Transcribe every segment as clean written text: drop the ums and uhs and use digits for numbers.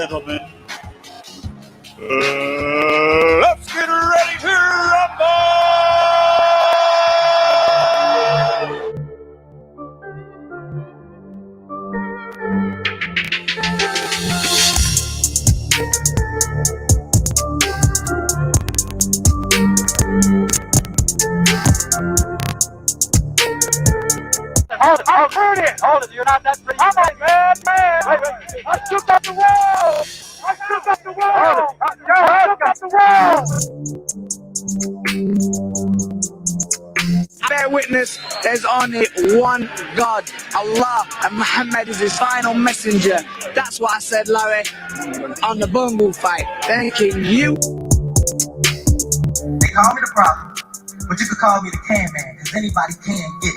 gentlemen, let's get ready to rumble! Hold it, you're not that pretty. I'm like, man. Wait. I shook up the wall. I shook up the wall. Bear witness, there's only one God, Allah, and Muhammad is his final messenger. That's what I said, Larry, on the Bungle fight. Thanking you. They call me the prophet, but you could call me the can man, because anybody can get it.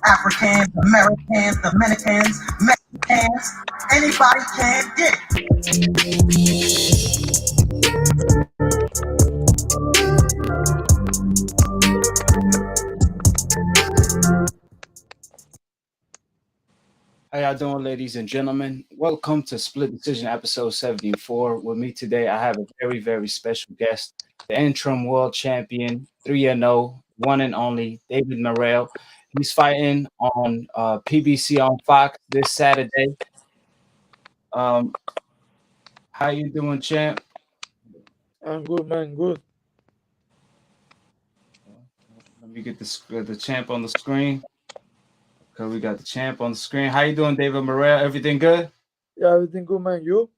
Africans, Americans, Dominicans, Mexicans, anybody can get it. How y'all doing, ladies and gentlemen? Welcome to Split Decision episode 74. With me today, I have a very, very special guest, the interim world champion, 3-0, one and only, David Morrell. He's fighting on PBC on Fox this Saturday. How you doing, champ? I'm good, man. Good. Let me get the champ on the screen. Okay, we got the champ on the screen. How you doing, David Morrell? Everything good? Yeah, everything good, man. You?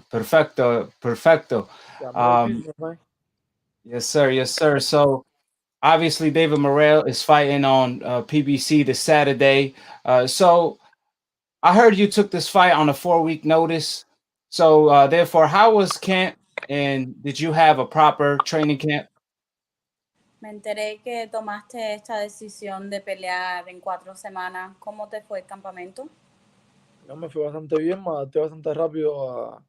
Perfecto. Yeah, man. Yes, sir. So, obviously, David Morrell is fighting on PBC this Saturday. So, I heard you took this fight on a 4-week notice. So, therefore, how was camp? And did you have a proper training camp? Me enteré que tomaste esta decisión de pelear en 4 semanas. ¿Cómo te fue el campamento? No, me fue bastante bien, me adapté bastante rápido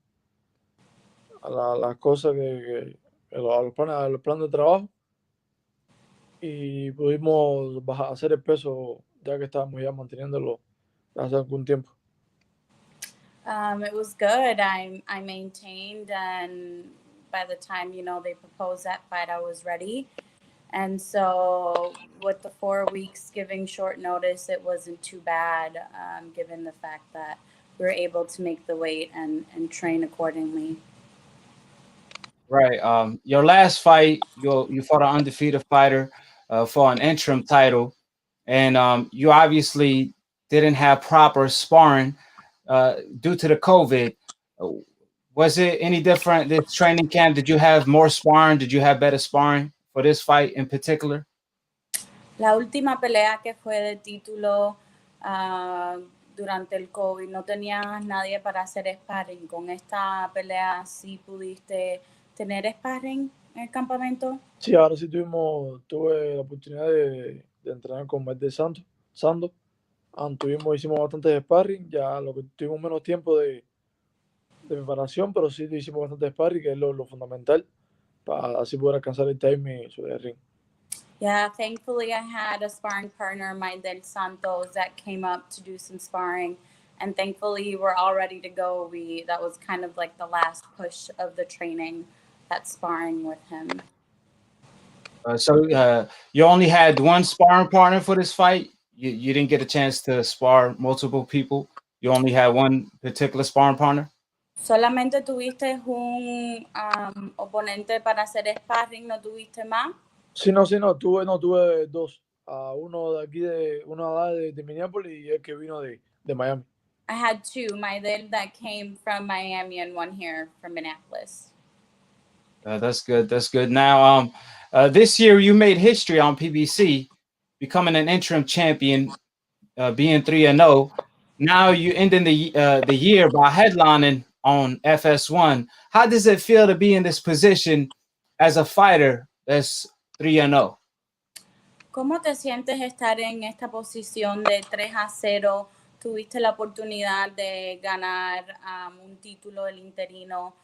a las cosas a los planes de trabajo. Y pudimos hacer el peso ya que estábamos ya manteniéndolo hace algún tiempo. It was good. I maintained, and by the time, they proposed that fight, I was ready. And so with the 4 weeks giving short notice, it wasn't too bad, given the fact that we were able to make the weight and train accordingly. Right. Your last fight, you fought an undefeated fighter for an interim title, and you obviously didn't have proper sparring due to the COVID. Was it any different this training camp? Did you have more sparring? Did you have better sparring for this fight in particular? La última pelea que fue de título durante el COVID, no tenías nadie para hacer sparring. ¿Con esta pelea sí pudiste tener sparring en el campamento? Sí, ahora sí tuve la oportunidad de entrenar con Mike Sando. Hicimos bastante sparring, ya lo que tuvimos menos tiempo de preparación, pero sí hicimos bastante sparring, que es lo fundamental para así poder alcanzar el timing sobre el ring. Yeah, thankfully I had a sparring partner, Mike Santos, that came up to do some sparring, and thankfully we're all ready to go. That was kind of like the last push of the training, that sparring with him. So you only had one sparring partner for this fight? You didn't get a chance to spar multiple people? You only had one particular sparring partner? ¿Solamente tuviste un oponente para hacer sparring? ¿No tuviste más? Sí, tuve dos. Uno de aquí, uno de Minneapolis y el que vino de Miami. I had two, Maidel that came from Miami and one here from Minneapolis. That's good. Now, this year you made history on PBC, becoming an interim champion, being 3-0. Now you ending the year by headlining on FS1. How does it feel to be in this position as a fighter that's 3-0? ¿Cómo te sientes estar en esta posición de 3-0? Tuviste la oportunidad de ganar un título del interino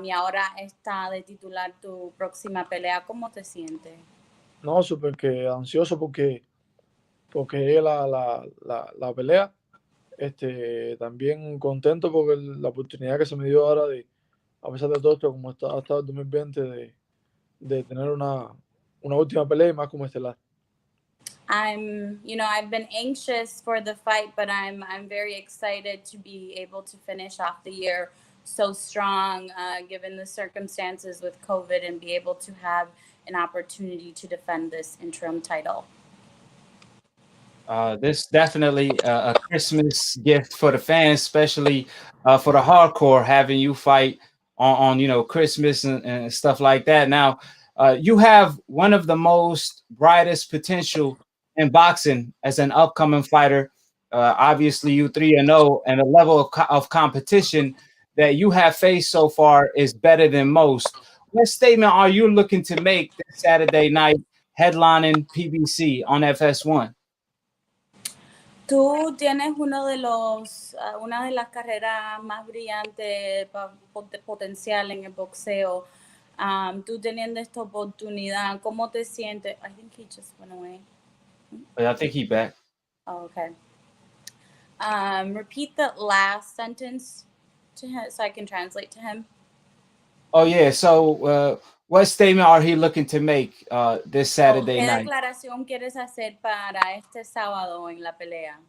y ahora está de titular tu próxima pelea. ¿Cómo te sientes? No, súper ansioso porque llegue la pelea También contento porque la oportunidad que se me dio ahora de, a pesar de todo esto, como ha estado el 2020, de tener una última pelea y más como estelar. I've been anxious for the fight, but I'm very excited to be able to finish off the year so strong, given the circumstances with COVID, and be able to have an opportunity to defend this interim title. This definitely a Christmas gift for the fans, especially for the hardcore, having you fight on Christmas and stuff like that. Now, you have one of the most brightest potential in boxing as an upcoming fighter. Obviously, you 3-0, and the level of competition that you have faced so far is better than most. What statement are you looking to make this Saturday night, headlining PBC on FS1? Tú tienes una de las carreras más brillantes de potencial en el boxeo. Tú teniendo esta oportunidad, ¿cómo te sientes? I think he just went away. I think he back. Oh, okay. Repeat the last sentence to him so I can translate to him. Oh yeah. So, what statement are he looking to make this Saturday ¿Qué night? declaración quieres hacer para este sábado en la pelea?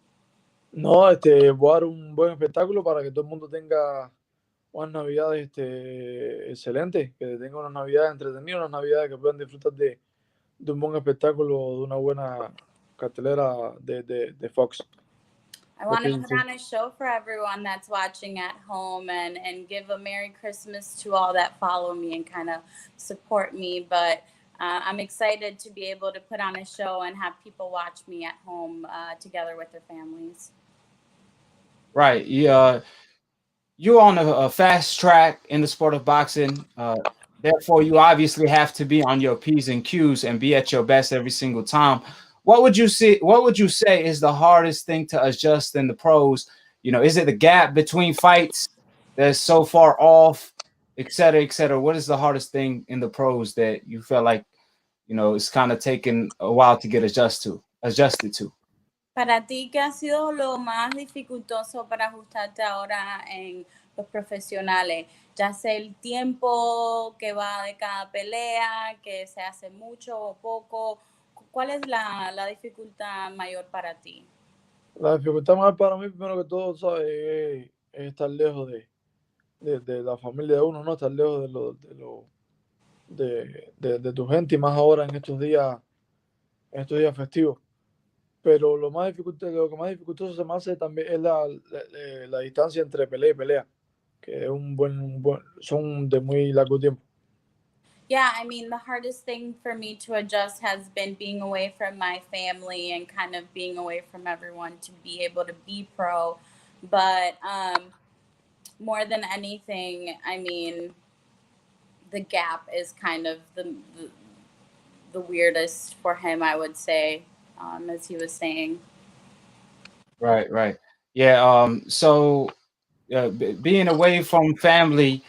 No, voy a dar un buen espectáculo para que todo el mundo tenga unas navidades excelentes, que tengan unas navidades entretenidas, unas navidades que puedan disfrutar de un buen espectáculo, de una buena cartelera de Fox. I want to put on a show for everyone that's watching at home and give a Merry Christmas to all that follow me and kind of support me. But I'm excited to be able to put on a show and have people watch me at home together with their families. Right. You're on a fast track in the sport of boxing. Therefore, you obviously have to be on your P's and Q's and be at your best every single time. What would you say is the hardest thing to adjust in the pros? Is it the gap between fights that's so far off, et cetera, et cetera? What is the hardest thing in the pros that you feel like, it's kind of taken a while to get adjusted to? Para ti, ¿qué ha sido lo más dificultoso para ajustarte ahora en los profesionales? Ya sea el tiempo que va de cada pelea, que se hace mucho o poco. ¿Cuál es la dificultad mayor para ti? La dificultad mayor para mí, primero que todo, ¿sabes? Es estar lejos de la familia de uno, ¿no? Estar lejos de tu gente, y más ahora en estos días festivos. Pero lo que más dificultoso se me hace también es la distancia entre pelea y pelea, que es son de muy largo tiempo. Yeah, I mean, the hardest thing for me to adjust has been being away from my family and kind of being away from everyone to be able to be pro. But more than anything, I mean, the gap is kind of the weirdest for him, I would say, as he was saying. Right. Yeah. So, being away from family,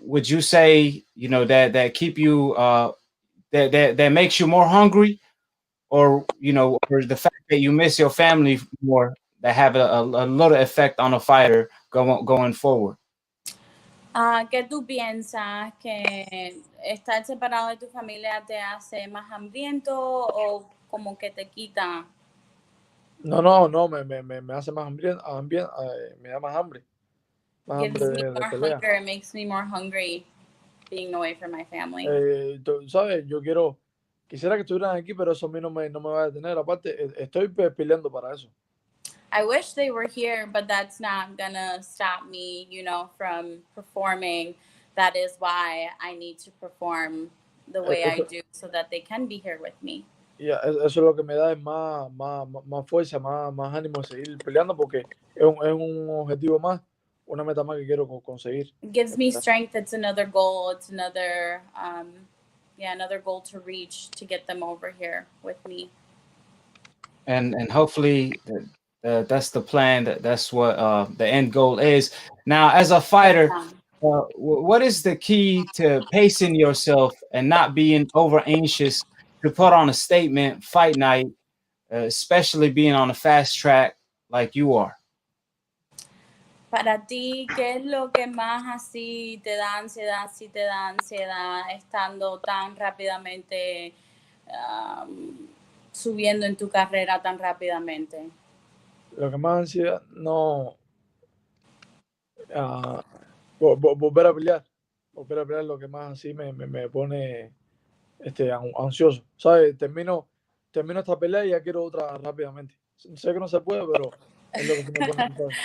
would you say that keep you that makes you more hungry, or or the fact that you miss your family more, that have a little effect on a fighter going forward? ¿Qué tú piensas? ¿Que estar separado de tu familia te hace más hambriento o como que te quita? No, me hace más hambre, me da más hambre. Gives me more hunger. It makes me more hungry being away from my family. ¿Sabes? Quisiera que estuvieran aquí, pero eso a mí no me va a detener. Aparte, estoy peleando para eso. I wish they were here, but that's not gonna stop me, from performing. That is why I need to perform the way I do, so that they can be here with me. Yeah, eso es lo que me da más fuerza, más ánimo de seguir peleando, porque es un objetivo más, una meta más que quiero conseguir. It gives me strength. It's another goal. It's another goal to reach, to get them over here with me. And hopefully that's the plan. That's what the end goal is. Now, as a fighter, what is the key to pacing yourself and not being over anxious to put on a statement fight night, especially being on a fast track like you are? Para ti, ¿qué es lo que más así te da ansiedad, si te da ansiedad estando tan rápidamente subiendo en tu carrera tan rápidamente? Lo que más ansiedad, no, volver a pelear. Volver a pelear es lo que más así me pone ansioso. ¿Sabes? Termino esta pelea y ya quiero otra rápidamente. Sé que no se puede, pero es lo que sí me pone ansioso.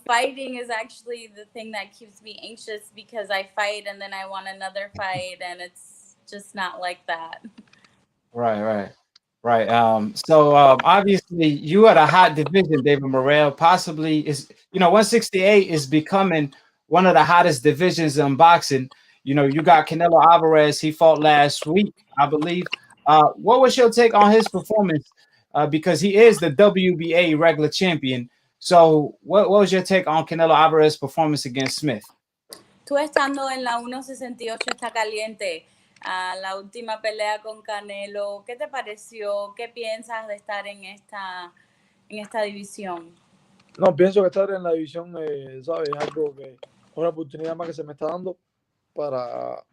Fighting is actually the thing that keeps me anxious because I fight and then I want another fight and it's just not like that. Right. So obviously you are a hot division, David Morrell. Possibly is 168 is becoming one of the hottest divisions in boxing. You got Canelo Alvarez. He fought last week, I believe. What was your take on his performance? Because he is the WBA regular champion. So what was your take on Canelo Alvarez's performance against Smith? Tú estando en la 168 está caliente. La última pelea con Canelo, ¿qué te pareció? ¿Qué piensas de estar en esta división? No, pienso que estar en la división, ¿sabes? Es algo que una oportunidad más que se me está dando para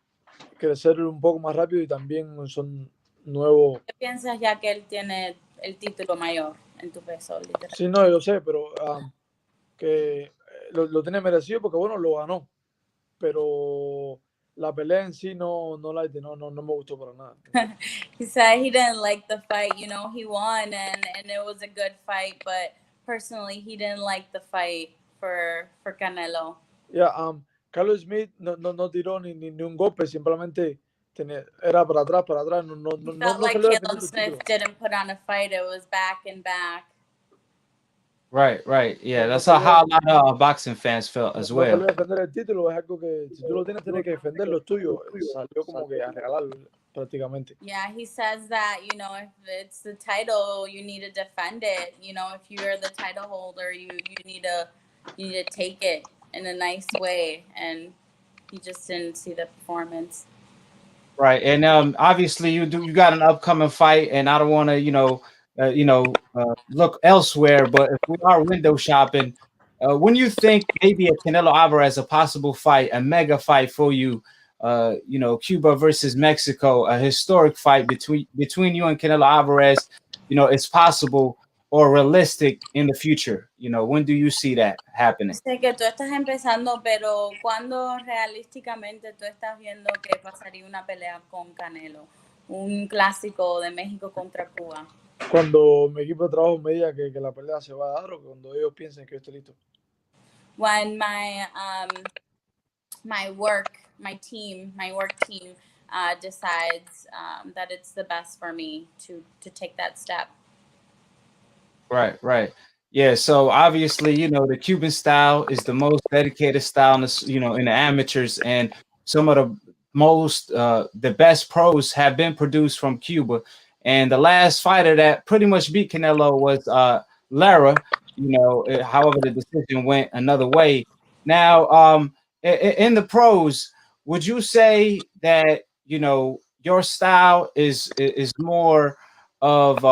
crecer un poco más rápido y también son nuevos. ¿Qué piensas ya que él tiene el título mayor en tu peso? Literal? Sí, no, yo sé, pero que lo tiene merecido porque, bueno, lo ganó. Pero la pelea en sí no me gustó para nada. He said he didn't like the fight. He won and it was a good fight, but personally he didn't like the fight for Canelo. Yeah, Carlos Smith no tiró ni un golpe, simplemente era para atrás, no Felt like salió a Caleb defender su Smith título. didn't put on a fight. It was back and back. Right. Yeah, that's how a lot of boxing fans felt as No well. salió a defender el título, es algo que si tú lo tienes que defender lo tuyo. Salió como que a regalarlo prácticamente. Yeah, he says that, if it's the title, you need to defend it. If you're the title holder, you need to take it in a nice way. And he just didn't see the performance. Right, and obviously you got an upcoming fight, and I don't want to look elsewhere, but if we are window shopping, when you think maybe a Canelo Alvarez, a possible fight, a mega fight for you, Cuba versus Mexico, a historic fight between you and Canelo Alvarez, it's possible or realistic in the future. When do you see that happening? Sé que tú estás empezando, pero ¿cuándo realísticamente tú estás viendo que pasaría una pelea con Canelo? Un clásico de México contra Cuba. Cuando mi equipo de trabajo me diga que la pelea se va a dar o cuando ellos piensen que yo estoy listo. When my work team decides that it's the best for me to take that step. Right. Yeah, so obviously, the Cuban style is the most dedicated style in the amateurs, and some of the most the best pros have been produced from Cuba. And the last fighter that pretty much beat Canelo was Lara. However, the decision went another way. Now, in the pros, would you say that your style is more of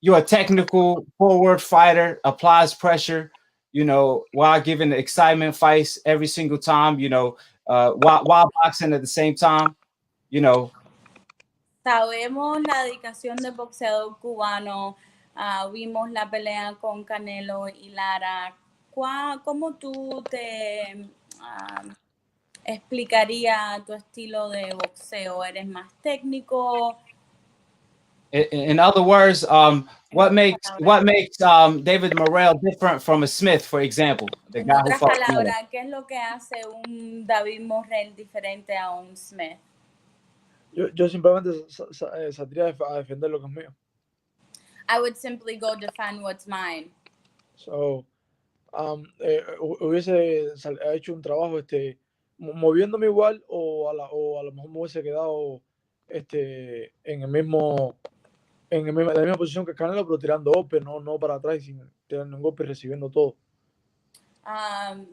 you're a technical forward fighter, applies pressure, while giving the excitement fights every single time, while boxing at the same time, Sabemos la dedicación del boxeador cubano, vimos la pelea con Canelo y Lara. ¿Cómo tú te explicaría tu estilo de boxeo? ¿Eres más técnico? In other words, what makes David Morrell different from a Smith, for example, the En guy who otras fought palabras, ¿qué es lo que hace un David Morrell diferente a un Smith? Yo simplemente saldría a defender lo que es mío. I would simply go defend what's mine. So, hubiese hecho un trabajo moviéndome igual o a lo mejor me hubiese quedado en la misma posición que Canelo, pero tirando golpes, no para atrás, sin tirar un golpe, recibiendo todo.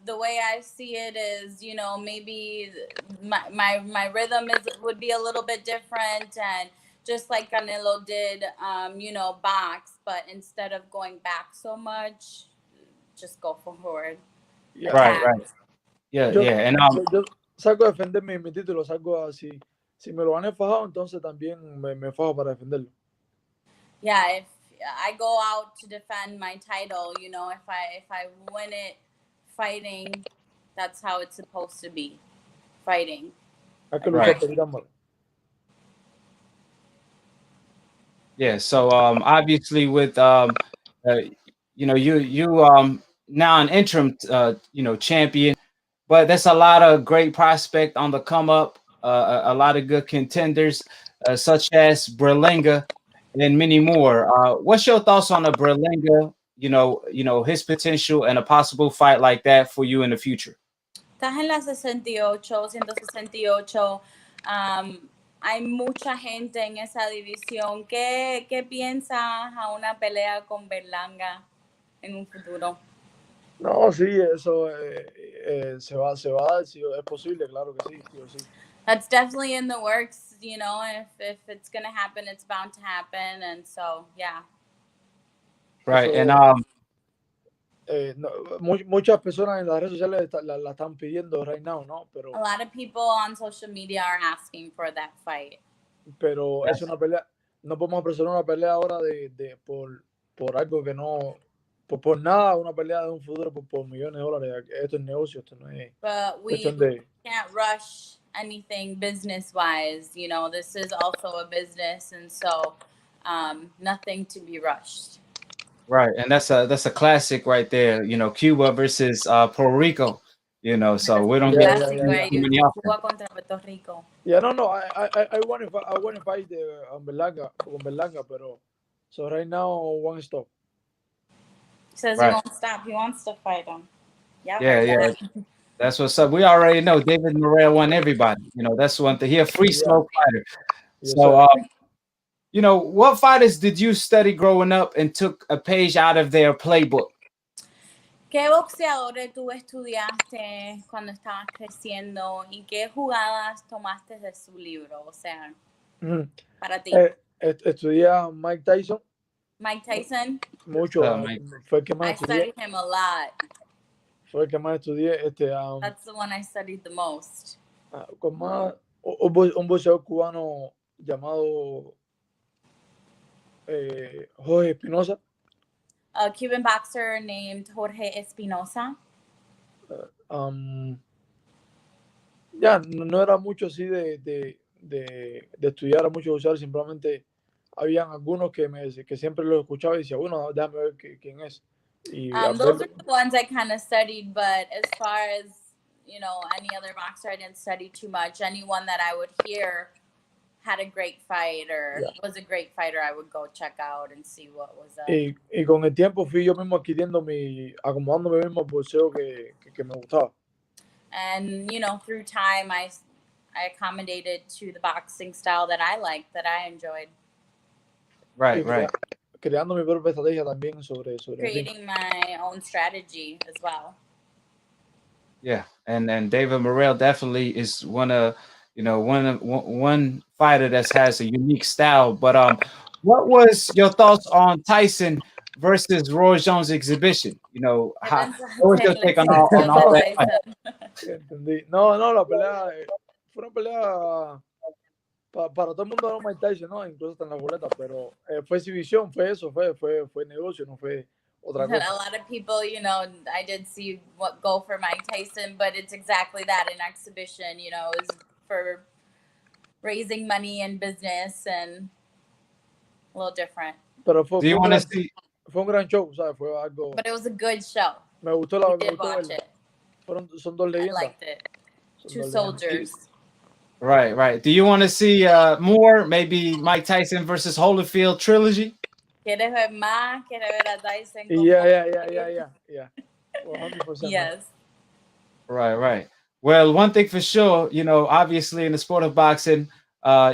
The way I see it is, maybe my rhythm would be a little bit different, and just like Canelo did, box, but instead of going back so much, just go forward. Yeah. Right. Yeah, Yo, yeah. And yo salgo a defender mi título, salgo así. Si me lo han fajado, entonces también me fajo para defenderlo. Yeah, if I go out to defend my title, you know, if I win it fighting, that's how it's supposed to be, fighting. Hay que luchar peleando. yeah, so obviously with you know, you now an interim you know, champion, but there's a lot of great prospect on the come up, a lot of good contenders, such as Berlanga and many more. What's your thoughts on a Berlanga, you know, his potential and a possible fight like that for you in the future? Estás en la 68, 168. Hay mucha gente en esa división. ¿Qué piensas a una pelea con Berlanga en un futuro? No, sí, eso se va a dar, si es posible, claro que sí, sí o sí. That's definitely in the works, you know. If it's gonna happen, it's bound to happen, and so yeah. Right, Eso, and no, muchas personas en las redes sociales la están pidiendo right now, ¿no? Pero a lot of people on social media are asking for that fight. Pero es una pelea, no podemos apresurar una pelea ahora por algo que no, por nada, una pelea de un futuro por millones de dólares. Esto es negocio, esto no es cuestión de... Can't rush anything business-wise. You know, this is also a business, and so nothing to be rushed. right, and that's a classic right there. You know, Cuba versus Puerto Rico. You know, so we don't get too many often. Cuba contra Puerto Rico. Yeah, no, I want to fight con Berlanga, pero so right now one stop. Says he won't stop. He wants to fight him. Yeah. That's what's up. We already know David Morrell won everybody. You know, that's one thing. He a free smoke fighter. Yes, so, you know, what fighters did you study growing up and took a page out of their playbook? ¿Qué boxeadores tú estudiaste cuando estabas creciendo y qué jugadas tomaste de su libro? O sea, para ti. Estudié a Mike Tyson. Mike Tyson. Mucho. Fue el que más I studied him a lot. Fue el que más estudié. That's the one I studied the most. Con más, un boxeador cubano llamado Jorge Espinosa. A Cuban boxer named Jorge Espinosa. Ya, no era mucho así de estudiar a muchos boxeadores, simplemente habían algunos que siempre los escuchaba y decía, bueno, déjame ver quién es. Those are the ones I kind of studied, but as far as, you know, any other boxer, I didn't study too much. Anyone that I would hear had a great fight or was a great fighter, I would go check out and see what was up. Y con el tiempo fui yo mismo acomodándome mismo al boxeo que me gustaba. And, you know, through time, I accommodated to the boxing style that I liked, that I enjoyed. Right. Creando mi propia estrategia también sobre creating my own strategy as well. Yeah, and David Morrell definitely is one fighter that has a unique style. But what was your thoughts on Tyson versus Roy Jones exhibition? You know, what was your take on all that fight? No, la pelea fue una pelea para todo el mundo, no Mike Tyson, ¿no? Incluso hasta en la boleta, pero fue exhibición, fue eso, fue negocio, no fue otra cosa. A lot of people, you know, I did see what go for Mike Tyson, but it's exactly that, an exhibition, you know, is for raising money in business and a little different. Pero fue un gran show, ¿sabes? Fue algo. But it was a good show. Me gustó son dos leyendas. I liked it. Two soldiers. Right. Do you want to see more? Maybe Mike Tyson versus Holyfield trilogy? ¿Quieres ver más? ¿Quieres ver a Tyson? Yeah. 100%. Yes. Right. Well, one thing for sure, you know, obviously in the sport of boxing,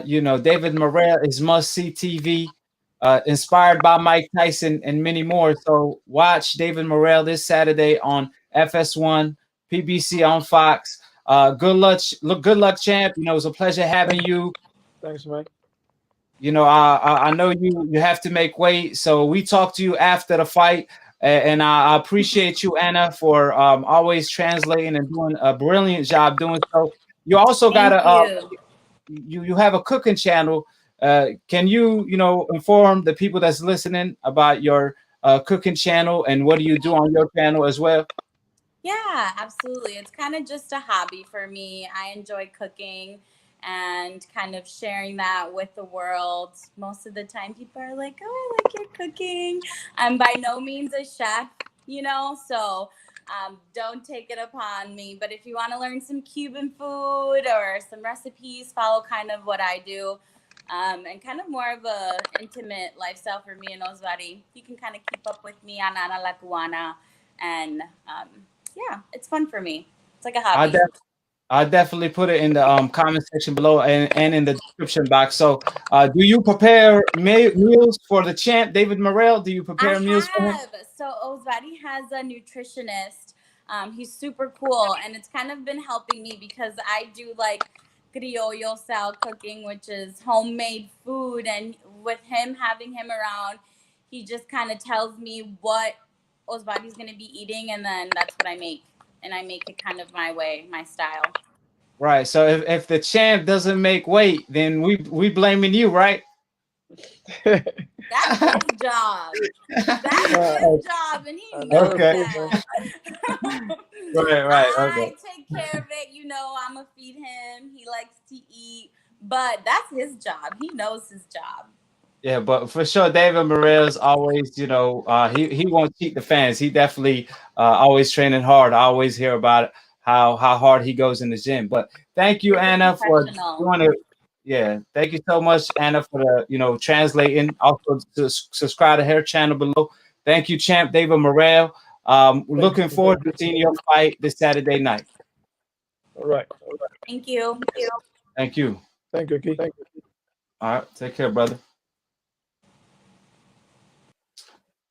you know, David Morrell is must-see TV, inspired by Mike Tyson and many more. So watch David Morrell this Saturday on FS1, PBC on Fox. Good luck, champ. You know, it was a pleasure having you. Thanks, Mike. You know, I know you have to make weight, so we talk to you after the fight. And I appreciate you, Anna, for always translating and doing a brilliant job doing so. You also got Thank you. you have a cooking channel. Can you inform the people that's listening about your cooking channel and what do you do on your channel as well? Yeah, absolutely. It's kind of just a hobby for me. I enjoy cooking and kind of sharing that with the world. Most of the time, people are like, oh, I like your cooking. I'm by no means a chef, so don't take it upon me. But if you want to learn some Cuban food or some recipes, follow kind of what I do. And kind of more of a intimate lifestyle for me and Osvaldi. You can kind of keep up with me on Ana La Cubana. And yeah, it's fun for me. It's like a hobby. I'll definitely put it in the comment section below and in the description box. So do you prepare meals for the champ, David Morrell? Do you prepare meals for him? So Osvaldi has a nutritionist. He's super cool, and it's kind of been helping me because I do like criollo style cooking, which is homemade food. And with having him around, he just kind of tells me what Osvaldi's going to be eating, and then that's what I make. And I make it kind of my way, my style. Right. So if the champ doesn't make weight, then we blaming you, right? That's his job. That's his job, and he knows that. Right. I take care of it. I'm going to feed him. He likes to eat, but that's his job. He knows his job. Yeah, but for sure, David Morrell is always, he won't cheat the fans. He definitely always training hard. I always hear about it, how hard he goes in the gym. But thank you, Anna, for doing it. Yeah, thank you so much, Anna, for the translating. Also, to subscribe to her channel below. Thank you, champ David Morrell. Looking forward to seeing your fight this Saturday night. All right. Thank you. Thank you. Thank you, Keith. All right, take care, brother.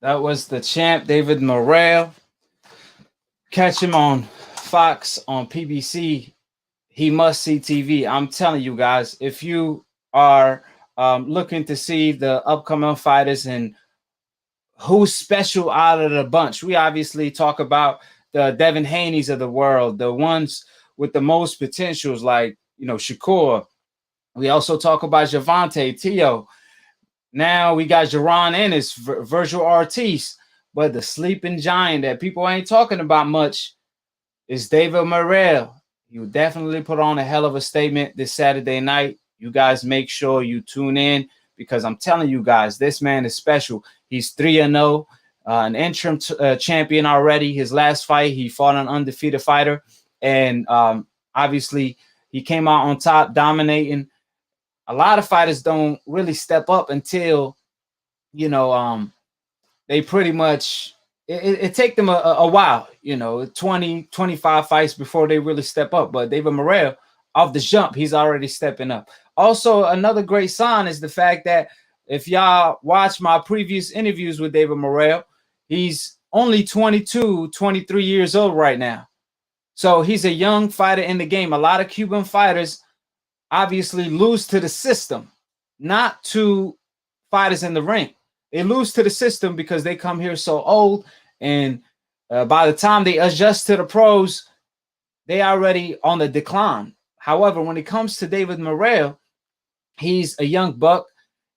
That was the champ, David Morrell. Catch him on Fox, on PBC. He must see TV. I'm telling you guys, if you are looking to see the upcoming fighters and who's special out of the bunch, we obviously talk about the Devin Haney's of the world, the ones with the most potentials, like Shakur. We also talk about Javante, Tio. Now we got Jaron Ennis, Virgil Ortiz, but the sleeping giant that people ain't talking about much is David Morrell. He will definitely put on a hell of a statement this Saturday night. You guys make sure you tune in because I'm telling you guys, this man is special. He's 3-0, an interim champion already. His last fight, he fought an undefeated fighter, and obviously he came out on top, dominating. A lot of fighters don't really step up until, they pretty much, it take them a while, 20, 25 fights before they really step up. But David Morrell, off the jump, he's already stepping up. Also, another great sign is the fact that if y'all watch my previous interviews with David Morrell, he's only 22, 23 years old right now. So he's a young fighter in the game. A lot of Cuban fighters obviously lose to the system, not to fighters in the ring. They lose to the system because they come here so old, and by the time they adjust to the pros, they already on the decline. However, when it comes to David Morrell, he's a young buck.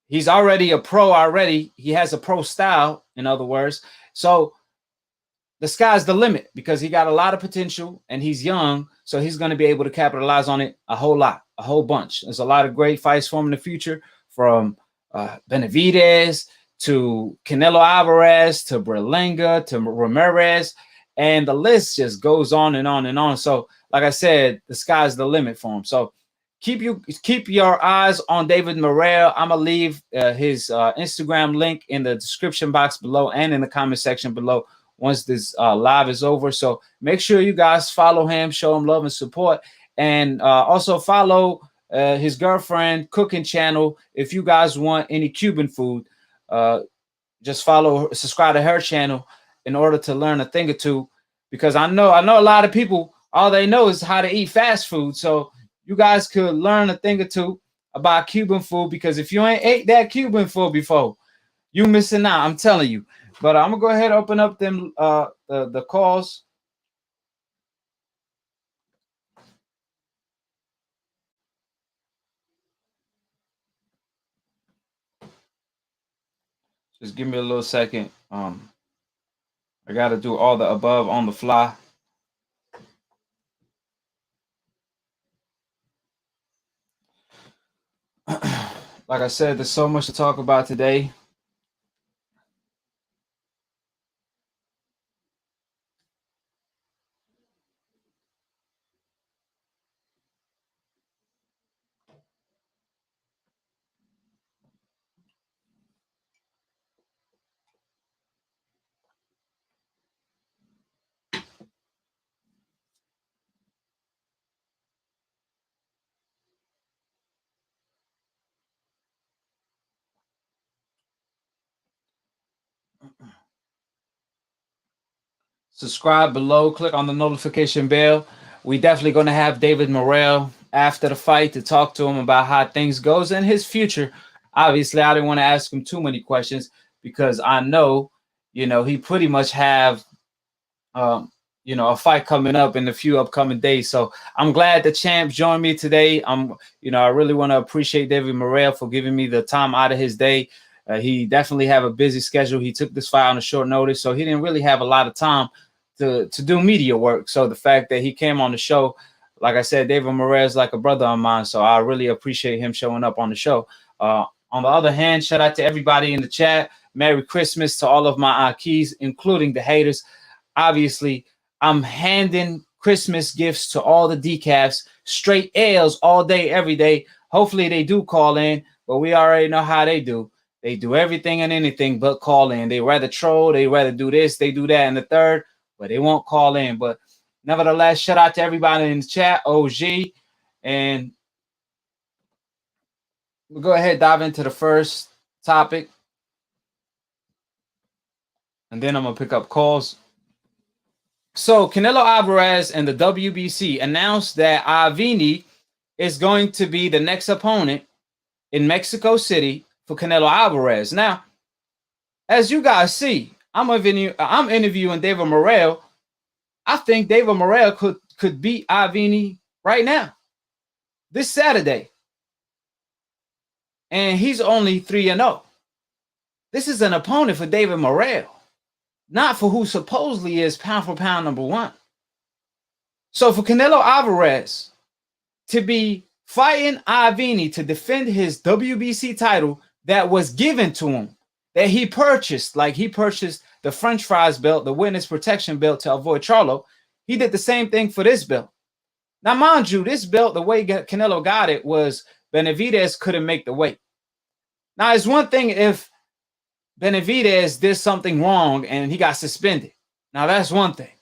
He's already a pro already. He has a pro style, in other words. So the sky's the limit because he got a lot of potential and he's young. So he's going to be able to capitalize on it a whole lot, a whole bunch. There's a lot of great fights for him in the future, from Benavidez to Canelo Alvarez to Berlanga to Ramirez. And the list just goes on and on and on. So like I said, the sky's the limit for him. So keep your eyes on David Morrell. I'm going to leave his Instagram link in the description box below and in the comment section below once this live is over. So make sure you guys follow him, show him love and support. And also follow his girlfriend cooking channel. If you guys want any Cuban food, just subscribe to her channel in order to learn a thing or two. Because I know a lot of people, all they know is how to eat fast food. So you guys could learn a thing or two about Cuban food, because if you ain't ate that Cuban food before, You missing out, I'm telling you. But I'm gonna go ahead and open up them the calls. Just give me a little second. I gotta do all the above on the fly. Like I said, there's so much to talk about today. Subscribe below, click on the notification bell. We definitely going to have David Morrell after the fight to talk to him about how things goes in his future. Obviously, I didn't want to ask him too many questions because I know, he pretty much have, a fight coming up in a few upcoming days. So I'm glad the champ joined me today. I really want to appreciate David Morrell for giving me the time out of his day. He definitely have a busy schedule. He took this fight on a short notice, so he didn't really have a lot of time to do media work. So the fact that he came on the show, like I said, David Morrell is like a brother of mine, so I really appreciate him showing up on the show. On the other hand, shout out to everybody in the chat. Merry Christmas to all of my AKHis, including the haters. Obviously, I'm handing Christmas gifts to all the decafs, straight L's all day, every day. Hopefully they do call in, but we already know how they do. They do everything and anything but call in. They rather troll, they rather do this, they do that, and the third, but they won't call in. But nevertheless, shout out to everybody in the chat, OG, and we'll go ahead and dive into the first topic, and then I'm going to pick up calls. So Canelo Alvarez and the WBC announced that Avni is going to be the next opponent in Mexico City for Canelo Alvarez. Now, as you guys see, I'm interviewing David Morrell. I think David Morrell could beat Avni right now, this Saturday. And he's only 3-0. This is an opponent for David Morrell, not for who supposedly is pound for pound number one. So for Canelo Alvarez to be fighting Avni to defend his WBC title that was given to him, that he purchased, like he purchased the French fries belt, the witness protection belt to avoid Charlo, he did the same thing for this belt. Now, mind you, this belt, the way Canelo got it was Benavidez couldn't make the weight. Now, it's one thing if Benavidez did something wrong and he got suspended. Now, that's one thing.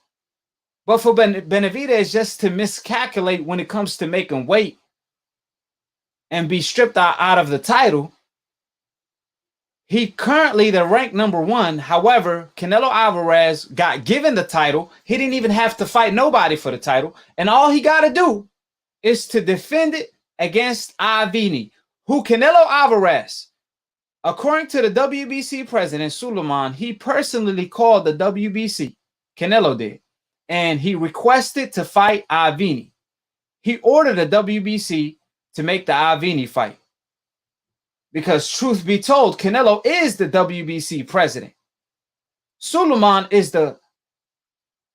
But for Benavidez just to miscalculate when it comes to making weight and be stripped out of the title, he currently the ranked number one. However, Canelo Alvarez got given the title. He didn't even have to fight nobody for the title. And all he got to do is to defend it against Avni, who Canelo Alvarez, according to the WBC president, Suleiman, he personally called the WBC. Canelo did. And he requested to fight Avni. He ordered the WBC to make the Avni fight. Because truth be told, Canelo is the WBC president. Suleiman is the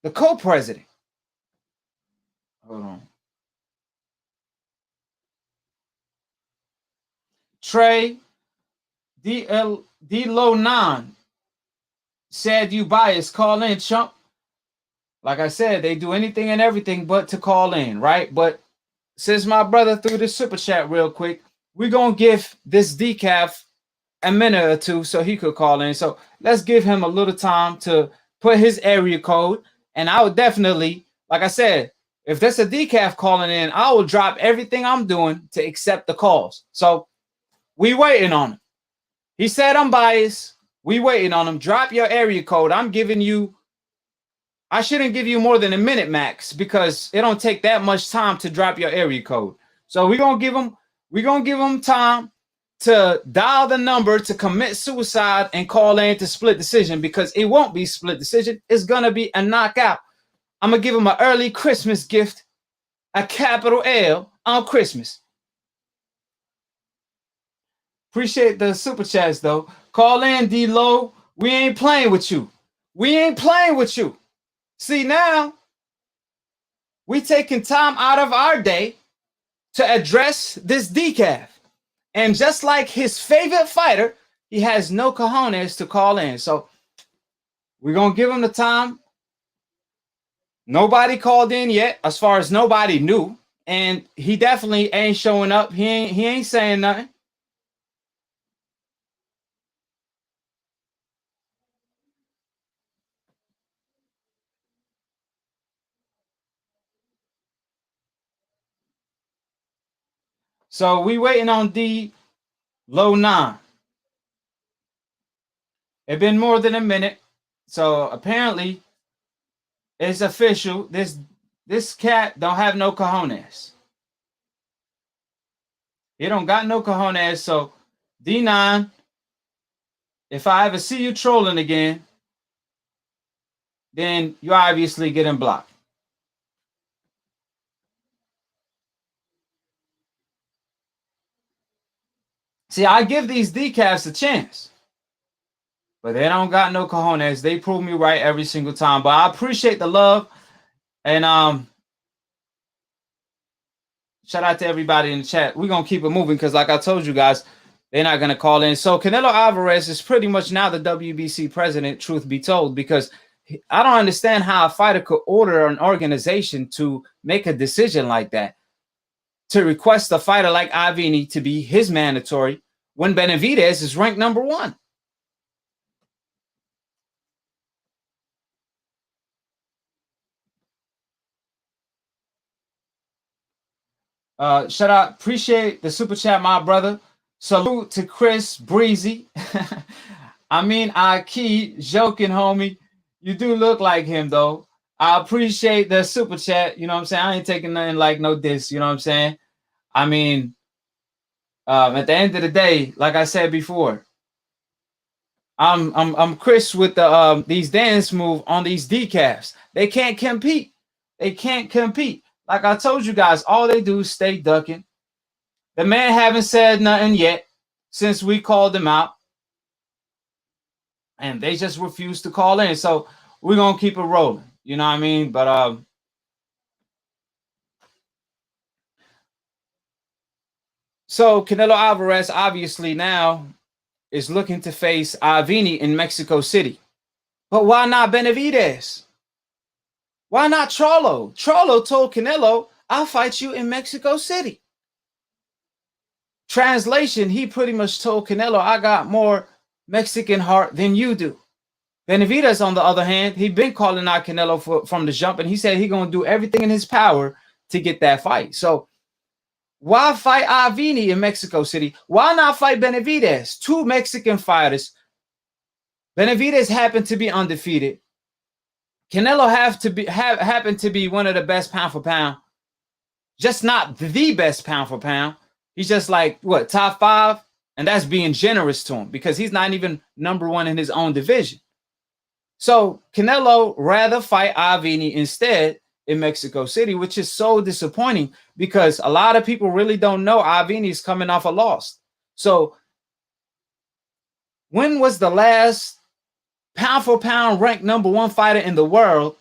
co-president. Hold on. Trey D-Lo-9 said you biased. Call in, chump. Like I said, they do anything and everything but to call in, right? But since my brother threw this super chat real quick, we're going to give this decaf a minute or two so he could call in. So let's give him a little time to put his area code. And I would definitely, like I said, if there's a decaf calling in, I will drop everything I'm doing to accept the calls. So we waiting on him. He said I'm biased. We waiting on him. Drop your area code. I'm giving you, I shouldn't give you more than a minute max because it don't take that much time to drop your area code. So we're going to give him time to dial the number to commit suicide and call in to split decision, because it won't be split decision. It's going to be a knockout. I'm going to give him an early Christmas gift, a capital L on Christmas. Appreciate the super chats, though. Call in, D-Lo. We ain't playing with you. We ain't playing with you. See, now we taking time out of our day to address this decaf. And just like his favorite fighter, he has no cojones to call in. So we're going to give him the time. Nobody called in yet, as far as nobody knew. And he definitely ain't showing up. He ain't saying nothing. So we waiting on D low 9. It's been more than a minute. So apparently it's official. This cat don't have no cojones. He don't got no cojones. So D9, if I ever see you trolling again, then you obviously getting blocked. See, I give these decafs a chance, but they don't got no cojones. They prove me right every single time. But I appreciate the love, and shout out to everybody in the chat. We're gonna keep it moving because, like I told you guys, they're not gonna call in. So Canelo Alvarez is pretty much now the WBC president, truth be told, because I don't understand how a fighter could order an organization to make a decision like that, to request a fighter like Avni to be his mandatory when Benavidez is ranked number 1. Shout out, appreciate the super chat, my brother. Salute to Chris Breezy. I mean, AKHi, joking, homie. You do look like him, though. I appreciate the super chat. You know what I'm saying? I ain't taking nothing like no diss. You know what I'm saying? I mean, at the end of the day, like I said before, I'm Chris with the these dance move on these decafs. They can't compete. They can't compete. Like I told you guys, all they do is stay ducking. The man haven't said nothing yet since we called him out, and they just refuse to call in. So we're gonna keep it rolling. You know what I mean? But so Canelo Alvarez obviously now is looking to face Avni in Mexico City. But why not Benavidez? Why not Charlo? Charlo told Canelo, I'll fight you in Mexico City. Translation, he pretty much told Canelo, I got more Mexican heart than you do. Benavidez, on the other hand, he been calling out Canelo from the jump, and he said he's going to do everything in his power to get that fight. So why fight Avni in Mexico City? Why not fight Benavidez? 2 Mexican fighters. Benavidez happened to be undefeated. Canelo happened to be one of the best pound for pound. Just not the best pound for pound. He's just like, what, top 5? And that's being generous to him because he's not even number 1 in his own division. So Canelo rather fight Avni instead in Mexico City, which is so disappointing because a lot of people really don't know Avni is coming off a loss. So when was the last pound for pound ranked number 1 fighter in the world?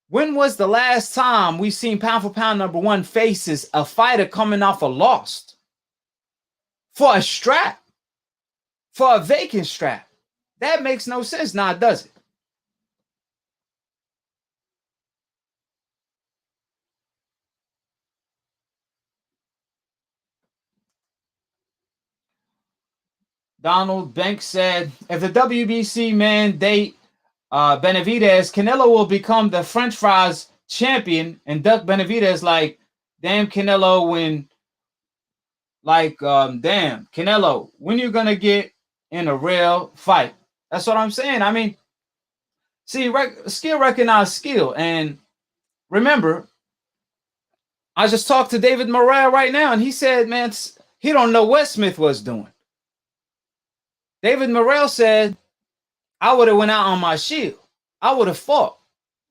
When was the last time we seen pound for pound number 1 faces a fighter coming off a loss for a strap, for a vacant strap? That makes no sense now, does it? Donald Banks said, if the WBC mandate Benavidez, Canelo will become the French fries champion and duck Benavidez like, damn Canelo, when, like, damn Canelo, when you going to get in a real fight? That's what I'm saying. I mean, see, skill recognize skill. And remember, I just talked to David Morrell right now, and he said, man, he don't know what Smith was doing. David Morrell said, I would have went out on my shield. I would have fought.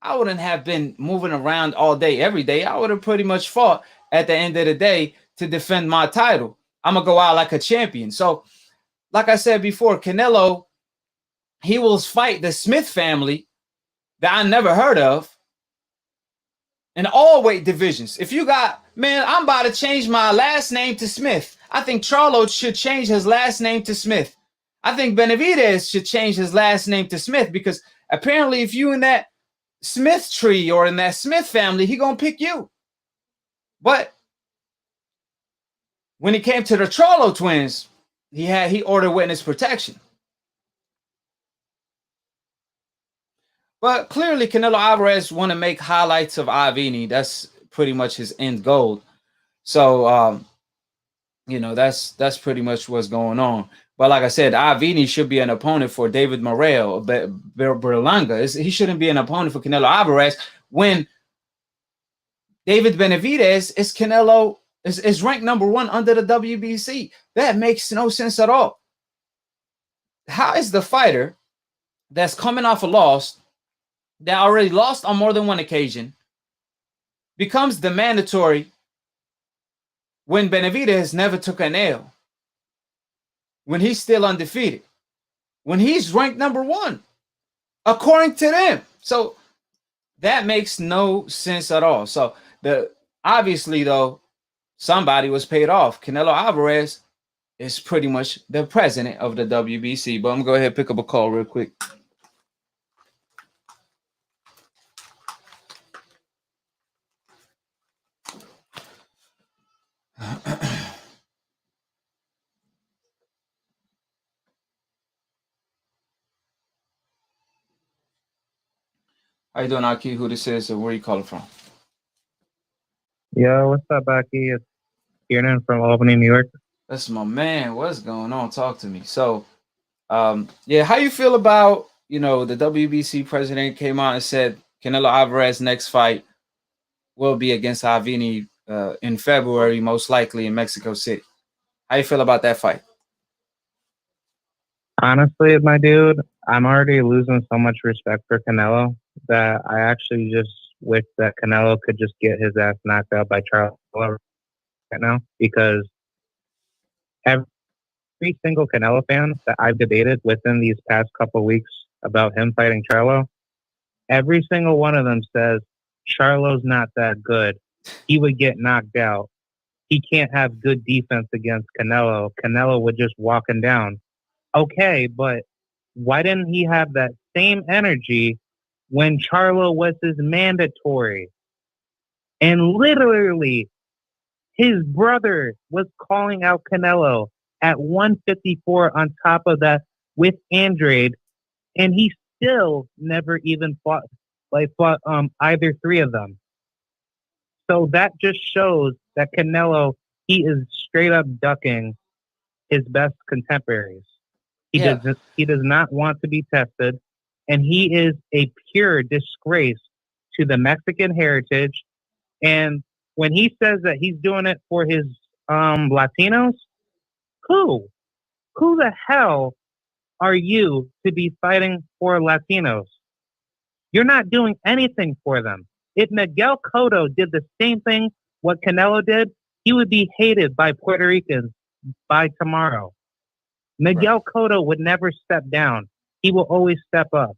I wouldn't have been moving around all day, every day. I would have pretty much fought at the end of the day to defend my title. I'm going to go out like a champion. So, like I said before, Canelo, he will fight the Smith family that I never heard of in all weight divisions. If you got, man, I'm about to change my last name to Smith. I think Charlo should change his last name to Smith. I think Benavidez should change his last name to Smith, because apparently if you in that Smith tree or in that Smith family, he gonna pick you. But when it came to the Charlo twins, he ordered witness protection. But clearly Canelo Alvarez want to make highlights of Avni. That's pretty much his end goal. So you know, that's pretty much what's going on. But like I said, Avni should be an opponent for David Morrell, Berlanga. He shouldn't be an opponent for Canelo Alvarez when David Benavidez is ranked #1 under the WBC. That makes no sense at all. How is the fighter that's coming off a loss, that already lost on more than one occasion, becomes the mandatory when Benavidez never took an L, when he's still undefeated, when he's ranked #1, according to them? So that makes no sense at all. So obviously, though, somebody was paid off. Canelo Alvarez is pretty much the president of the WBC. But I'm going to go ahead and pick up a call real quick. How you doing, Aki? Who this is, and where you calling from? Yo, what's up, Aki? It's Kieran from Albany, New York. That's my man. What's going on? Talk to me. So, yeah, how you feel about, you know, the WBC president came out and said Canelo Alvarez next fight will be against Avni in February, most likely in Mexico City. How you feel about that fight? Honestly, my dude, I'm already losing so much respect for Canelo that I actually just wish that Canelo could just get his ass knocked out by Charlo right now, because every single Canelo fan that I've debated within these past couple of weeks about him fighting Charlo, every single one of them says Charlo's not that good. He would get knocked out. He can't have good defense against Canelo. Canelo would just walk him down. Okay, but why didn't he have that same energy when Charlo was his mandatory? And literally, his brother was calling out Canelo at 154 on top of that with Andrade, and he still never even fought either three of them. So that just shows that Canelo, he is straight up ducking his best contemporaries. He does not want to be tested, and he is a pure disgrace to the Mexican heritage. And when he says that he's doing it for his Latinos, who the hell are you to be fighting for Latinos? You're not doing anything for them. If Miguel Cotto did the same thing what Canelo did, he would be hated by Puerto Ricans by tomorrow. Miguel Cotto would never step down. He will always step up.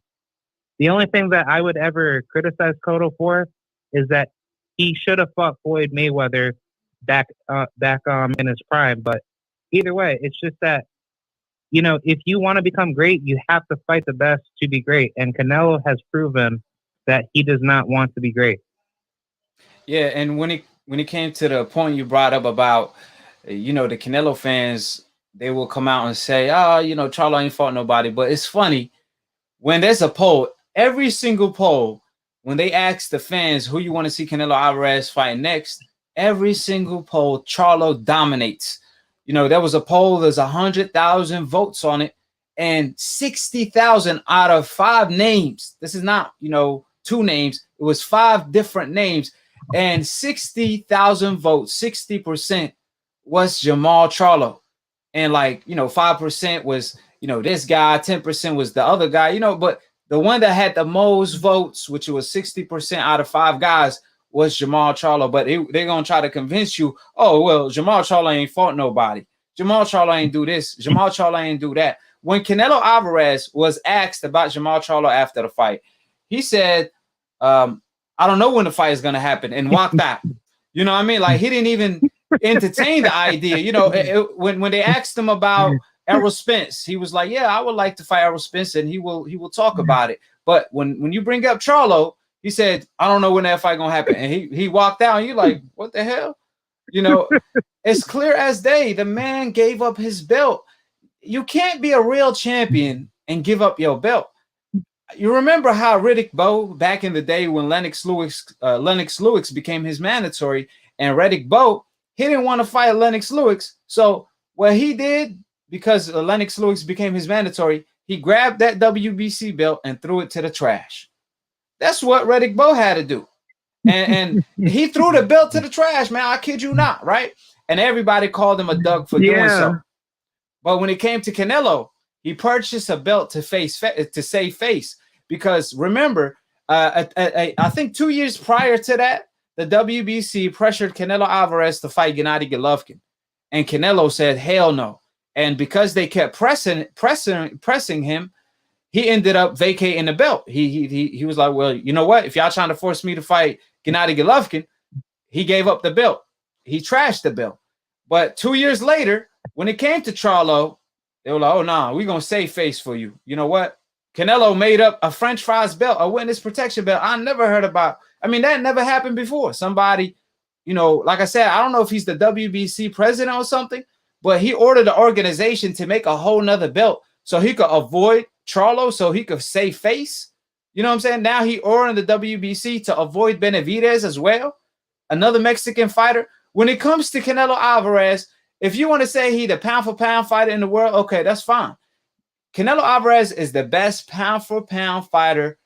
The only thing that I would ever criticize Cotto for is that he should have fought Floyd Mayweather back in his prime. But either way, it's just that, you know, if you want to become great, you have to fight the best to be great. And Canelo has proven that he does not want to be great. Yeah, and when it came to the point you brought up about, you know, the Canelo fans, they will come out and say, oh, you know, Charlo ain't fought nobody. But it's funny, when there's a poll, every single poll, when they ask the fans who you want to see Canelo Alvarez fight next, every single poll, Charlo dominates. You know, there was a poll, there's 100,000 votes on it, and 60,000 out of 5 names. This is not, you know, 2 names. It was 5 different names, and 60,000 votes, 60% was Jamal Charlo. And like, 5% was, this guy, 10% was the other guy, but the one that had the most votes, which was 60% out of 5 guys, was Jamal Charlo. But they're going to try to convince you, oh, well, Jamal Charlo ain't fought nobody. Jamal Charlo ain't do this. Jamal Charlo ain't do that. When Canelo Alvarez was asked about Jamal Charlo after the fight, he said, I don't know when the fight is going to happen, and walked out. You know what I mean? Like, he didn't even entertain the idea. When they asked him about Errol Spence, he was like, yeah, I would like to fight Errol Spence, and he will talk about it. But when you bring up Charlo, he said, I don't know when that fight going to happen. And he walked out, and you're like, what the hell? It's clear as day. The man gave up his belt. You can't be a real champion and give up your belt. You remember how Riddick Bowe, back in the day when Lennox Lewis became his mandatory, and Riddick Bowe, he didn't want to fight Lennox Lewis. So what he did, because Lennox Lewis became his mandatory, he grabbed that WBC belt and threw it to the trash. That's what Riddick Bowe had to do. And he threw the belt to the trash, man. I kid you not, right? And everybody called him a dog for doing so. But when it came to Canelo, he purchased a belt to save face. Because remember, I think 2 years prior to that, the WBC pressured Canelo Alvarez to fight Gennady Golovkin. And Canelo said, hell no. And because they kept pressing him, he ended up vacating the belt. He was like, well, you know what? If y'all trying to force me to fight Gennady Golovkin, he gave up the belt. He trashed the belt. But 2 years later, when it came to Charlo, they were like, oh, no, we're going to save face for you. You know what? Canelo made up a French fries belt, a witness protection belt. I never heard about. I mean, that never happened before. Somebody, like I said, I don't know if he's the WBC president or something, but he ordered the organization to make a whole nother belt so he could avoid Charlo, so he could save face. You know what I'm saying? Now he ordered the WBC to avoid Benavidez as well, another Mexican fighter. When it comes to Canelo Alvarez, if you want to say he the pound-for-pound fighter in the world, okay, that's fine. Canelo Alvarez is the best pound-for-pound fighter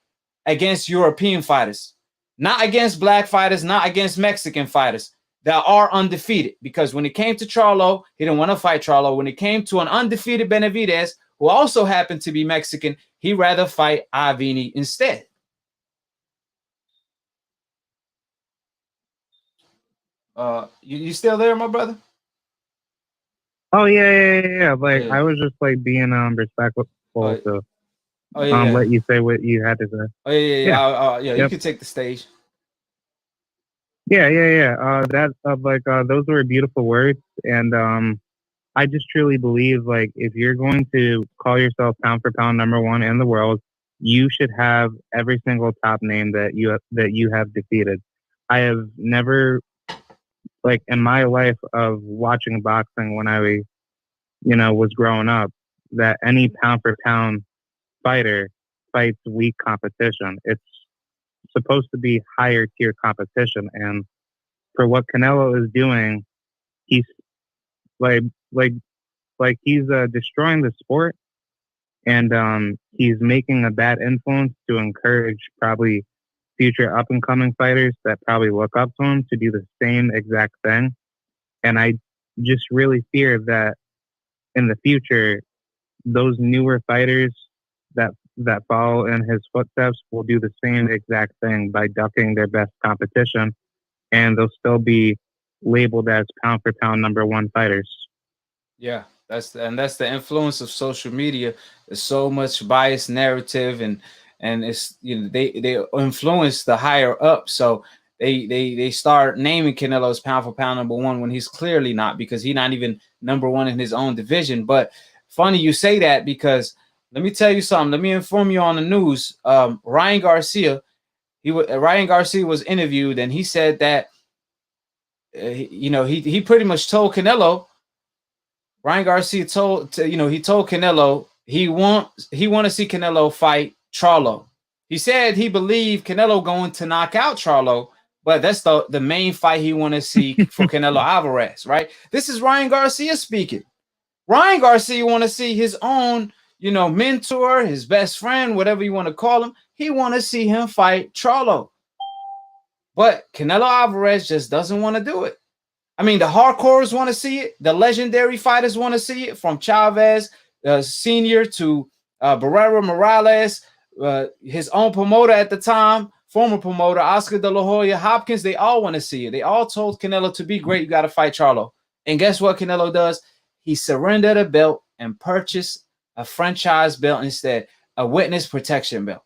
against European fighters, not against black fighters, not against Mexican fighters that are undefeated. Because when it came to Charlo, he didn't want to fight Charlo. When it came to an undefeated Benavidez, who also happened to be Mexican, he'd rather fight Avni instead. You still there, my brother? Oh yeah. Like I was just like being respectful to let you say what you had to say. Oh yeah. You can take the stage. Yeah. Those were beautiful words, and I just truly believe, like, if you're going to call yourself pound for pound #1 in the world, you should have every single top name that you have defeated. I have never, like, in my life of watching boxing when I was growing up, that any pound for pound fighter fights weak competition. It's supposed to be higher tier competition, and for what Canelo is doing, he's like he's destroying the sport, and he's making a bad influence to encourage probably future up and coming fighters that probably look up to him to do the same exact thing. And I just really fear that in the future, those newer fighters that follow in his footsteps will do the same exact thing by ducking their best competition, and they'll still be labeled as pound for pound #1 fighters. Yeah, that's the influence of social media. There's so much biased narrative, and it's they influence the higher up. So they start naming Canelo as pound for pound #1 when he's clearly not, because he's not even #1 in his own division. But funny you say that, because let me tell you something. Let me inform you on the news. Ryan Garcia was interviewed, and he said that he pretty much told Canelo. Ryan Garcia told Canelo he want to see Canelo fight Charlo. He said he believed Canelo going to knock out Charlo, but that's the main fight he want to see for Canelo Alvarez, right? This is Ryan Garcia speaking. Ryan Garcia want to see his own, mentor, his best friend, whatever you want to call him. He want to see him fight Charlo. But Canelo Alvarez just doesn't want to do it. I mean, the hardcores want to see it. The legendary fighters want to see it, from Chavez Sr. to Barrera Morales, his own promoter at the time, former promoter, Oscar De La Hoya, Hopkins. They all want to see it. They all told Canelo, to be great, you got to fight Charlo. And guess what Canelo does? He surrendered a belt and purchased a franchise belt instead, a witness protection belt.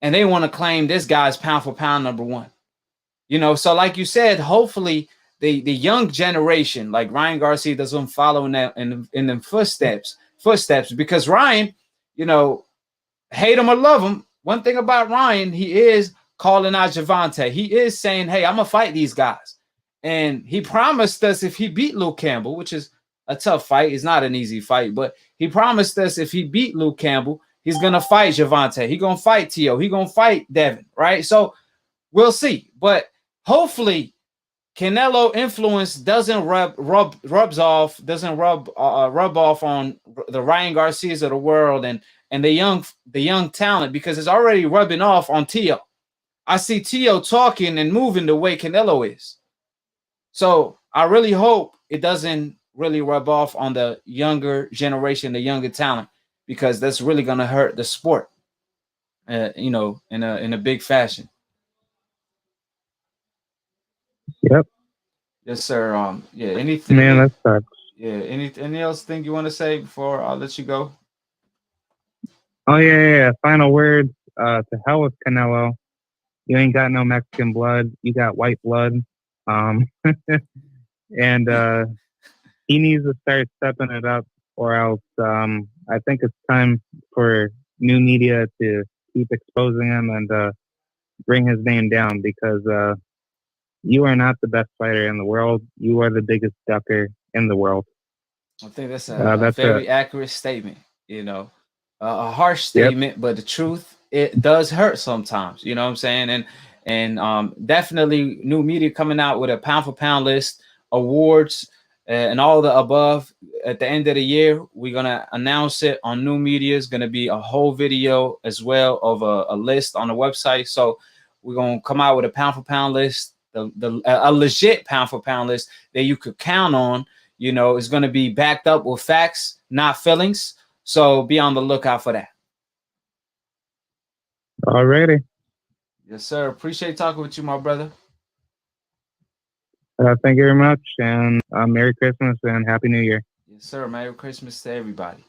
And they want to claim this guy's pound for pound #1. You know, so like you said, hopefully the young generation, like Ryan Garcia, doesn't follow in that in them footsteps, because Ryan, you know, hate him or love him, one thing about Ryan, he is calling out Gervonta. He is saying, hey, I'm gonna fight these guys. And he promised us if he beat Luke Campbell, which is a tough fight, it's not an easy fight, but he promised us if he beat Luke Campbell, he's gonna fight Gervonta, he's gonna fight Tio, he's gonna fight Devin, right? So we'll see. But hopefully Canelo influence doesn't rub off on the Ryan Garcias of the world and the young talent, because it's already rubbing off on Tio. I see Tio talking and moving the way Canelo is. So I really hope it doesn't really rub off on the younger generation, the younger talent, because that's really going to hurt the sport, you know, in a big fashion. Yep. Yes, sir. Yeah. Anything? Man, that sucks. Yeah. Any else thing you want to say before I'll let you go? Oh yeah. Final words. To hell with Canelo. You ain't got no Mexican blood. You got white blood. And he needs to start stepping it up, or else I think it's time for new media to keep exposing him and bring his name down, because you are not the best fighter in the world. You are the biggest ducker in the world. I think that's a very accurate statement. You know, a harsh statement, but the truth, it does hurt sometimes. You know what I'm saying? And definitely new media coming out with a pound for pound list, awards, and all the above. At the end of the year, we're gonna announce it on new media. It's gonna be a whole video as well of a list on the website. So we're gonna come out with a pound for pound list, a legit pound for pound list that you could count on. You know, it's gonna be backed up with facts, not feelings. So be on the lookout for that. Alrighty. Yes, sir. Appreciate talking with you, my brother. Thank you very much, and Merry Christmas and Happy New Year. Yes, sir. Merry Christmas to everybody.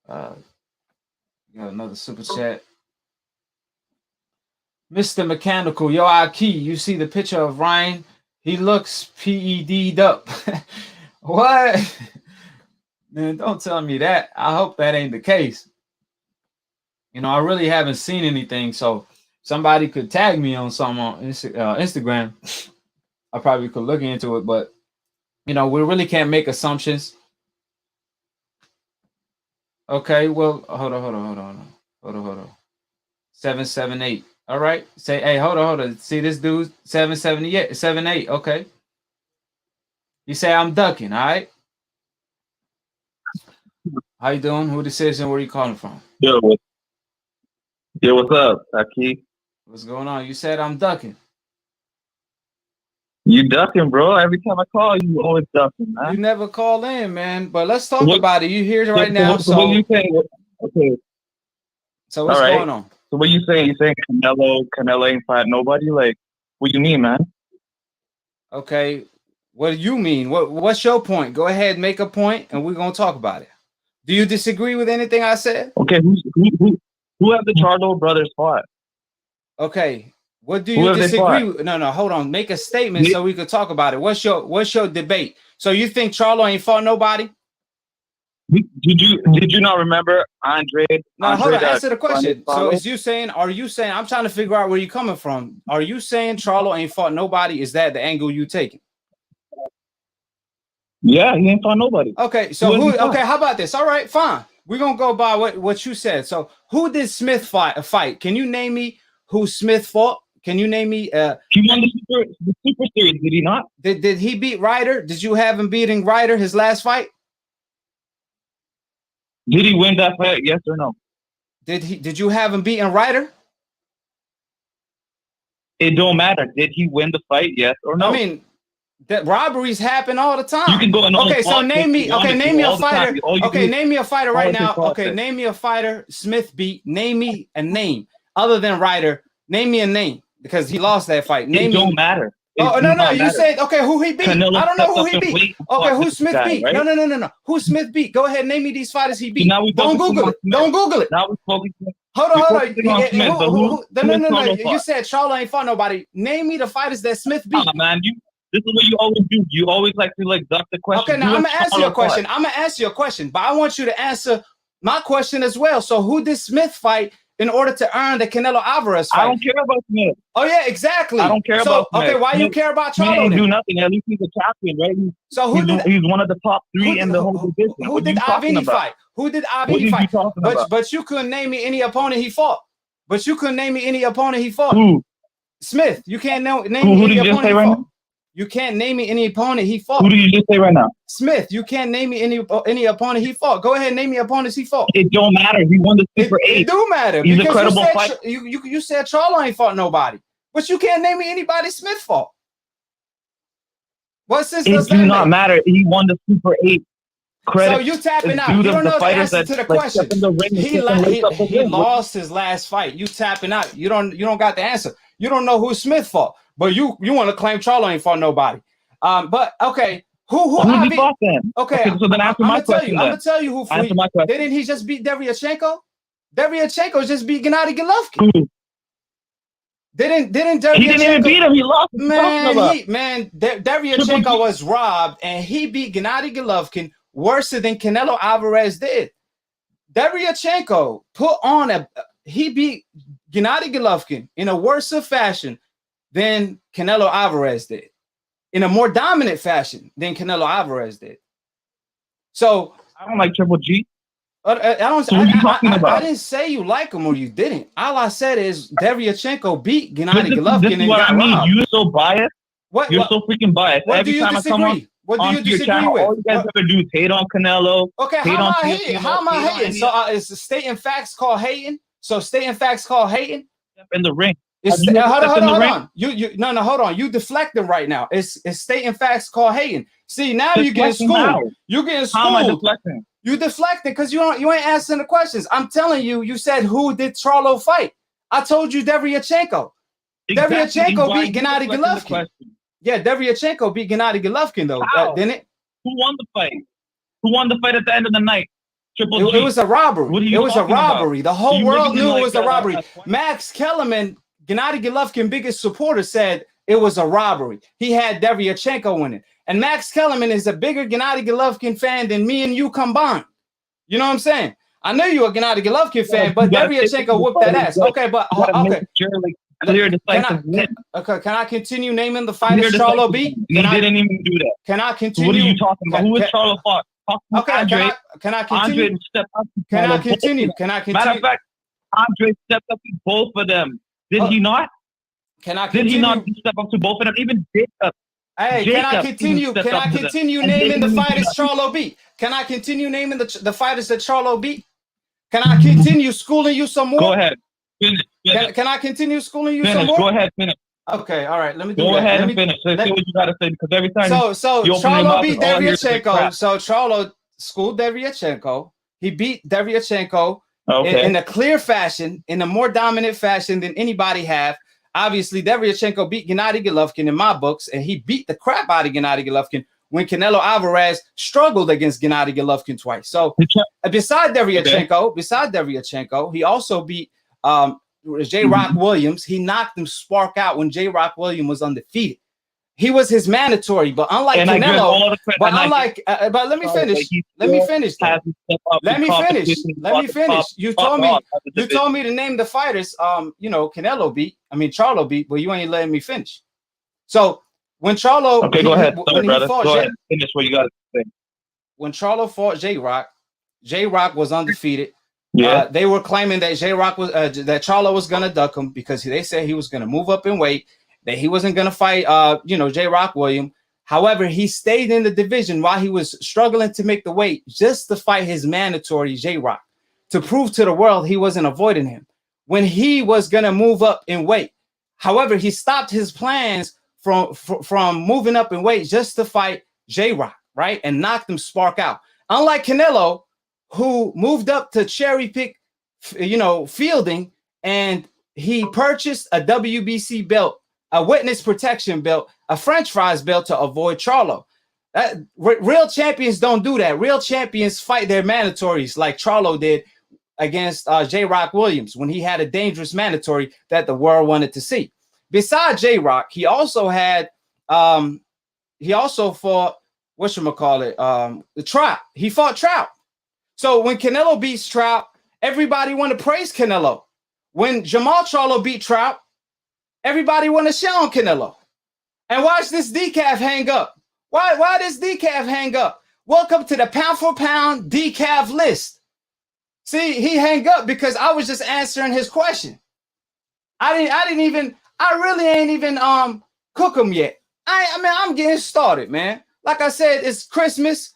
We got another super chat. Mr. Mechanical, yo, AKHi, you see the picture of Ryan? He looks PED'd up. What? Man, don't tell me that. I hope that ain't the case. You know, I really haven't seen anything, so somebody could tag me on some on Instagram. I probably could look into it, but you know, we really can't make assumptions. Okay, well, hold on. 778. All right. Say, hey, hold on. See this dude, 778, 78. Okay. You say I'm ducking, all right? How you doing? Who decision? Where are you calling from? Yo, what's up, AKHi? What's going on? You said I'm ducking. You ducking, bro. Every time I call, you always ducking, man. You never call in, man. But let's talk about it. You here right now. So what you saying? Okay. So what's going on? So what you saying? You saying Canelo ain't fight nobody? Like, what you mean, man? Okay. What do you mean? What's your point? Go ahead, make a point, and we're gonna talk about it. Do you disagree with anything I said? Okay. Who have the Charlo brothers fought? Okay. What do you disagree with? No, hold on. Make a statement so we could talk about it. What's your debate? So you think Charlo ain't fought nobody? Did you not remember Andre? No, hold on. Answer the question. So are you saying? I'm trying to figure out where you're coming from. Are you saying Charlo ain't fought nobody? Is that the angle you taking? Yeah, he ain't fought nobody. Okay, so who? Okay, how about this? All right, fine. We're gonna go by what you said. So who did Smith fight? Can you name me who Smith fought? Can you name me? He won the super series, did he not? Did he beat Ryder? Did you have him beating Ryder his last fight? Did he win that fight? Yes or no? Did you have him beating Ryder? It don't matter. Did he win the fight? Yes or no? I mean, That robberies happen all the time. You can go and okay, so name me. Okay, name me a fighter. Okay, name me a fighter right now. Okay, process. name me a fighter. Smith beat. Name me a name other than Ryder. Name me a name because he lost that fight. Name It don't matter. Oh no! You said okay. Who he beat? Canelo I don't know who stepped he up and beat. waited Okay, who this Smith guy, beat? right? No. Who Smith beat? Go ahead. Name me these fighters he beat. Now we Don't Google it. Smith. Don't Google it. Now we're focusing. Hold on. No. You said Charlo ain't fought nobody. Name me the fighters that Smith beat. Man, this is what you always do. You always like to duck the question. Okay, now I'm gonna ask you a question. I'm gonna ask you a question, but I want you to answer my question as well. So, who did Smith fight in order to earn the Canelo Alvarez fight? I don't care about Smith. Oh yeah, exactly. I don't care about Smith. Okay, why you care about Charlo? He Then? didn't do nothing. At least he's a champion, right? He's one of the top 3 in the whole division. Who did Avni fight? Who did Avni fight? But you couldn't name me any opponent he fought. Who? Smith. You can't name me who any did you opponent say he right fought. now? You can't name me any opponent he fought. Who did you just say right now? Smith. You can't name me any opponent he fought. Go ahead and name me opponents he fought. It don't matter. He won the Super 8. It do matter. He's a credible fighter. You said Charlo ain't fought nobody, but you can't name me anybody Smith fought. What sense does that make? It do not matter. He won the Super 8. Credit. So you tapping out. You don't know the answer to the question. He lost his last fight. You tapping out. You don't got the answer. You don't know who Smith fought, but you want to claim Charlo ain't fought nobody. But okay, who did he fought then? Okay, so then answer my question. I'm gonna tell you who. Answer my question. Didn't he just beat Deryachenko? Deryachenko just beat Gennady Golovkin. Who? Didn't He didn't even beat him. He lost. Deryachenko was robbed, and he beat Gennady Golovkin worse than Canelo Alvarez did. Deryachenko he beat Gennady Golovkin in a worse fashion than Canelo Alvarez did, in a more dominant fashion than Canelo Alvarez did. So I don't like Triple G. I didn't say you like him or you didn't. All I said is Deryachenko beat Gennady Golovkin and got robbed. You're so biased. You're so freaking biased. Every time I come on, what do you disagree with? All you guys ever do is hate on Canelo. Okay, how am I hating? So is stating facts called hating? So stating facts called hating? In the ring. Hold on. Hold on. You deflecting right now. It's stating facts called hating. See, now you're getting schooled. You're getting schooled. How am I deflecting? You deflecting because you ain't answering the questions. I'm telling you, you said who did Charlo fight? I told you Deryachenko. Exactly. Deryachenko beat Gennady Golovkin. Yeah, Deryachenko beat Gennady Golovkin though, didn't it? Who won the fight? Who won the fight at the end of the night? Triple G. It was a robbery. It was a robbery. The whole world knew it was a robbery. Max Kellerman, Gennady Golovkin's biggest supporter, said it was a robbery. He had Deryachenko winning. And Max Kellerman is a bigger Gennady Golovkin fan than me and you combined. You know what I'm saying? I know you're a Gennady Golovkin fan, but Deryachenko whooped that ass. Okay, but okay. Can I continue naming the fighters Charlo beat? He didn't even do that. Can I continue? What are you talking about? Who is Charlo fought? Okay, can I continue? Andre stepped up. Can I continue? Matter of fact, Andre stepped up to both of them. Did he not? Can I continue? Did he not step up to both of them? Even Jacob. Hey, can I continue? Can I continue naming the fighters Charlo beat? Can I continue naming the fighters that Charlo beat? Can I continue schooling you some more? Go ahead. Finish. Can I continue schooling you some more? Go ahead, finish. Okay, all right. Let me do Go that. ahead and finish. Let's see what you gotta say, because every time so Charlo beat Deryachenko. So Charlo schooled Deryachenko. He beat Deryachenko in a clear fashion, in a more dominant fashion than anybody have. Obviously, Deryachenko beat Gennady Golovkin in my books, and he beat the crap out of Gennady Golovkin when Canelo Alvarez struggled against Gennady Golovkin twice. So beside Deryachenko, he also beat J-Rock Williams. He knocked him spark out when J-Rock Williams was undefeated. He was his mandatory, but unlike Canelo, but let me finish. Let me finish. You told me to name the fighters. Canelo beat. Charlo beat, but you ain't letting me finish. So when Charlo, go ahead. Go ahead. Finish what you got to say. When Charlo fought J-Rock, J-Rock was undefeated. Yeah, they were claiming that J-Rock was that Charlo was gonna duck him because they said he was gonna move up in weight, that he wasn't gonna fight J-Rock Williams. However, he stayed in the division while he was struggling to make the weight just to fight his mandatory J-Rock, to prove to the world he wasn't avoiding him when he was gonna move up in weight. However, he stopped his plans from moving up in weight just to fight J-Rock, right? And knocked him spark out. Unlike Canelo, who moved up to cherry pick, fielding, and he purchased a WBC belt, a witness protection belt, a French fries belt to avoid Charlo. Real champions don't do that. Real champions fight their mandatories like Charlo did against J-Rock Williams when he had a dangerous mandatory that the world wanted to see. Besides J-Rock, he also had fought the Trout. He fought Trout. So when Canelo beats Trout, everybody want to praise Canelo. When Jamal Charlo beat Trout, everybody want to shit on Canelo. And watch this decaf hang up. Why does decaf hang up? Welcome to the pound for pound decaf list. See, he hang up because I was just answering his question. I really ain't even cook him yet. I'm getting started, man. Like I said, it's Christmas.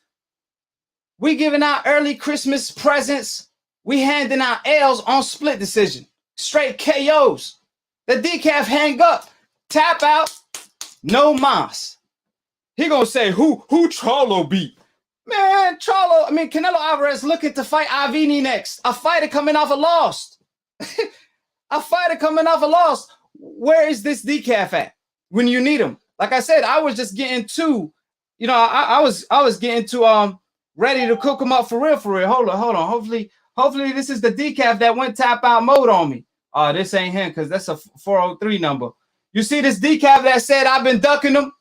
We giving out early Christmas presents. We handing out L's on split decision. Straight KOs. The decaf hang up. Tap out. No mas. He gonna say who Charlo beat. Man, Canelo Alvarez looking to fight Avni next. A fighter coming off a loss. A fighter coming off a loss. Where is this decaf at when you need him? Like I said, I was just getting too, I was getting too ready to cook him up for real. Hold on. Hopefully this is the decaf that went tap out mode on me. Oh, this ain't him because that's a 403 number. You see this decaf that said I've been ducking him?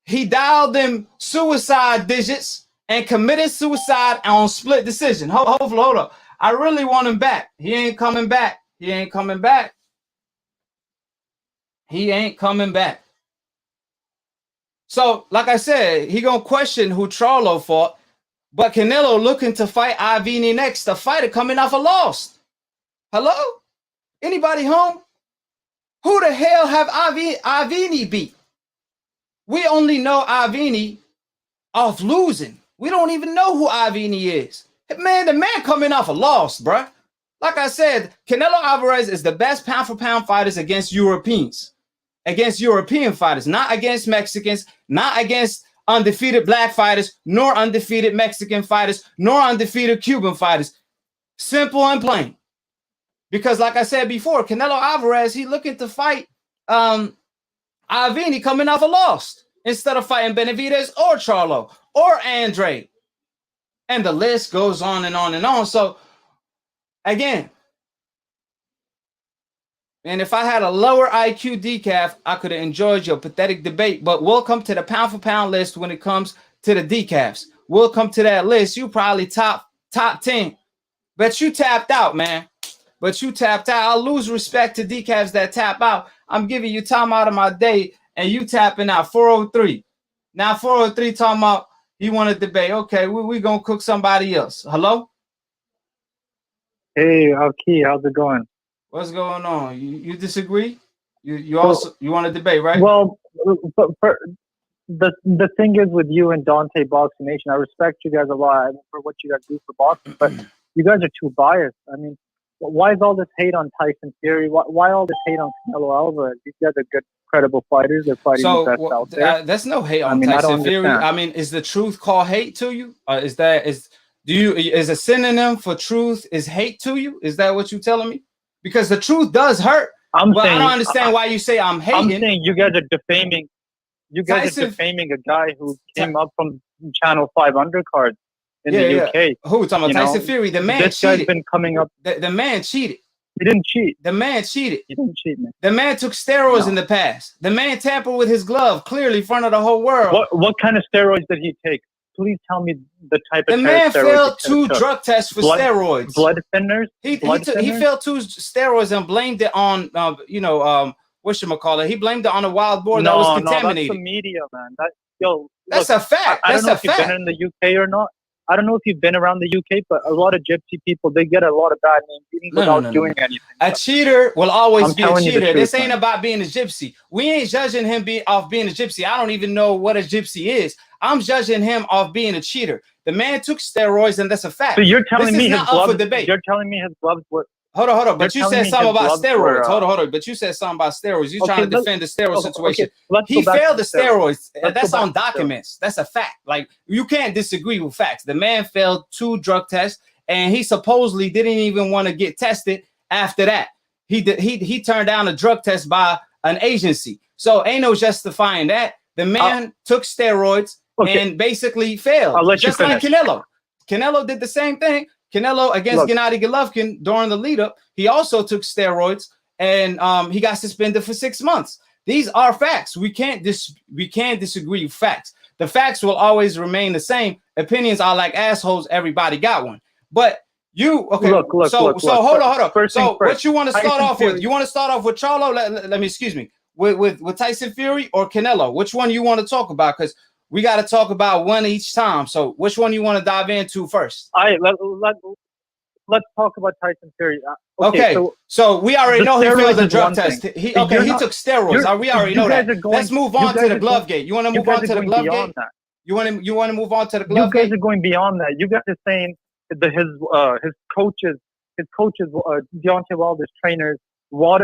He dialed them suicide digits and committed suicide on split decision. Hold up. I really want him back. He ain't coming back. He ain't coming back. So, like I said, he gonna question who Charlo fought, but Canelo looking to fight Avni next, the fighter coming off a loss. Hello? Anybody home? Who the hell have Avni beat? We only know Avni off losing. We don't even know who Avni is. Man, the man coming off a loss, bruh. Like I said, Canelo Alvarez is the best pound-for-pound fighters against Europeans. Against European fighters, not against Mexicans, not against undefeated black fighters, nor undefeated Mexican fighters, nor undefeated Cuban fighters. Simple and plain. Because like I said before, Canelo Alvarez, he looking to fight Avni coming off a loss instead of fighting Benavidez or Charlo or Andre. And the list goes on and on and on. So, again, and if I had a lower IQ decaf, I could have enjoyed your pathetic debate. But we'll come to the pound-for-pound list when it comes to the decafs. We'll come to that list. You probably top 10. But you tapped out, man. But you tapped out. I'll lose respect to decafs that tap out. I'm giving you time out of my day, and you tapping out 403. Now 403 talking about he want to debate. Okay, we going to cook somebody else. Hello? Hey, AKHi, how's it going? What's going on? You disagree? You also want to debate, right? Well, but the thing is with you and Dante Boxing Nation, I respect you guys a lot for what you guys do for boxing, but you guys are too biased. I mean, why is all this hate on Tyson Fury? Why all this hate on Canelo Alvarez? These guys are good, credible fighters. They're fighting the best out there. That's no hate on Tyson Fury. I mean, is the truth called hate to you? Is a synonym for truth is hate to you? Is that what you're telling me? Because the truth does hurt. I don't understand why you say I'm hating. I'm saying you guys are defaming. You guys are defaming a guy who came up from Channel 5 undercards in the UK. Who talking about Tyson Fury? The man this cheated. Guy's been coming up. The man cheated. He didn't cheat. The man cheated. He didn't cheat, man. The man took steroids in the past. The man tampered with his glove clearly in front of the whole world. What kind of steroids did he take? Please tell me the type of steroids. The man failed 2 drug tests for steroids. Blood thinners? He failed 2 steroids and blamed it on, whatchamacallit. He blamed it on a wild boar that was contaminated. No, that's the media, man. That's a fact. I don't know if you've been in the UK or not. I don't know if you've been around the UK, but a lot of gypsy people, they get a lot of bad names even without doing anything. A cheater will always be a cheater. This ain't about being a gypsy. We ain't judging him off being a gypsy. I don't even know what a gypsy is. I'm judging him off being a cheater. The man took steroids, and that's a fact. So you're telling me his gloves. You're telling me his gloves were. Hold on. But you said something about steroids. Hold on. But you said something about steroids. You're trying to defend the steroid situation. He failed the steroids. That's on documents. That's a fact. Like, you can't disagree with facts. The man failed 2 drug tests, and he supposedly didn't even want to get tested after that. He turned down a drug test by an agency. So ain't no justifying that. The man took steroids and basically failed. Just like Canelo. Canelo did the same thing. Canelo against Gennady Golovkin during the lead up, he also took steroids and he got suspended for 6 months. These are facts. We can't disagree with facts. The facts will always remain the same. Opinions are like assholes. Everybody got one. But you hold on. So what you want to start off with? You want to start off with Charlo? Let me excuse me. With Tyson Fury or Canelo? Which one you want to talk about? Because we got to talk about one each time. So which one you want to dive into first? All right, let's talk about Tyson Fury. Okay. So we already know he failed the drug test. He took steroids. We already know that. Let's move on to the glove gate. You want to move on to the glove gate? You want to move on to the glove gate? You guys are going beyond that. You guys are saying that his coaches, Deontay Wilder's trainers, all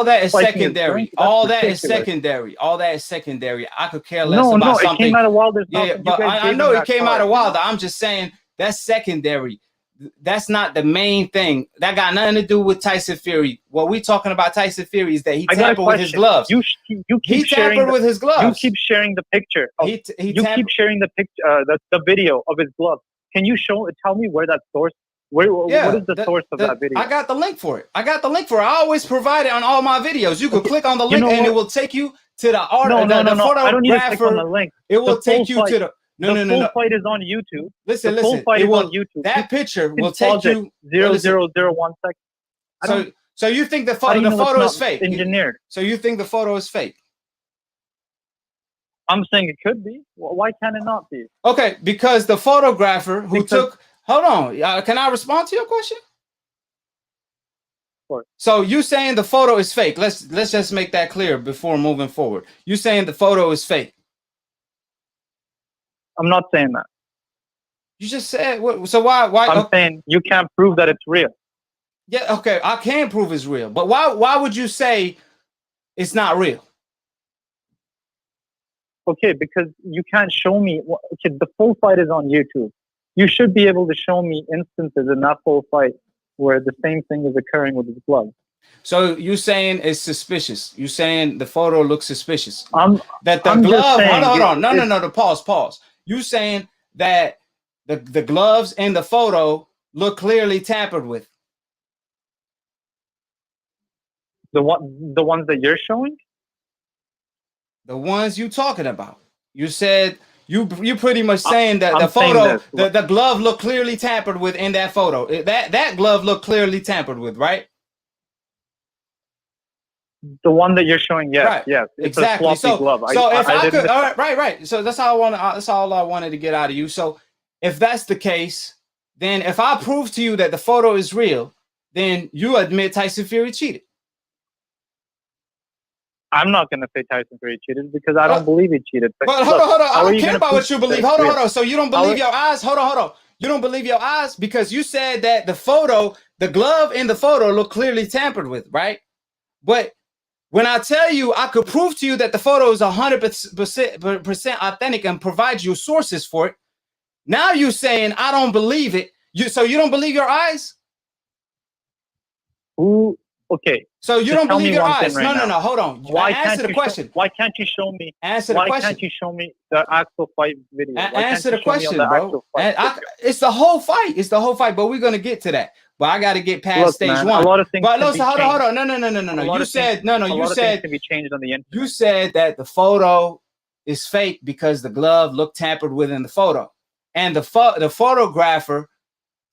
that is secondary. All that is secondary. I could care less about something. No, it came out of Wilder's mouth. Yeah, but I know it came out of Wilder. I'm just saying that's secondary. That's not the main thing. That got nothing to do with Tyson Fury. What we talking about Tyson Fury is that he tampered with his gloves. He tampered with his gloves. You keep sharing the picture. You keep sharing the picture, the video of his gloves. Can you tell me where that source? What is the source of that video? I got the link for it. I always provide it on all my videos. You can click on the link and it will take you to the article. No. I don't need to click on the link. It will take you to the. The full fight is on YouTube. Listen. Fight is on YouTube. That picture will take you 0.0001 seconds. So you think the photo is fake? Engineered. So you think the photo is fake? I'm saying it could be. Why can it not be? Okay, because the photographer who took. Hold on. Can I respond to your question? Of course. So you saying the photo is fake? Let's just make that clear before moving forward. You saying the photo is fake? I'm not saying that. You just said so. Why? I'm saying you can't prove that it's real. Yeah. Okay. I can prove it's real, but why would you say it's not real? Okay, because you can't show me. Okay, the full fight is on YouTube. You should be able to show me instances in that full fight where the same thing is occurring with his gloves. So you saying it's suspicious? You saying the photo looks suspicious? That the I'm glove. Saying, hold on. No. Pause. You saying that the gloves in the photo look clearly tampered with? The ones that you're showing? The ones you talking about. You said you pretty much saying that the photo, the glove looked clearly tampered with in that photo. That glove looked clearly tampered with, right? The one that you're showing, yes, right. Yes, it's exactly. A sloppy glove. So if I could, all right. So that's how that's all I wanted to get out of you. So if that's the case, then if I prove to you that the photo is real, then you admit Tyson Fury cheated. I'm not going to say Tyson Fury cheated because I don't believe he cheated. But hold on. I don't care about what you believe. Hold on. So you don't believe your eyes? Hold on. You don't believe your eyes because you said that the glove in the photo looked clearly tampered with, right? But when I tell you, I could prove to you that the photo is 100% authentic and provide you sources for it. Now you're saying I don't believe it. So you don't believe your eyes? Okay. So you don't believe your eyes? No. Hold on. Answer the question. Why can't you show me? Answer the question. Why can't you show me the actual fight video? Answer the question, bro. It's the whole fight. It's the whole fight. But we're gonna get to that. But I got to get past stage one. A lot of things. But listen, hold on. No. You said no. You said can be changed on the internet. You said that the photo is fake because the glove looked tampered with in the photo, and the photographer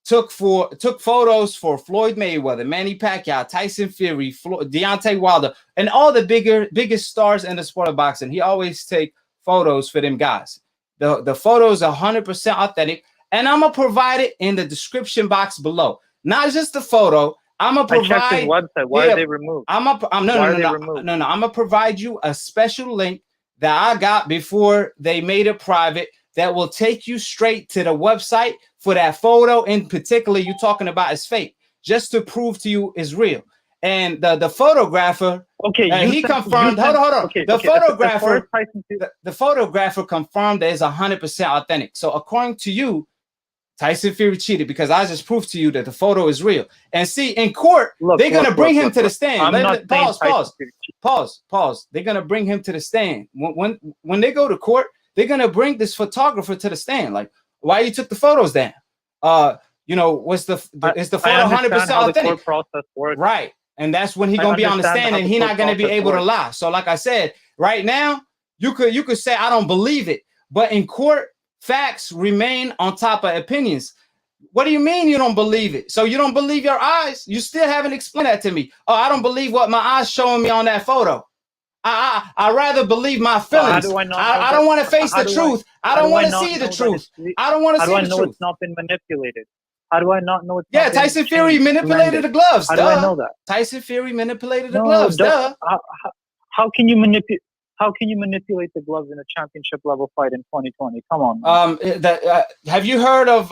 took photos for Floyd Mayweather, Manny Pacquiao, Tyson Fury, Deontay Wilder, and all the biggest stars in the sport of boxing. He always take photos for them guys. The photos are 100% authentic, and I'm gonna provide it in the description box below. Not just the photo. I'm gonna provide. I checked his website. Why are they removed? No. I'm gonna provide you a special link that I got before they made it private that will take you straight to the website for that photo in particular you're talking about is fake. just to prove to you is real. And the photographer, okay, he confirmed. Hold on. Okay, the photographer, the the photographer confirmed that it's 100% authentic. So according to you, Tyson Fury cheated because I just proved to you that the photo is real. And see, in court, they're gonna bring him to the stand. Pause. They're gonna bring him to the stand. When they go to court, they're gonna bring this photographer to the stand. Like, why you took the photos down? You know, is the photo 100% authentic? Process works. Right. And that's when he's gonna be on the stand, and he's not gonna be able to lie. So, like I said, right now, you could say I don't believe it, but in court, facts remain on top of opinions. What do you mean you don't believe it? So you don't believe your eyes? You still haven't explained that to me. Oh, I don't believe what my eyes showing me on that photo. I rather believe my feelings. I don't want to face the truth. I don't want to see the truth. I don't want to see the truth. How do I know it's not been manipulated? How do I not know it's not Tyson Fury manipulated the gloves. How do I know that? Tyson Fury manipulated the gloves. How can you manipulate? How can you manipulate the gloves in a championship level fight in 2020? Come on. Have you heard of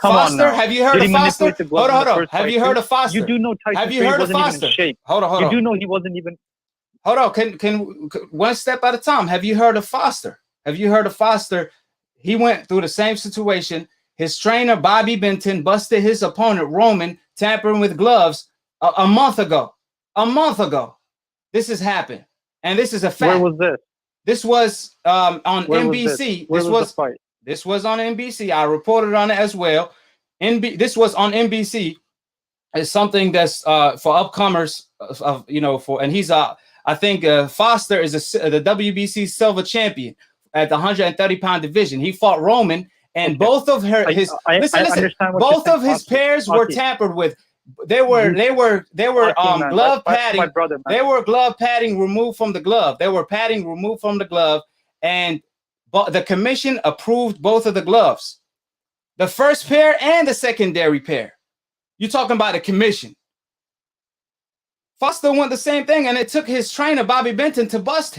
Foster? Have you heard of Foster? Hold on. Have you heard of Foster? You do know Tyson Fury wasn't even in shape. Hold on. You do know he wasn't even. Hold on. Can one step at a time. Have you heard of Foster? Have you heard of Foster? He went through the same situation. His trainer, Bobby Benton, busted his opponent, Roman, tampering with gloves a month ago. A month ago. This has happened. And this is a fact. Where was this? This was on NBC. Where was the fight? This was on NBC. I reported on it as well. This was on NBC. It's something that's for upcomers and he's I think Foster is the WBC silver champion at the 130-pound division. He fought Roman, and both of both of his pairs were tampered with. They were glove padding. They were glove padding removed from the glove. They were padding removed from the glove, and the commission approved both of the gloves, the first pair and the secondary pair. You're talking about the commission. Foster went the same thing, and it took his trainer Bobby Benton to bust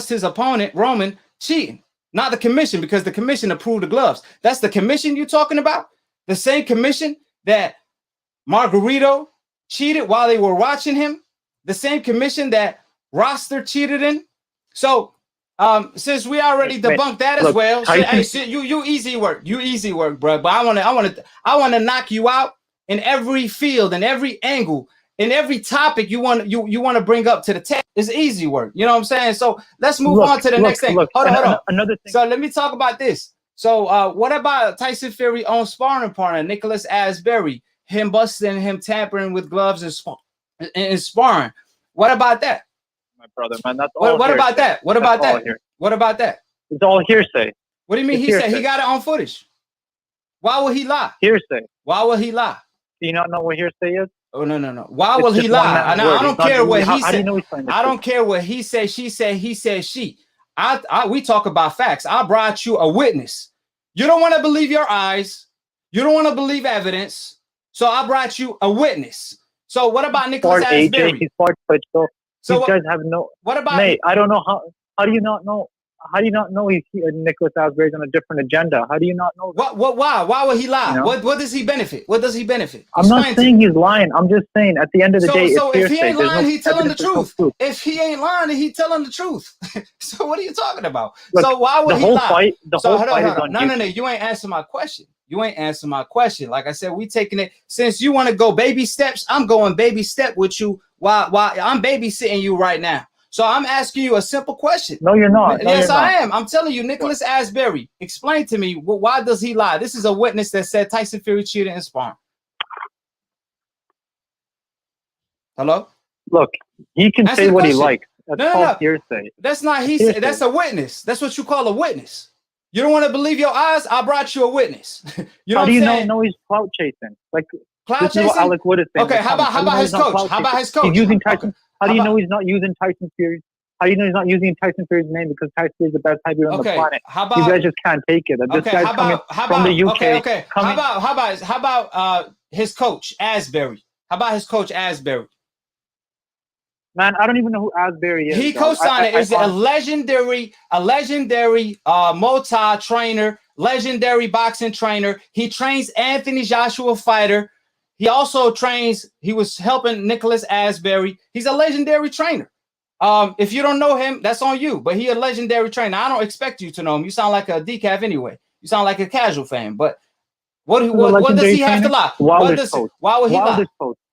his opponent Roman cheating, not the commission, because the commission approved the gloves. That's the commission you're talking about, the same commission that Margarito cheated while they were watching him, the same commission that Roster cheated in. So since we already debunked that as well, you easy work, bro. But I want to knock you out in every field, in every angle, in every topic you want to bring up to the test. It's easy work. You know what I'm saying? So let's move on to the next thing. Hold on. Another thing. So let me talk about this. So what about Tyson Fury's own sparring partner, Nicholas Asbury? Him busting, him tampering with gloves and sparring. What about that? My brother, man, that's all. What about that? What about that? What about that? It's all hearsay. What do you mean? He said he got it on footage. Why would he lie? Hearsay. Why would he lie? Do you not know what hearsay is? Oh no. Why will he lie? I don't care what he said. I don't care what he said. She said. He said. She. We talk about facts. I brought you a witness. You don't want to believe your eyes. You don't want to believe evidence. So I brought you a witness. So what about Nicholas Asbury? He's fought Klitschko. So these guys have no. What about? Mate, I don't know how. How do you not know? How do you not know Nicholas Asbury's on a different agenda? How do you not know that? Why would he lie? You know? What does he benefit? What does he benefit? I'm not saying he's lying. I'm just saying at the end of the day, so it's if he ain't lying, he's telling the truth. No if he ain't lying, he's telling the truth. So what are you talking about? Look, so why would he lie? The whole fight is on No. You ain't answering my question. Like I said, we taking it. Since you want to go baby steps, I'm going baby step with you while I'm babysitting you right now. So I'm asking you a simple question. No, you're not. Yes, I am. I'm telling you, Nicholas Asbury, explain to me, why does he lie? This is a witness that said Tyson Fury cheated in sparring. Hello? Look, he can say what he likes. That's called hearsay. That's not he said. That's a witness. That's what you call a witness. You don't want to believe your eyes? I brought you a witness. You know how do you know he's clout chasing? Like clout chasing? What Alec Wood is saying. Okay, how about his coach? How about his coach? He's using Tyson. Okay. How do you know he's not using Tyson Fury? How do you know he's not using Tyson Fury's name? Because Tyson is the best heavyweight on the planet. How about, you guys just can't take it. This guy's coming from the UK. Okay. How about his coach Asbury? How about his coach Asbury? Man, I don't even know who Asbury is. He co-signed it. Is a legendary Muay trainer, legendary boxing trainer. He trains Anthony Joshua fighter. He also trains. He was helping Nicholas Asbury. He's a legendary trainer. If you don't know him, that's on you. But he a legendary trainer. I don't expect you to know him. You sound like a decaf anyway. You sound like a casual fan. But what does he have to lie? Why would he lie?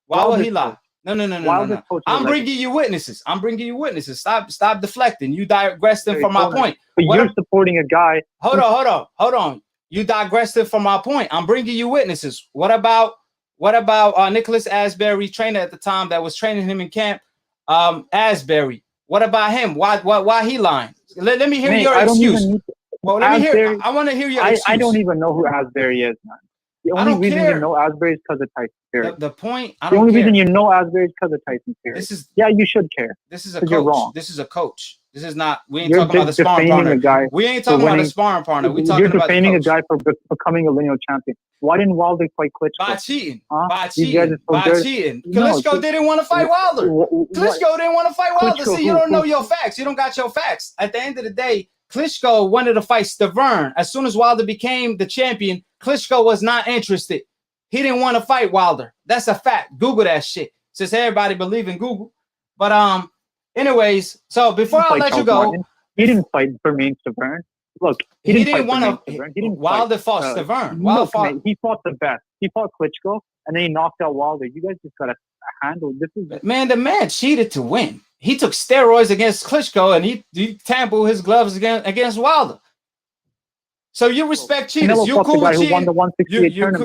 Why would he lie? No. I'm bringing you witnesses. Stop deflecting. You digressing from my point. But you're supporting a guy. Hold on. You digressing from my point. I'm bringing you witnesses. What about Nicholas Asbury, trainer at the time that was training him in camp? Asbury. What about him? Why he lying? Let me hear your excuse. Let me hear. I want to hear your excuse. I don't even know who Asbury is, man. The only reason you know Asbury is because of Tyson Fury. The point. The only reason you know Asbury is because of Tyson Fury. You should care. This is a coach. You're wrong. This is a coach. This is not. We ain't talking about the sparring partner. We ain't talking about the sparring partner. We talking about You're defaming a guy for becoming a lineal champion. Why didn't Wilder fight Klitschko? By cheating. Klitschko didn't want to fight Wilder. Klitschko didn't want to fight Wilder. See, you don't know your facts. You don't got your facts. At the end of the day, Klitschko wanted to fight Stavern. As soon as Wilder became the champion, Klitschko was not interested. He didn't want to fight Wilder. That's a fact. Google that shit. Since everybody believe in Google. But anyways, so before I let you go, he didn't fight Bermain Stavern. Look, he didn't want to. Wilder fought Stavern. He fought the best. He fought Klitschko, and then he knocked out Wilder. You guys just gotta handle this. The man cheated to win. He took steroids against Klitschko, and he tampered his gloves against Wilder. So you respect cheaters. You cool with cheating.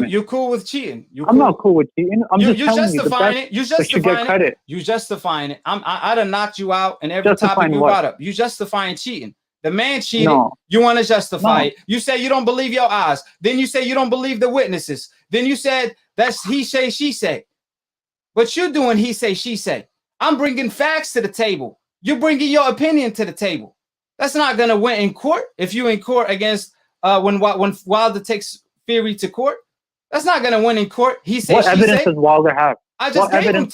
You cool with cheating. I'm not cool with cheating. You justifying it. You justifying it. I done knocked you out in every topic you brought up. You justifying cheating. The man cheated. No. You want to justify it. You say you don't believe your eyes. Then you say you don't believe the witnesses. Then you said that's he say, she say. But you're doing he say, she say. I'm bringing facts to the table. You're bringing your opinion to the table. That's not going to win in court. If you in court against when Wilder takes Fury to court, that's not going to win in court. He said, what evidence does Wilder have? I just gave them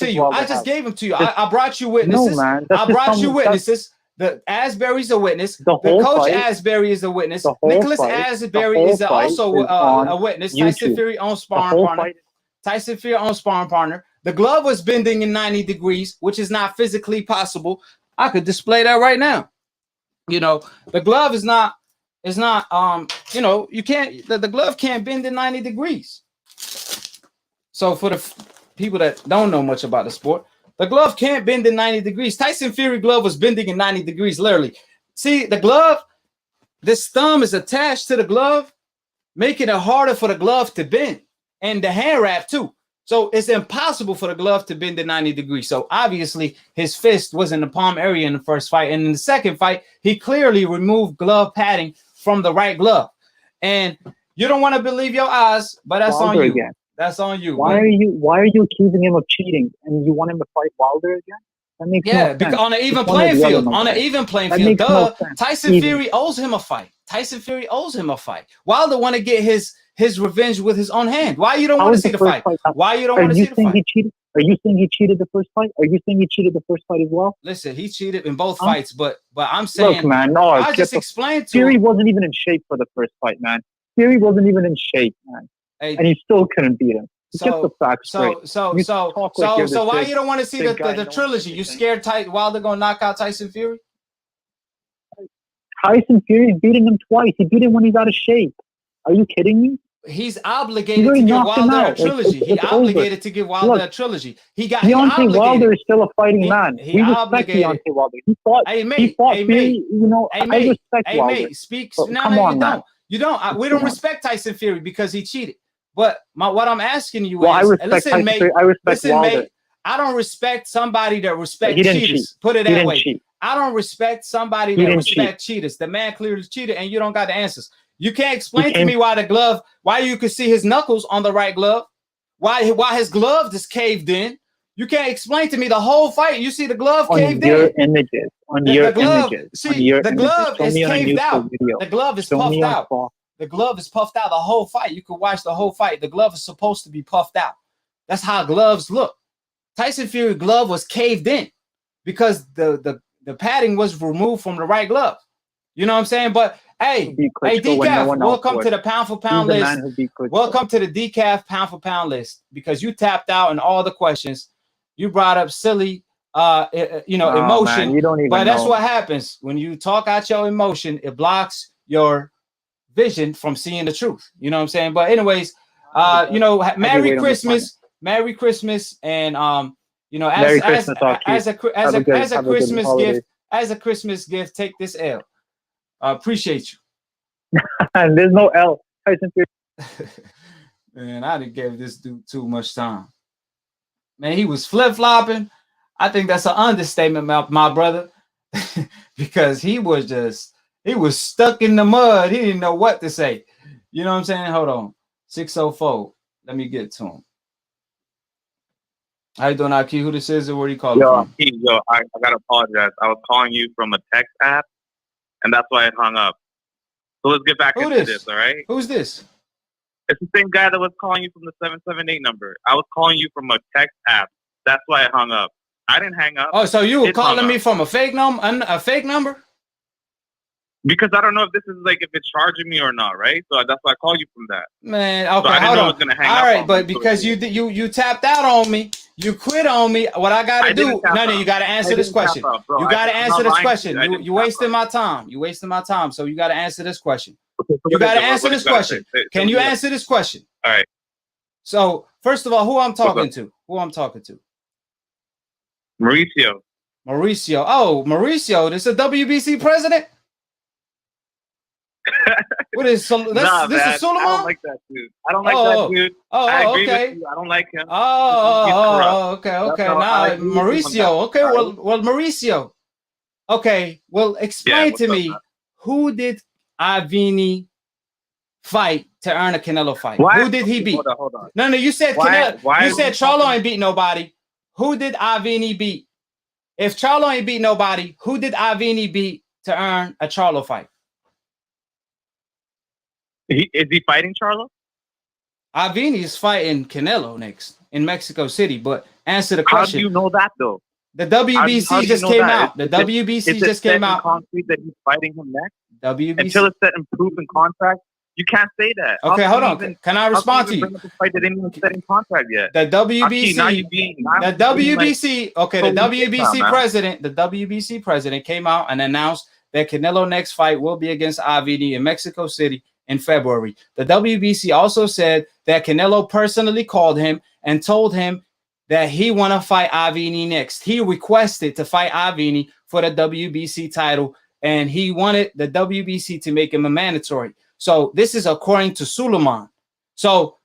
to you. I brought you witnesses. No, man. I brought you witnesses. The Asbury's a witness. The coach Asbury is a witness. Nicholas Asbury is also a witness. Tyson Fury owns sparring partner. Tyson Fury owns sparring partner. The glove was bending in 90 degrees, which is not physically possible. I could display that right now. You know, the glove is not, you can't, the glove can't bend in 90 degrees. So for the people that don't know much about the sport, the glove can't bend in 90 degrees. Tyson Fury glove was bending in 90 degrees, literally. See, the glove, this thumb is attached to the glove, making it harder for the glove to bend. And the hand wrap too. So it's impossible for the glove to bend to 90 degrees. So obviously his fist was in the palm area in the first fight. And in the second fight, he clearly removed glove padding from the right glove. And you don't want to believe your eyes, but that's Wilder on you. Again. That's on you. Why are you accusing him of cheating and you want him to fight Wilder again? That makes no sense. Because on an even playing field. On an even playing field. Duh. Tyson Fury owes him a fight. Wilder want to get his revenge with his own hand. Why you don't want to see the fight? Why you don't want to see the fight? Are you saying he cheated the first fight? Are you saying he cheated the first fight as well? Listen, he cheated in both fights, but I'm saying, look, man, no, I just explained to Fury him. Wasn't even in shape for the first fight, man. Fury wasn't even in shape, man, and he still couldn't beat him. Get the facts straight. So why you don't want to see the trilogy? You scared Wilder gonna knock out Tyson Fury? Tyson Fury's beating him twice. He beat him when he's out of shape. Are you kidding me? He's obligated to give Wilder a trilogy. He obligated to give Wilder a trilogy. Deontay Wilder is still a fighting man. We respect Deontay Wilder. He fought Fury. You know, I respect Wilder. You don't. We don't respect Tyson Fury because he cheated. But what I'm asking you is, listen, mate. I don't respect somebody that respects cheaters. Put it that way. I don't respect somebody that respects cheaters. The man clearly cheated, and you don't got the answers. You can't explain to me why you could see his knuckles on the right glove, why his glove just caved in. You can't explain to me the whole fight. You see the glove caved in. The glove is caved out. The glove is puffed out. The glove is puffed out the whole fight. You can watch the whole fight. The glove is supposed to be puffed out. That's how gloves look. Tyson Fury glove was caved in because the padding was removed from the right glove. You know what I'm saying? But Hey, beat hey, Klitschko when no Decaf, one else welcome would. to the pound for He's pound the list. man who beat Klitschko. Welcome to the Decaf pound for pound list because you tapped out in all the questions. You brought up silly, emotion. Man, you don't even but that's know. what happens when you talk out your emotion. It blocks your vision from seeing the truth. You know what I'm saying? But anyways, Merry Christmas, Merry Christmas, and Merry Christmas, as a Christmas gift, take this L. I appreciate you. And there's no L. Tyson Fury. Man, I didn't give this dude too much time. Man, he was flip-flopping. I think that's an understatement, my brother, because he was stuck in the mud. He didn't know what to say. You know what I'm saying? Hold on. 604. Let me get to him. How you doing, Aki? Who this is, or where you calling from? Yo, I gotta apologize. I was calling you from a text app, and that's why it hung up. So let's get back into this, all right? Who's this? It's the same guy that was calling you from the 778 number. I was calling you from a text app. That's why it hung up. I didn't hang up. Oh, so you were calling me from a fake number? A fake number? Because I don't know if this is like if it's charging me or not, right? So that's why I call you from that. Man, okay, so I didn't know hold on. It was gonna hang all up right, on but me, because you tapped out on me, you quit on me. What I gotta do? No, you gotta answer this question. You gotta answer this question. You wasting my time. You wasting my time. So you gotta answer this question. You gotta answer this question. Can you answer this question? All right. So first of all, who I'm talking to? Who I'm talking to? Mauricio. Mauricio. Oh, Mauricio. This is a WBC president. What is this? Is Suleiman? I don't like that dude. I don't like that dude. I agree with you. I don't like him. Okay. Now Mauricio. Okay, well, Mauricio. Okay, well, explain to me who did Avni fight to earn a Canelo fight? Who did he beat? Hold on. No, you said Canelo. You said Charlo ain't beat nobody. Who did Avni beat? If Charlo ain't beat nobody, who did Avni beat to earn a Charlo fight? Is he fighting Charlo? Avni is fighting Canelo next in Mexico City. But answer the question. How do you know that though? The WBC just came out. The WBC just came out. Concrete that he's fighting him next. WBC until it's set in proven contract. You can't say that. Okay, hold on. Can I respond to you? Bring up a fight that ain't even set in contract yet. The WBC. The WBC president came out and announced that Canelo next fight will be against Avni in Mexico City in February. The WBC also said that Canelo personally called him and told him that he want to fight Avni next. He requested to fight Avni for the WBC title, and he wanted the WBC to make him a mandatory. So this is according to Suleiman. So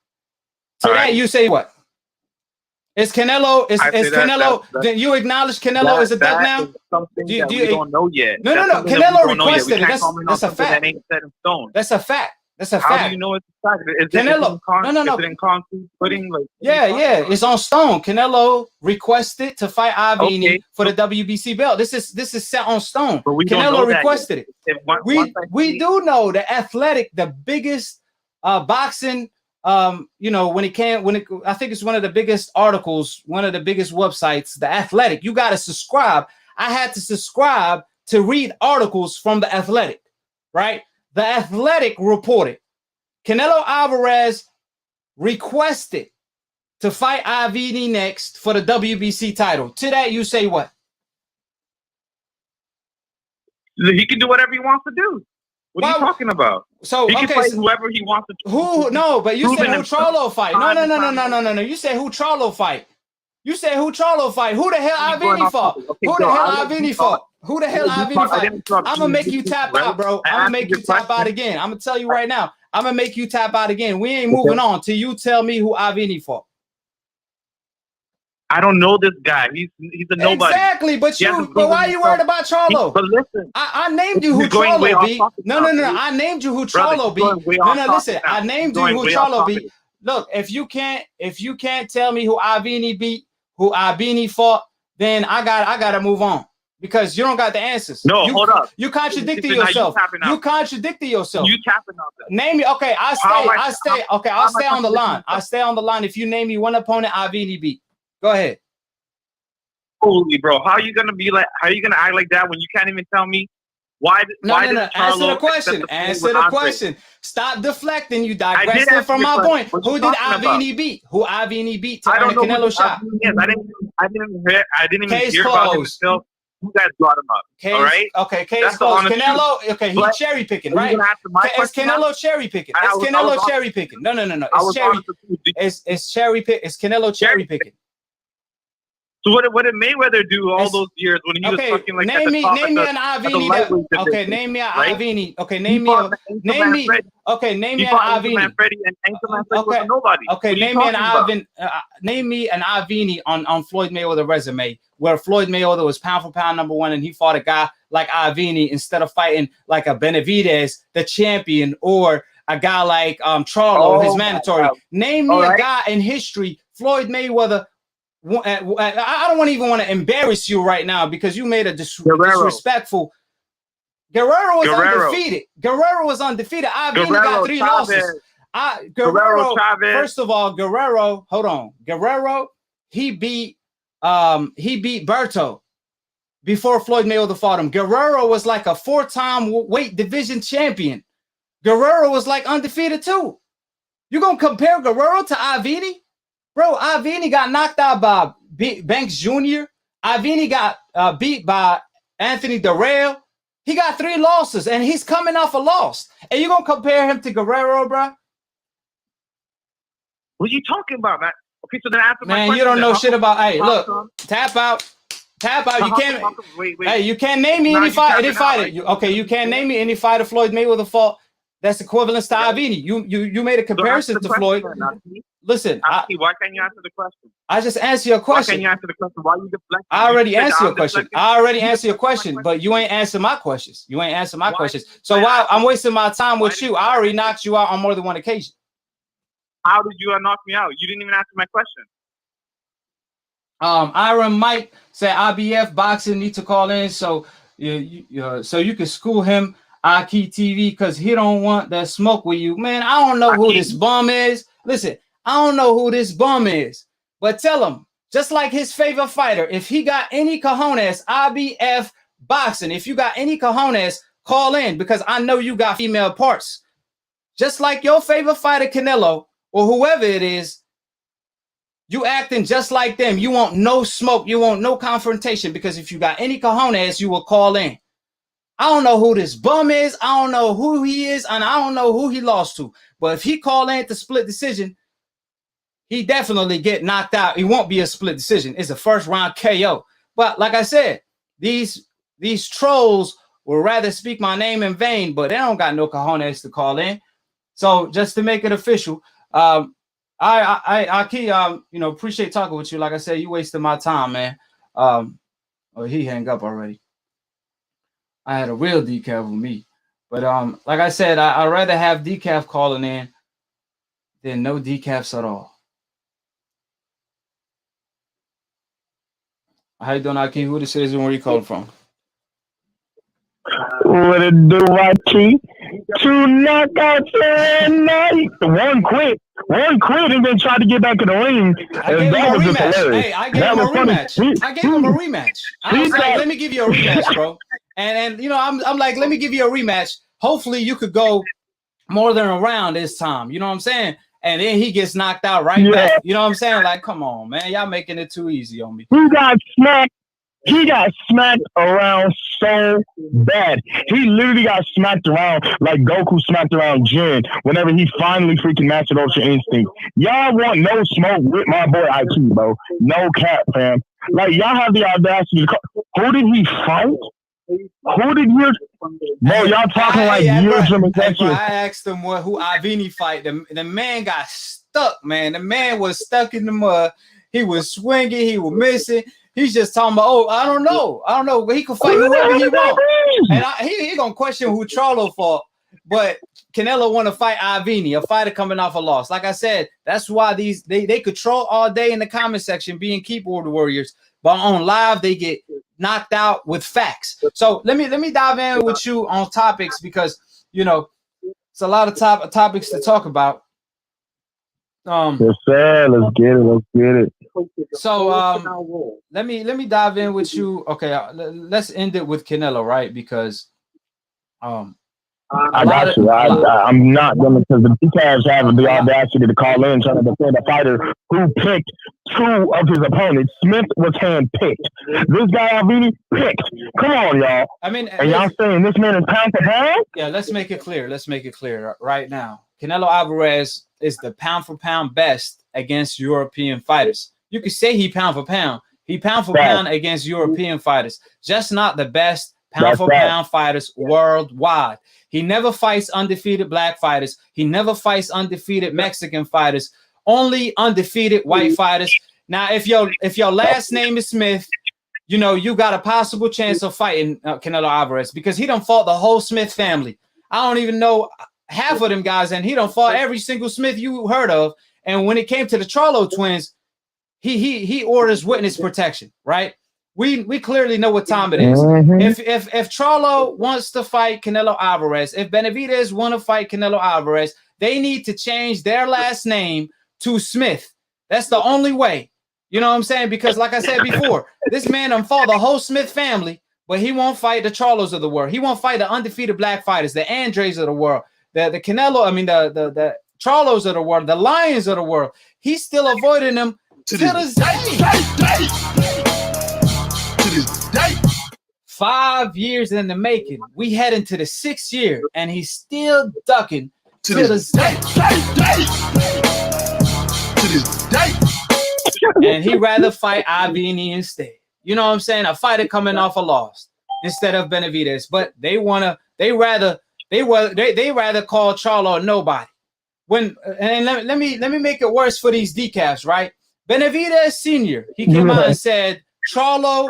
to that you say what? Is Canelo? Is Canelo? Then you acknowledge Canelo is a dub now? Something that we don't know yet. No. Canelo requested it. That's a fact. That ain't set in stone. That's a fact. That's a fact. How do you know it's a fact? Is Canelo. No. Is it in concrete footing? Like, yeah. It's on stone. Canelo requested to fight Avni for the WBC belt. This is set on stone. But Canelo requested it. We do know the Athletic, the biggest boxing. I think it's one of the biggest articles, one of the biggest websites, the Athletic. You got to subscribe. I had to subscribe to read articles from the Athletic, right? The Athletic reported Canelo Alvarez requested to fight Avni next for the WBC title. To that, you say what? He can do whatever he wants to do. What are you talking about? So he can fight whoever he wants to. No, but you said who Charlo fight. No. You said who Charlo fight. Who the hell Avni fought? Who the hell Avni fought? I'm gonna make you tap out, bro. I'm gonna make you tap out again. I'm gonna tell you right now. I'm gonna make you tap out again. We ain't moving on till you tell me who Avni fought. I don't know this guy. He's a nobody. Exactly, but why are you worried about Charlo? But listen, I named you who Charlo beat. No. I named you who Charlo beat. No. Listen, I named you who Charlo beat. Look, if you can't tell me who Avni beat, who Avni fought, then I gotta move on because you don't got the answers. No, hold up. You contradicted yourself. You contradicted yourself. You tapping out there. Name me. Okay, I'll stay on the line. I'll stay on the line. If you name me one opponent Avni beat. Go ahead. Holy bro, how are you gonna act like that when you can't even tell me Why No. did Answer the Charlo question. accept the fight Answer with the Andre? question. Stop deflecting. You I did digressing answer from your my question. point. What you Who did talking about? Avni beat? Who Avni beat to I earn don't the know who Canelo this shot? Avni is. I didn't even Case hear about him closed. until you guys brought him up. Case, all right? Okay, case That's the closed. honest Canelo, truth. okay, he But cherry picking, are you right? gonna answer my It's question now? Canelo cherry picking. I It's was Canelo honest. cherry picking. No. I It's was cherry. honest with you. It's cherry pick. It's Canelo cherry picking. So what did Mayweather do all those years when he was fucking like at the top name me an at the Avni. lightweight division? Okay, name me an right? Avni. Okay, He name me fought a name me. Freddy. Okay, name He me an fought Anchorman Avni. Freddy, and Anchorman Freddy Okay, was nobody. okay, What are you name me an talking about? name me an Avni on Floyd Mayweather resume where Floyd Mayweather was pound for pound #1 and he fought a guy like Avni instead of fighting like a Benavidez, the champion, or a guy like Charlo, his mandatory. Name me a guy in history, Floyd Mayweather. I don't even want to embarrass you right now because you made a disrespectful. Guerrero was undefeated. Guerrero was undefeated. Avni got 3 losses. Guerrero, first of all, Guerrero, hold on. Guerrero, he beat Berto before Floyd Mayweather fought him. Guerrero was like a 4-time weight division champion. Guerrero was like undefeated too. You gonna compare Guerrero to Avni? Bro, Avni got knocked out by Banks Jr. Avni got beat by Anthony Darrell. He got 3 losses, and he's coming off a loss. And you gonna compare him to Guerrero, bro? What are you talking about, man? Okay, so then after my question, man, you don't know shit about. Hey, look, tap out. You can't. Hey, you can't name me any fighter. Okay, you can't name me any fighter Floyd Mayweather fought that's equivalent to Avni. You made a comparison to Floyd. Listen, why can't you answer the question? I just answer your question. Why can't you answer the question? Why you deflecting? I already answered your question. I already answered your question, but you ain't answer my questions. You ain't answer my questions. So why I'm wasting my time with you? I already knocked you out on more than one occasion. How did you knock me out? You didn't even answer my question. Iron Mike said IBF boxing need to call in so so you can school him AKHi TV because he don't want that smoke with you. Man, I don't know who this bum is. Listen, I don't know who this bum is, but tell him, just like his favorite fighter, if he got any cojones, IBF boxing, if you got any cojones, call in because I know you got female parts. Just like your favorite fighter, Canelo, or whoever it is, you acting just like them. You want no smoke. You want no confrontation because if you got any cojones, you will call in. I don't know who this bum is. I don't know who he is, and I don't know who he lost to. But if he call in to split decision, he definitely get knocked out. It won't be a split decision. It's a first round KO. But like I said, these trolls will rather speak my name in vain, but they don't got no cojones to call in. So just to make it official, I appreciate talking with you. Like I said, you wasted my time, man. He hang up already. I had a real decaf with me. But like I said, I'd rather have decaf calling in than no decafs at all. How you doing, AKHi? Who this is and where you calling from? What it do, YT? 2 knockouts tonight. One quit and then tried to get back in the ring. I gave him a rematch. Hey, I gave him a rematch. I gave him a rematch. I was like, let me give you a rematch, bro. And you know, I'm like, let me give you a rematch. Hopefully you could go more than a round this time. You know what I'm saying? And then he gets knocked out back. You know what I'm saying? Like, come on, man. Y'all making it too easy on me. He got smacked. He got smacked around so bad. He literally got smacked around like Goku smacked around Jin whenever he finally freaking mastered Ultra Instinct. Y'all want no smoke with my boy IQ, bro. No cap, fam. Like, y'all have the audacity to call. Who did he fight? Who did you? Bro, y'all talking like years from I asked him who Avni fight. The man got stuck, man. The man was stuck in the mud. He was swinging. He was missing. He's just talking about, oh, I don't know. He can fight whoever he wants. And he gonna question who Charlo fought, but Canelo want to fight Avni, a fighter coming off a loss. Like I said, that's why they control all day in the comment section, being keyboard warriors. But on live, they get knocked out with facts. So let me dive in with you on topics because you know it's a lot of topics to talk about. Yes, sir. Let's get it. So let me dive in with you. Okay, let's end it with Canelo, right? Because I got you. I'm not going to, because the Cavs have the audacity to call in trying to defend a fighter who picked two of his opponents. Smith was handpicked. This guy, Avni, picked. Come on, y'all. I mean, and y'all saying this man is pound for pound? Yeah, let's make it clear. Let's make it clear right now. Canelo Alvarez is the pound for pound best against European fighters. You could say he pound for pound. He pound for pound against European fighters, just not the best pound for pound fighters worldwide. He never fights undefeated black fighters. He never fights undefeated Mexican fighters. Only undefeated white fighters. Now, if your last name is Smith, you know you got a possible chance of fighting Canelo Alvarez, because he done fought the whole Smith family. I don't even know half of them guys, and he done fought every single Smith you heard of. And when it came to the Charlo twins, he orders witness protection, right? We clearly know what time it is. If Charlo wants to fight Canelo Alvarez, if Benavidez want to fight Canelo Alvarez, they need to change their last name to Smith. That's the only way. You know what I'm saying? Because like I said before, this man done fought the whole Smith family, but he won't fight the Charlos of the world. He won't fight the undefeated black fighters, the Andres of the world, the Canelo, I mean the Charlos of the world, the Lions of the world. He's still avoiding them to this day. 5 years in the making. We head into the 6th year, and he's still ducking to this day. And he rather fight Avni instead. You know what I'm saying? A fighter coming off a loss instead of Benavidez. But they rather call Charlo a nobody. And let me make it worse for these decafs, right? Benavidez Sr., he came out and said Charlo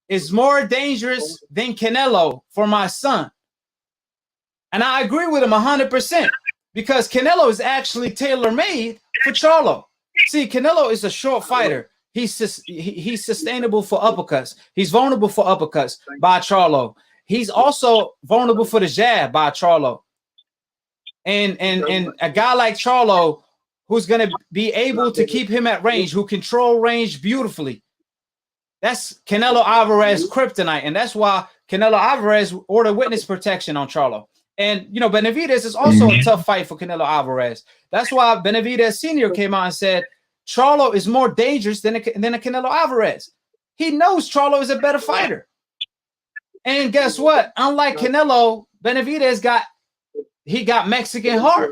is more dangerous than Canelo for my son. And I agree with him 100%, because Canelo is actually tailor-made for Charlo. See, Canelo is a short fighter. He's sustainable for uppercuts. He's vulnerable for uppercuts by Charlo. He's also vulnerable for the jab by Charlo. And a guy like Charlo, who's going to be able to keep him at range, who control range beautifully, that's Canelo Alvarez kryptonite, and that's why Canelo Alvarez ordered witness protection on Charlo. And, you know, Benavidez is also a tough fight for Canelo Alvarez. That's why Benavidez Sr. came out and said Charlo is more dangerous than a Canelo Alvarez. He knows Charlo is a better fighter. And guess what? Unlike Canelo, Benavidez got Mexican heart.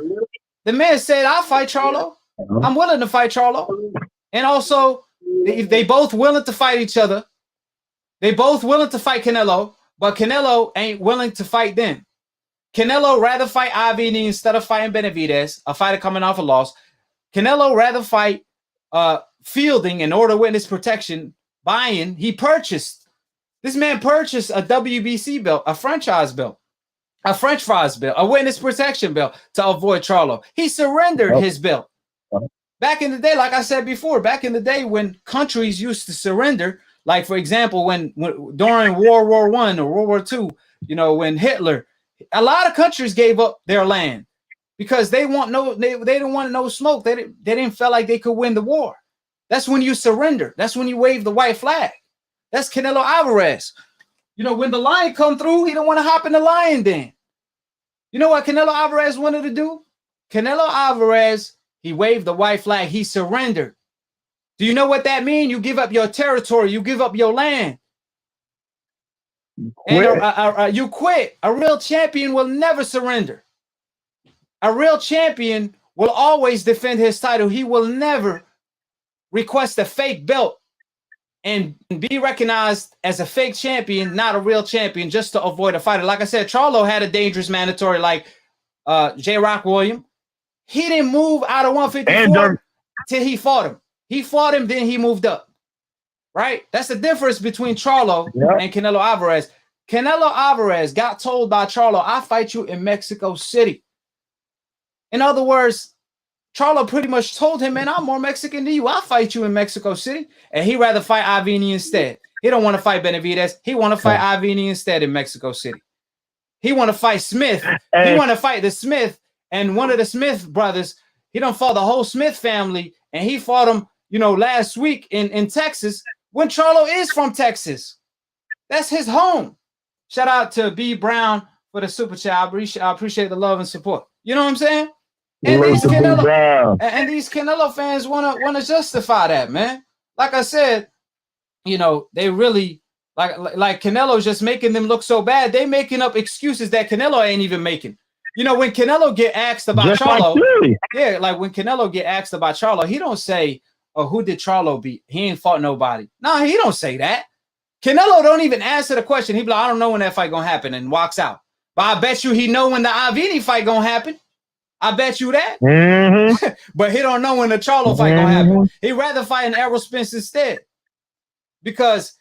The man said, I'll fight Charlo. I'm willing to fight Charlo. And also, they both willing to fight each other. They both willing to fight Canelo, but Canelo ain't willing to fight them. Canelo rather fight Avni instead of fighting Benavidez, a fighter coming off a loss. Canelo rather fight Fielding and order witness protection, buying. This man purchased a WBC belt, a franchise belt, a French fries belt, a witness protection belt to avoid Charlo. He surrendered his belt. Back in the day, like I said before, back in the day when countries used to surrender, like for example, when during World War I or World War II, you know, when Hitler, a lot of countries gave up their land because they didn't want no smoke. They didn't feel like they could win the war. That's when you surrender. That's when you wave the white flag. That's Canelo Alvarez. You know, when the lion come through, he don't want to hop in the lion den. You know what Canelo Alvarez wanted to do? Canelo Alvarez, he waved the white flag. He surrendered. Do you know what that means? You give up your territory. You give up your land. And you quit. A real champion will never surrender. A real champion will always defend his title. He will never request a fake belt and be recognized as a fake champion, not a real champion, just to avoid a fighter. Like I said, Charlo had a dangerous mandatory like J. Rock Williams. He didn't move out of 154 till he fought him. He fought him, then he moved up. Right? That's the difference between Charlo and Canelo Alvarez. Canelo Alvarez got told by Charlo, I'll fight you in Mexico City. In other words, Charlo pretty much told him, man, I'm more Mexican than you. I'll fight you in Mexico City. And he'd rather fight Avni instead. He don't want to fight Benavidez. He want to fight Avni instead in Mexico City. He want to fight Smith. He want to fight the Smith. And one of the Smith brothers, he done fought the whole Smith family. And he fought him, you know, last week in Texas when Charlo is from Texas. That's his home. Shout out to B. Brown for the super chat. I appreciate the love and support. You know what I'm saying? And these Canelo fans wanna justify that, man. Like I said, you know, they really like Canelo's just making them look so bad. They making up excuses that Canelo ain't even making. You know, when Canelo get asked about Charlo, like when Canelo get asked about Charlo, he don't say, "Oh, who did Charlo beat? He ain't fought nobody." No, he don't say that. Canelo don't even answer the question. He be like, "I don't know when that fight gonna happen," and walks out. But I bet you he know when the Avni fight gonna happen. I bet you that. But he don't know when the Charlo fight gonna happen. He'd rather fight an Errol Spence instead. Because,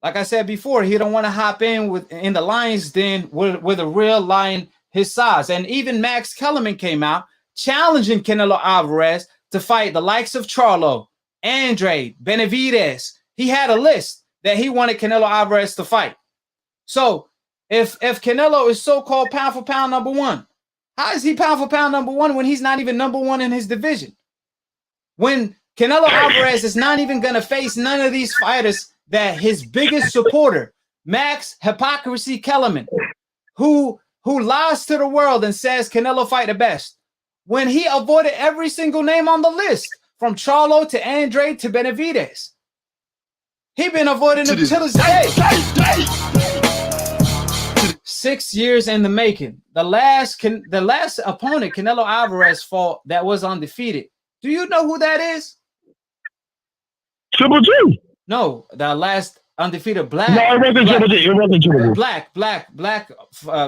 like I said before, he don't want to hop in the lion's den with a real lion his size. And even Max Kellerman came out challenging Canelo Alvarez to fight the likes of Charlo, Andre, Benavidez. He had a list that he wanted Canelo Alvarez to fight. So if Canelo is so-called pound for pound number one, how is he pound for pound number one when he's not even number one in his division? When Canelo Alvarez is not even going to face none of these fighters that his biggest supporter, Max Hypocrisy Kellerman, who lies to the world and says Canelo fight the best, when he avoided every single name on the list, from Charlo to Andre to Benavidez. He been avoiding them till this day. 6 years in the making. The last opponent Canelo Alvarez fought that was undefeated. Do you know who that is? Triple G. No, the last undefeated black. No, it wasn't Triple G. It wasn't Triple G.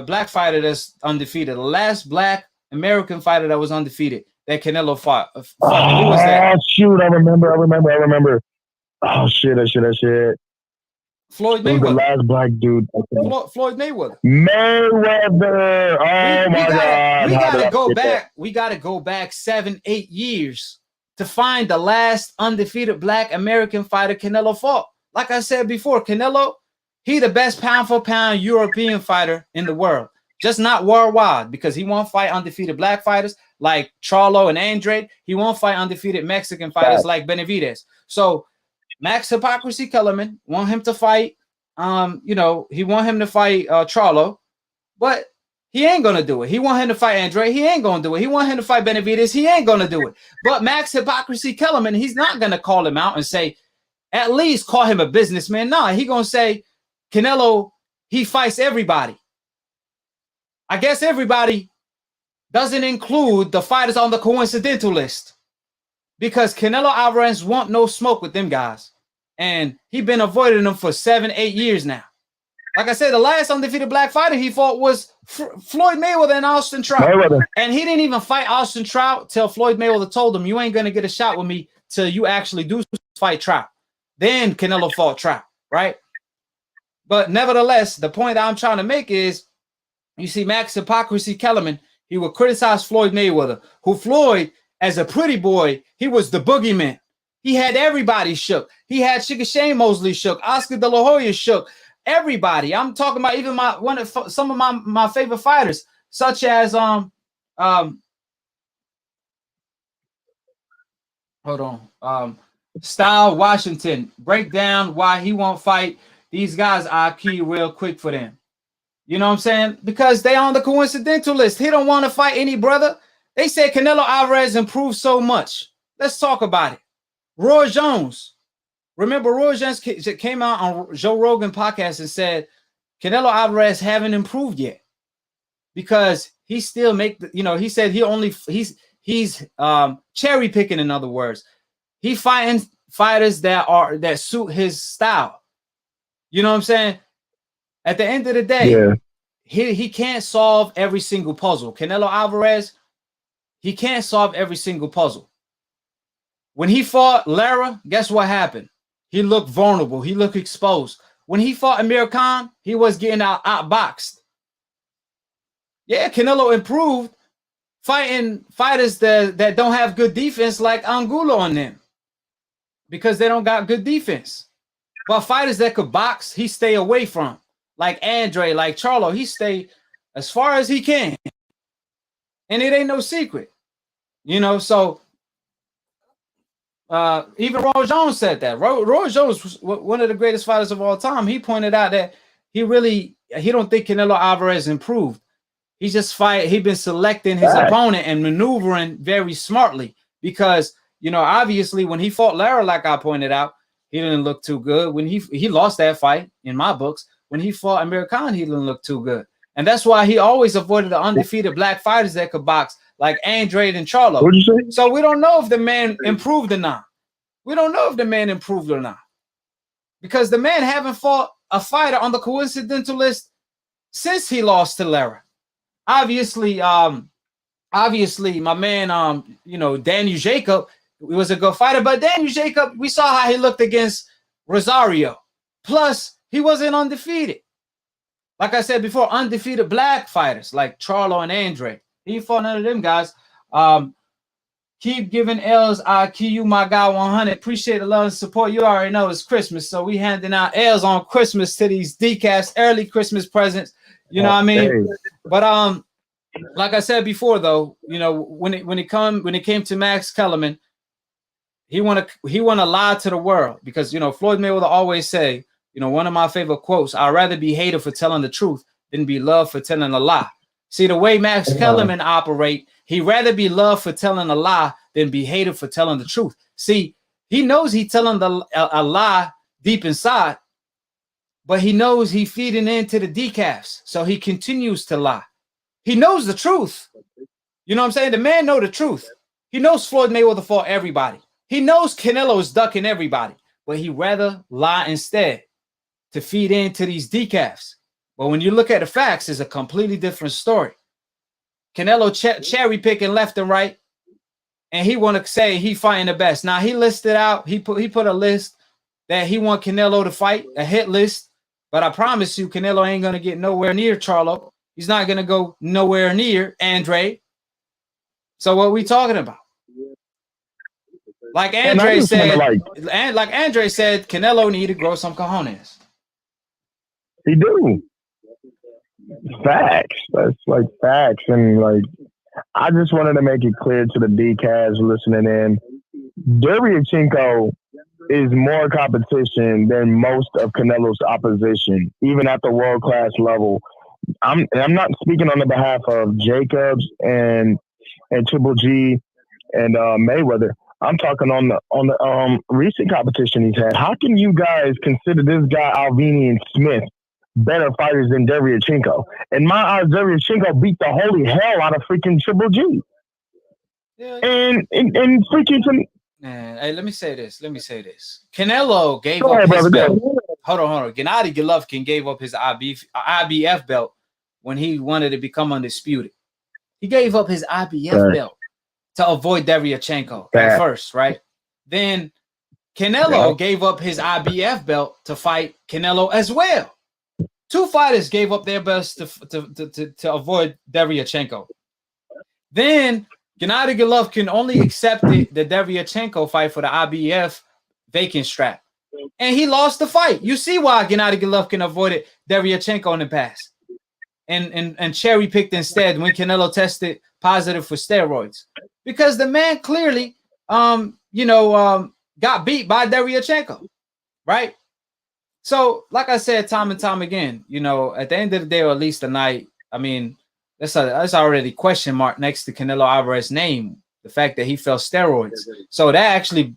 Black fighter that's undefeated. The last black American fighter that was undefeated that Canelo fought. Who was that? Oh shoot! I remember. Oh shit! Floyd Mayweather. The last black dude. Floyd Mayweather. Mayweather. Oh my God. We gotta go back. We gotta go back 7-8 years to find the last undefeated black American fighter Canelo fought. Like I said before, Canelo, he the best pound for pound European fighter in the world. Just not worldwide, because he won't fight undefeated black fighters like Charlo and Andre. He won't fight undefeated Mexican fighters like Benavidez. So Max Hypocrisy Kellerman want him to fight. You know, he want him to fight Charlo, but he ain't gonna do it. He want him to fight Andre. He ain't gonna do it. He want him to fight Benavidez. He ain't gonna do it. But Max Hypocrisy Kellerman, he's not gonna call him out and say, at least call him a businessman. Nah, he gonna say Canelo, he fights everybody. I guess everybody doesn't include the fighters on the coincidental list, because Canelo Alvarez want no smoke with them guys. And he been avoiding them for 7-8 years now. Like I said, the last undefeated black fighter he fought was Floyd Mayweather and Austin Trout. And he didn't even fight Austin Trout till Floyd Mayweather told him, you ain't going to get a shot with me till you actually do fight Trout. Then Canelo fought Trout, right? But nevertheless, the point that I'm trying to make is, you see Max Hypocrisy Kellerman, he would criticize Floyd Mayweather, who Floyd, as a pretty boy, he was the boogeyman. He had everybody shook. He had Sugar Shane Mosley shook. Oscar De La Hoya shook. Everybody. I'm talking about even some of my favorite fighters, such as hold on, Style Washington. Break down why he won't fight these guys. I'll key real quick for them. You know what I'm saying? Because they on the coincidental list. He don't want to fight any brother. They said Canelo Alvarez improved so much. Let's talk about it. Roy Jones. Remember, Roy Jones came out on Joe Rogan podcast and said Canelo Alvarez haven't improved yet, because he still he said he's cherry picking. In other words, he fighting fighters that suit his style. You know what I'm saying? At the end of the day, he can't solve every single puzzle. Canelo Alvarez, he can't solve every single puzzle. When he fought Lara, guess what happened? He looked vulnerable. He looked exposed. When he fought Amir Khan, he was getting outboxed. Yeah, Canelo improved fighting fighters that don't have good defense like Angulo on them, because they don't got good defense. But fighters that could box, he stay away from. Like Andre, like Charlo, he stay as far as he can. And it ain't no secret. You know, so even Roy Jones said that. Roy Jones was one of the greatest fighters of all time. He pointed out that he don't think Canelo Alvarez improved. He's been selecting his opponent and maneuvering very smartly because, you know, obviously when he fought Lara, like I pointed out, he didn't look too good. When he lost that fight in my books, when he fought Amir Khan, he didn't look too good. And that's why he always avoided the undefeated black fighters that could box, like Andrade and Charlo. What'd you say? So we don't know if the man improved or not. We don't know if the man improved or not. Because the man haven't fought a fighter on the coincidental list since he lost to Lara. Obviously, my man, you know, Daniel Jacob was a good fighter, but Daniel Jacob, we saw how he looked against Rosario. Plus, he wasn't undefeated. Like I said before, undefeated black fighters like Charlo and Andre. He fought none of them guys. Keep giving L's. I key you, my guy, 100. Appreciate the love and support. You already know it's Christmas, so we handing out L's on Christmas to these decafs, early Christmas presents. You know what I mean? But like I said before, though, you know, when it came to Max Kellerman, he wanna lie to the world because, you know, Floyd Mayweather always say, you know, one of my favorite quotes: "I'd rather be hated for telling the truth than be loved for telling a lie." See, the way Max Kellerman operate, he'd rather be loved for telling a lie than be hated for telling the truth. See, he knows he's telling a lie deep inside, but he knows he's feeding into the decafs, so he continues to lie. He knows the truth. You know what I'm saying? The man knows the truth. He knows Floyd Mayweather fought everybody. He knows Canelo is ducking everybody, but he'd rather lie instead to feed into these decafs. But when you look at the facts, it's a completely different story. Canelo cherry picking left and right, and he want to say he fighting the best. Now he listed out, he put a list that he want Canelo to fight, a hit list. But I promise you, Canelo ain't gonna get nowhere near Charlo. He's not gonna go nowhere near Andre. So what are we talking about? Like Andre said, like Andre said, Canelo need to grow some cojones. He do. Facts. That's like facts. And like, I just wanted to make it clear to the DCAS listening in. Deryachenko is more competition than most of Canelo's opposition, even at the world-class level. I'm not speaking on the behalf of Jacobs and Triple G and Mayweather. I'm talking on the recent competition he's had. How can you guys consider this guy Avni and Smith better fighters than Deryachenko? In my eyes, Deryachenko beat the holy hell out of freaking Triple G. Yeah. And freaking man, hey, let me say this. Canelo gave up his belt. Hold on. Gennady Golovkin gave up his IBF belt when he wanted to become undisputed. He gave up his IBF belt to avoid Deryachenko at first, right? Then Canelo gave up his IBF belt to fight Canelo as well. Two fighters gave up their belts to avoid Deryachenko. Then Gennady Golovkin only accepted the Deryachenko fight for the IBF vacant strap. And he lost the fight. You see why Gennady Golovkin avoided Deryachenko in the past. And cherry-picked instead when Canelo tested positive for steroids. Because the man clearly, got beat by Deryachenko, right? So, like I said, time and time again, you know, at the end of the day, or at least tonight, I mean, that's already question mark next to Canelo Alvarez's name, the fact that he fell steroids. So that actually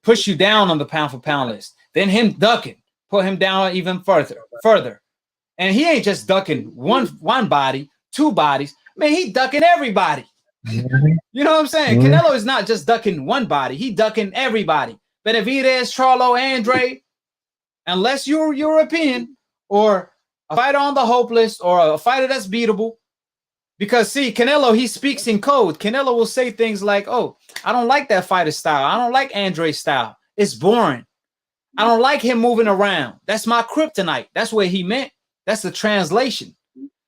pushed you down on the pound-for-pound list. Then him ducking, put him down even further. And he ain't just ducking one body, two bodies. Man, he ducking everybody. You know what I'm saying? Canelo is not just ducking one body. He ducking everybody. Benavidez, Charlo, Andre, unless you're European or a fighter on the hope list or a fighter that's beatable. Because, see, Canelo, he speaks in code. Canelo will say things like, oh, I don't like that fighter style. I don't like Andre's style. It's boring. I don't like him moving around. That's my kryptonite. That's what he meant. That's the translation.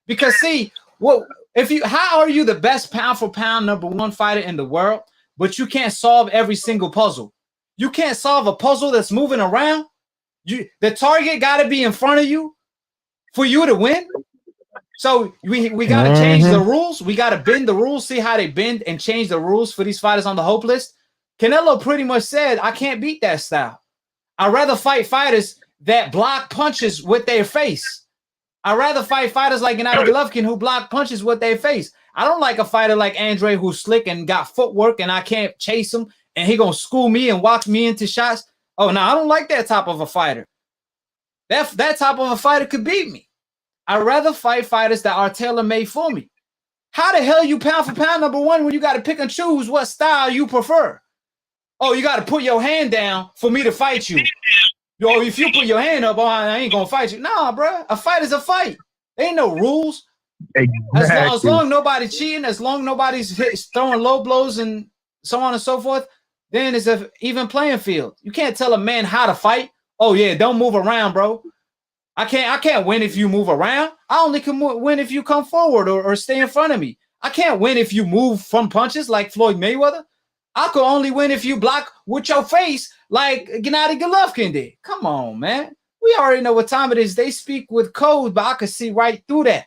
Because, see, how are you the best pound for pound number one fighter in the world, but you can't solve every single puzzle? You can't solve a puzzle that's moving around? The target got to be in front of you for you to win? So we got to change the rules. We got to bend the rules, see how they bend and change the rules for these fighters on the hope list. Canelo pretty much said, I can't beat that style. I'd rather fight fighters that block punches with their face. I'd rather fight fighters like Gennady Golovkin who block punches with their face. I don't like a fighter like Andre who's slick and got footwork and I can't chase him and he gonna school me and walk me into shots. Oh, no, I don't like that type of a fighter. That type of a fighter could beat me. I'd rather fight fighters that are tailor-made for me. How the hell you pound for pound number one when you got to pick and choose what style you prefer? Oh, you got to put your hand down for me to fight you. Yo, if you put your hand up, oh, I ain't going to fight you. Nah, bro. A fight is a fight. There ain't no rules. Exactly. As long nobody's cheating, as long nobody's throwing low blows and so on and so forth, then it's an even playing field. You can't tell a man how to fight. Oh, yeah, don't move around, bro. I can't win if you move around. I only can win if you come forward or stay in front of me. I can't win if you move from punches like Floyd Mayweather. I could only win if you block with your face like Gennady Golovkin did. Come on, man. We already know what time it is. They speak with code, but I could see right through that.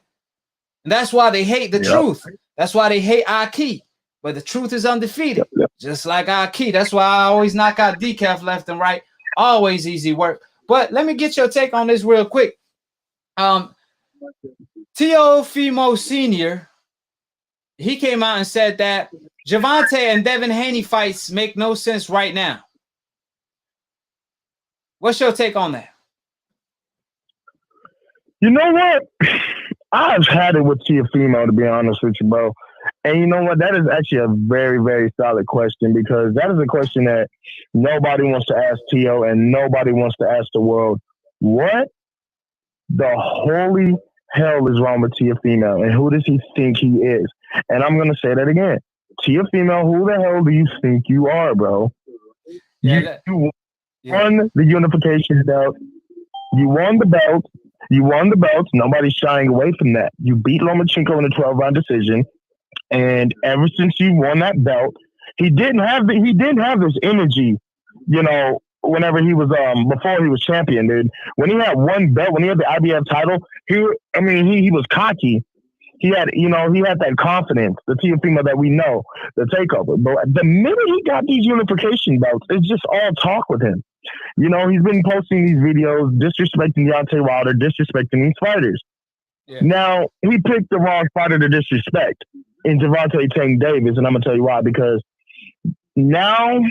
And that's why they hate the truth. That's why they hate AKHi. But the truth is undefeated, just like AKHi. That's why I always knock out decaf left and right. Always easy work. But let me get your take on this real quick. Teofimo Sr., he came out and said that Gervonta and Devin Haney fights make no sense right now. What's your take on that? You know what? I've had it with Teofimo, to be honest with you, bro. And you know what? That is actually a very, very solid question because that is a question that nobody wants to ask Teo and nobody wants to ask the world. What the holy hell is wrong with Teofimo and who does he think he is? And I'm going to say that again. Teofimo, who the hell do you think you are, bro? You won the unification belt. You won the belt. You won the belt. Nobody's shying away from that. You beat Lomachenko in a 12-round decision. And ever since you won that belt, he didn't have this energy, you know, whenever he was before he was champion, dude. When he had one belt, when he had the IBF title, he was cocky. He had that confidence, the Teofimo that we know, the takeover. But the minute he got these unification belts, it's just all talk with him. You know, he's been posting these videos, disrespecting Deontay Wilder, disrespecting these fighters. Yeah. Now, he picked the wrong fighter to disrespect in Gervonta Tank Davis, and I'm going to tell you why. Because now,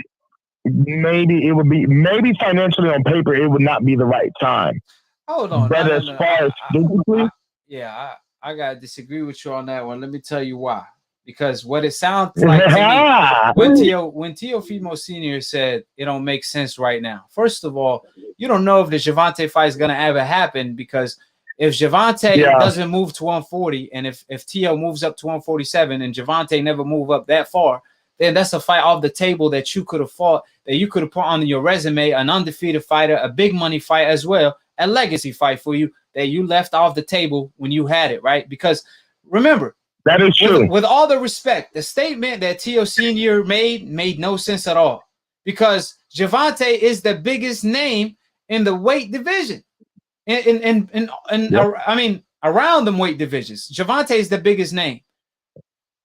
maybe financially on paper, it would not be the right time. Hold on. But as far as physically... I got to disagree with you on that one. Let me tell you why. Because what it sounds like to me, when Teofimo Sr. said it don't make sense right now. First of all, you don't know if the Gervonta fight is going to ever happen because if Gervonta doesn't move to 140 and if Teo moves up to 147 and Gervonta never move up that far, then that's a fight off the table that you could have fought, that you could have put on your resume, an undefeated fighter, a big money fight as well, a legacy fight for you that you left off the table when you had it, right? Because remember, that is true. With all the respect, the statement that Teo Sr. made no sense at all because Gervonta is the biggest name in the weight division. Around them weight divisions, Gervonta is the biggest name.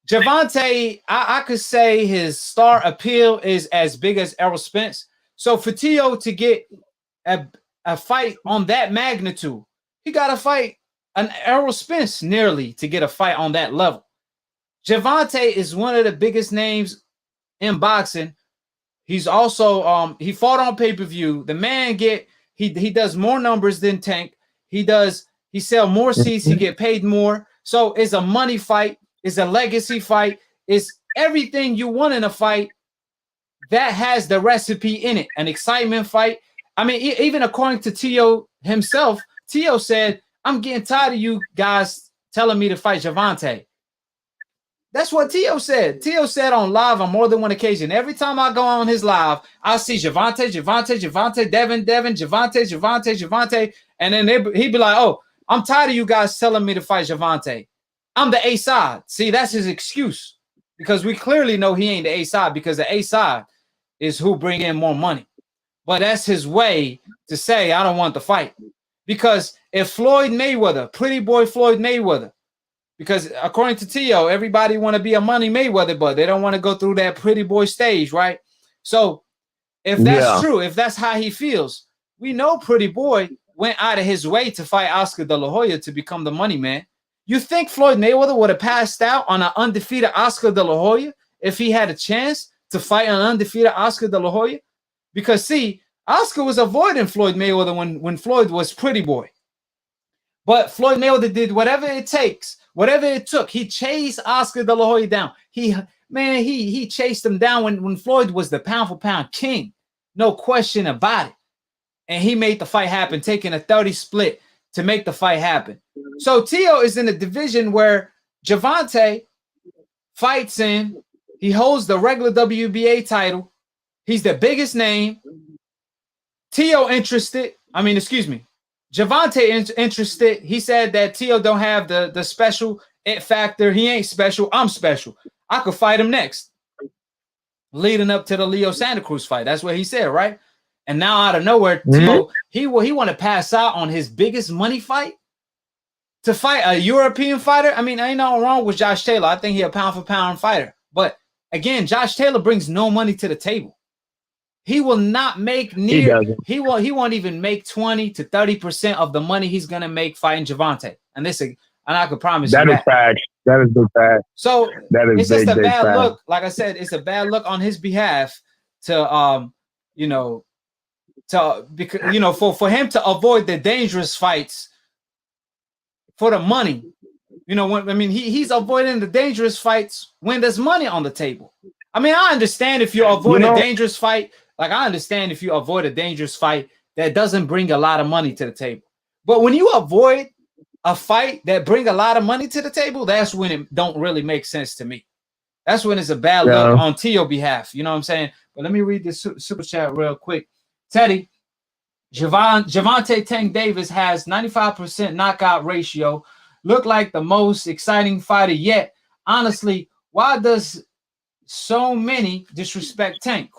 Gervonta, I could say his star appeal is as big as Errol Spence. So for Teo to get a fight on that magnitude, he got to fight an Errol Spence nearly to get a fight on that level. Gervonta is one of the biggest names in boxing. He's also he fought on pay-per-view. The man he does more numbers than Tank. He sell more seats, he get paid more. So it's a money fight, it's a legacy fight, it's everything you want in a fight that has the recipe in it, an excitement fight. I mean, even according to Teo himself, Teo said, I'm getting tired of you guys telling me to fight Gervonta. That's what Teo said. Teo said on live on more than one occasion. Every time I go on his live, I see Gervonta, Devin, Gervonta. And then he'd be like, oh, I'm tired of you guys telling me to fight Gervonta. I'm the A side. See, that's his excuse. Because we clearly know he ain't the A side because the A side is who bring in more money. But that's his way to say, I don't want the fight. Because if Floyd Mayweather, pretty boy Floyd Mayweather, because according to Teo, everybody want to be a money Mayweather, but they don't want to go through that pretty boy stage, right? So if that's true, if that's how he feels, we know pretty boy went out of his way to fight Oscar De La Hoya to become the money man. You think Floyd Mayweather would have passed out on an undefeated Oscar De La Hoya if he had a chance to fight an undefeated Oscar De La Hoya? Because, see, Oscar was avoiding Floyd Mayweather when Floyd was pretty boy. But Floyd Mayweather did whatever it takes, whatever it took. He chased Oscar De La Hoya down. He chased him down when Floyd was the pound-for-pound king. No question about it. And he made the fight happen, taking a 30 split to make the fight happen. So Tio is in a division where Gervonta fights in. He holds the regular WBA title. He's the biggest name. Tio interested. Gervonta interested. He said that Tio don't have the special it factor. He ain't special. I'm special. I could fight him next. Leading up to the Leo Santa Cruz fight. That's what he said, right? And now out of nowhere, Tio, he want to pass out on his biggest money fight to fight a European fighter. I mean, ain't nothing wrong with Josh Taylor. I think he's a pound-for-pound fighter. But again, Josh Taylor brings no money to the table. He will not make near. He won't even make 20 to 30% of the money he's gonna make fighting Gervonta. And I could promise you that is fact. That is big fact. So that is it's just a bad fact. look. Like I said, it's a bad look on his behalf to for him to avoid the dangerous fights for the money. He's avoiding the dangerous fights when there's money on the table. I mean, I understand if you avoid a dangerous fight. Like, I understand if you avoid a dangerous fight that doesn't bring a lot of money to the table. But when you avoid a fight that bring a lot of money to the table, that's when it don't really make sense to me. That's when it's a bad look on Tio's behalf. You know what I'm saying? But let me read this super chat real quick. Teddy, Gervonta Tank Davis has 95% knockout ratio. Look like the most exciting fighter yet. Honestly, why does so many disrespect Tank? ?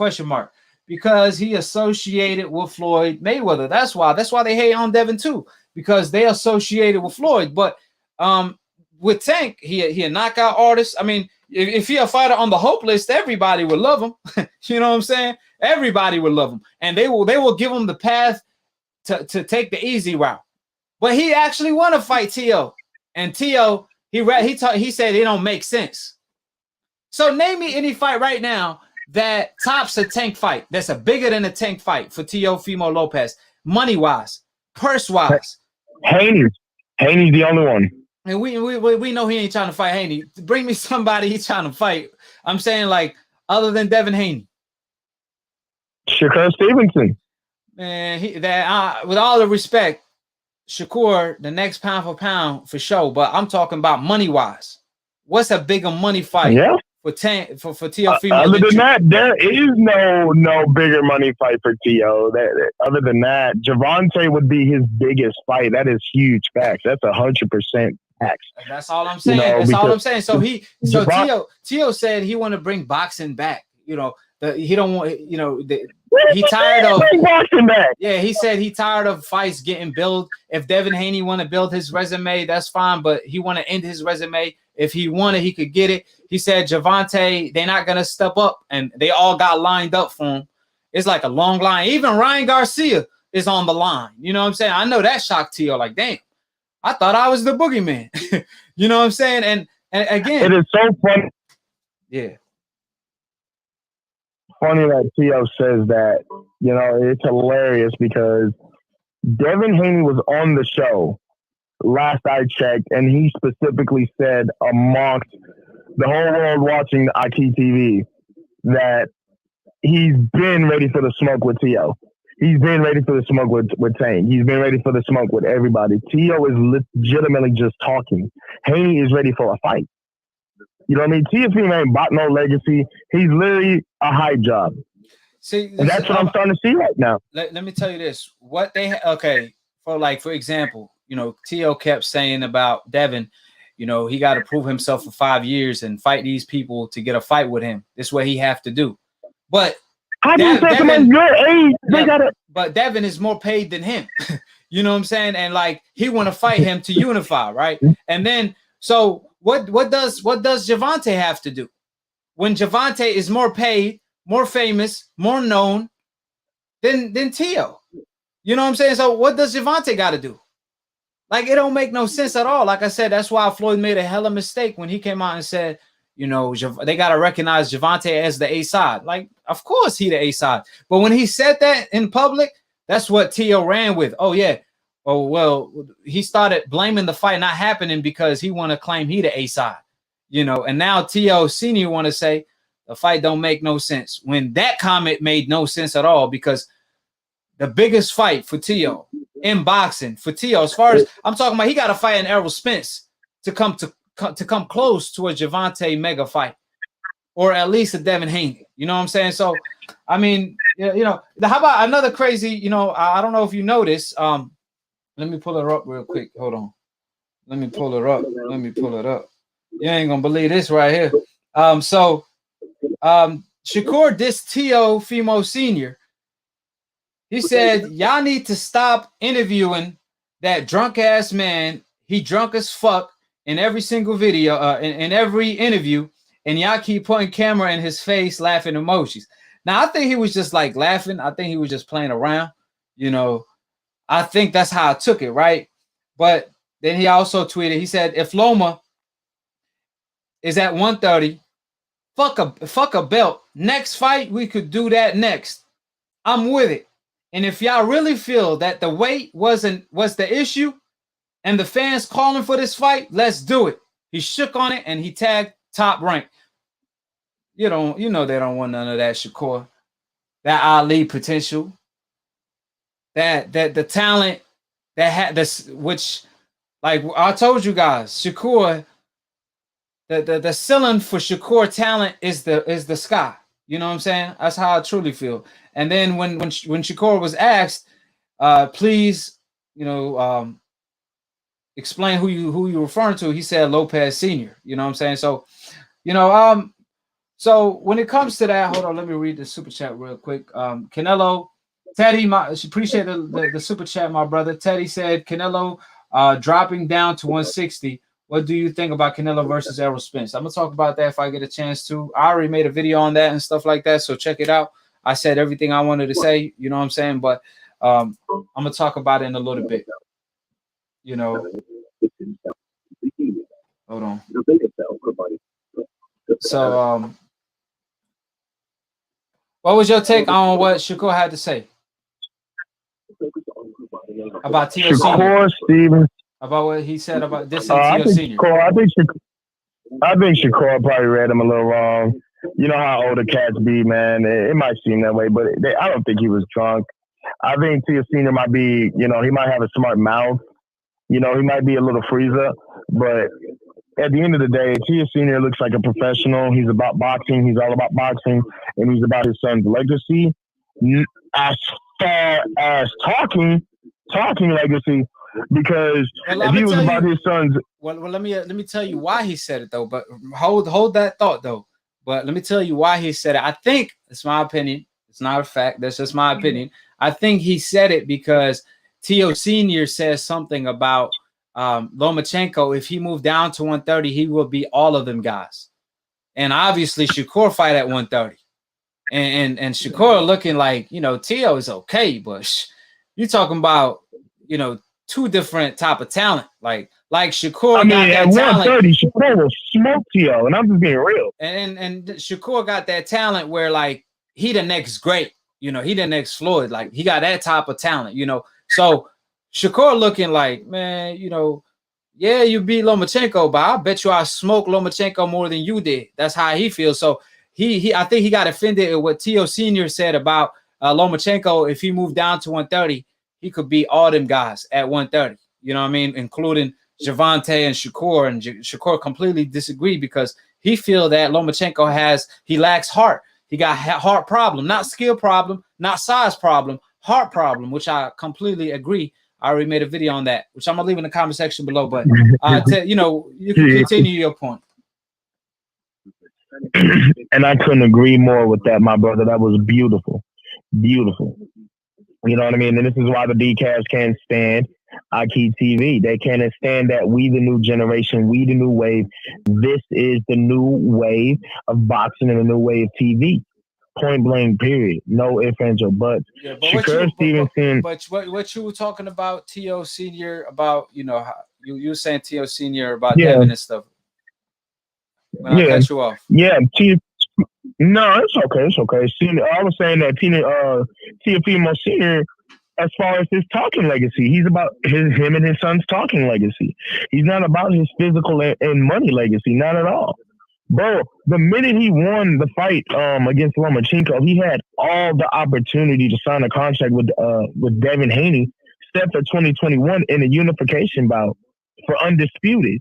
Because he associated with Floyd Mayweather. That's why they hate on Devin too, because they associated with Floyd. But with Tank, he a knockout artist. I mean, if he a fighter on the hope list, everybody would love him. You know what I'm saying? Everybody would love him, and they will give him the path to take the easy route. But he actually want to fight Tio, and Tio he said it don't make sense. So name me any fight right now that tops a Tank fight, that's a bigger than a Tank fight for Teofimo Lopez, money wise, purse wise. Haney's the only one. And we know he ain't trying to fight Haney. Bring me somebody he's trying to fight. I'm saying, like, other than Devin Haney. Shakur Stevenson. Man, with all the respect, Shakur, the next pound for pound for sure. But I'm talking about money wise. What's a bigger money fight? Yeah. For Teofimo. Other than that, there is no bigger money fight for Tio. Other than that, Gervonta would be his biggest fight. That is huge facts. That's 100% facts. That's all I'm saying. That's all I'm saying. So Tio said he want to bring boxing back. He don't want. He tired of boxing back. Yeah, he said he tired of fights getting built. If Devin Haney want to build his resume, that's fine. But he want to end his resume. If he wanted, he could get it. He said Gervonta, they're not going to step up, and they all got lined up for him. It's like a long line. Even Ryan Garcia is on the line. You know what I'm saying? I know that shocked Tio. Like, damn, I thought I was the boogeyman. You know what I'm saying? And again, it is so funny. Yeah. Funny that Tio says that. It's hilarious because Devin Haney was on the show last I checked, and he specifically said amongst the whole world watching AKHi TV that he's been ready for the smoke with Tio. He's been ready for the smoke with Tank. He's been ready for the smoke with everybody. Tio is legitimately just talking. Haney is ready for a fight. You know what I mean? TFP ain't bought no legacy. He's literally a hype job. See, and that's what I'm starting to see right now. Let me tell you this. For example, Tio kept saying about Devin, he got to prove himself for 5 years and fight these people to get a fight with him. This is what he have to do. But how do you say someone your age? But Devin is more paid than him. You know what I'm saying? And like he want to fight him to unify, right? And then so what does Gervonta have to do when Gervonta is more paid, more famous, more known than Tio? You know what I'm saying? So what does Gervonta got to do? Like, it don't make no sense at all. Like I said, that's why Floyd made a hella mistake when he came out and said, you know, they got to recognize Gervonta as the A side. Like, of course he the A side. But when he said that in public, that's what T.O. ran with. Oh, yeah. Oh, well, he started blaming the fight not happening because he want to claim he the A side. You know, and now T.O. Sr. want to say the fight don't make no sense. When that comment made no sense at all, because the biggest fight for T.O. in boxing for T.O., as far as I'm talking about, he got to fight in Errol Spence to come close to a Gervonta mega fight, or at least a Devin Haney. You know what I'm saying? So, I mean, you know, how about another crazy? You know, I don't know if you noticed. Let me pull it up real quick. Hold on. Let me pull it up. Let me pull it up. You ain't gonna believe this right here. Shakur dissed T.O. Fimo Sr. He said, y'all need to stop interviewing that drunk ass man. He drunk as fuck in every single video, in every interview, and y'all keep putting camera in his face, laughing emojis. Now, I think he was just like laughing. I think he was just playing around. You know, I think that's how I took it, right? But then he also tweeted, he said, if Loma is at 130, fuck a belt. Next fight, we could do that next. I'm with it. And if y'all really feel that the weight was the issue and the fans calling for this fight, let's do it. He shook on it and he tagged Top Rank. You know they don't want none of that, Shakur. That Ali potential. That the talent that had this, which, like I told you guys, Shakur, the ceiling for Shakur talent is the sky. You know what I'm saying? That's how I truly feel. And then when Shakur was asked, please, you know, explain who you're referring to, he said Lopez Sr. You know what I'm saying? So, you know, so when it comes to that, hold on, let me read the super chat real quick. Canelo, Teddy, appreciate the super chat, my brother. Teddy said Canelo dropping down to 160. What do you think about Canelo versus Errol Spence? I'm gonna talk about that if I get a chance to. I already made a video on that and stuff like that, so check it out. I said everything I wanted to say, you know what I'm saying? But I'm gonna talk about it in a little bit. You know, hold on. So, what was your take on what Shakur had to say about T.O. Shakur Stevens? About what he said about this and T.O. Senior? I think Shakur probably read him a little wrong. You know how older cats be, man. It might seem that way, but I don't think he was drunk. I think T.O. Senior might be, you know, he might have a smart mouth. You know, he might be a little freezer, but at the end of the day, T.O. Senior looks like a professional. He's about boxing. He's all about boxing, and he's about his son's legacy. As far as talking legacy, because if he was about his son's. Well, let me tell you why he said it though. But hold that thought though. But let me tell you why he said it. I think it's my opinion. It's not a fact. That's just my opinion. I think he said it because T.O. Senior says something about Lomachenko. If he moved down to 130, he will be all of them guys. And obviously Shakur fight at 130. And Shakur looking like, you know, T.O. is okay, but you're talking about, you know, two different type of talent. Like Shakur. I mean, at 130, Shakur will smoke T.O., and I'm just being real. And Shakur got that talent where, like, he the next great. You know, he the next Floyd. Like, he got that type of talent, you know. So Shakur looking like, man, you know, yeah, you beat Lomachenko, but I bet you I smoked Lomachenko more than you did. That's how he feels. So I think he got offended at what T.O. Senior said about Lomachenko. If he moved down to 130, he could beat all them guys at 130. You know what I mean? Including Gervonta and Shakur. And Shakur completely disagreed because he feel that Lomachenko he lacks heart. He got heart problem, not skill problem, not size problem, heart problem, which I completely agree. I already made a video on that, which I'm gonna leave in the comment section below. But you know, you can continue your point. And I couldn't agree more with that, my brother. That was beautiful, beautiful. You know what I mean? And this is why the DCAS can't stand AKHi TV. They can't stand that we the new generation, we the new wave. This is the new wave of boxing and the new wave of TV. point blank. Period. No ifs, ands, or buts. Yeah, Shakur Stevenson. But what you were talking about T.O. Senior about, how you were saying T.O. Senior about Devin and stuff. When I cut you off. Yeah. No, it's okay. It's okay. I was saying that Teofimo Senior, as far as his talking legacy, he's about him and his son's talking legacy. He's not about his physical and money legacy, not at all. Bro, the minute he won the fight against Lomachenko, he had all the opportunity to sign a contract with Devin Haney, set for 2021 in a unification bout for undisputed.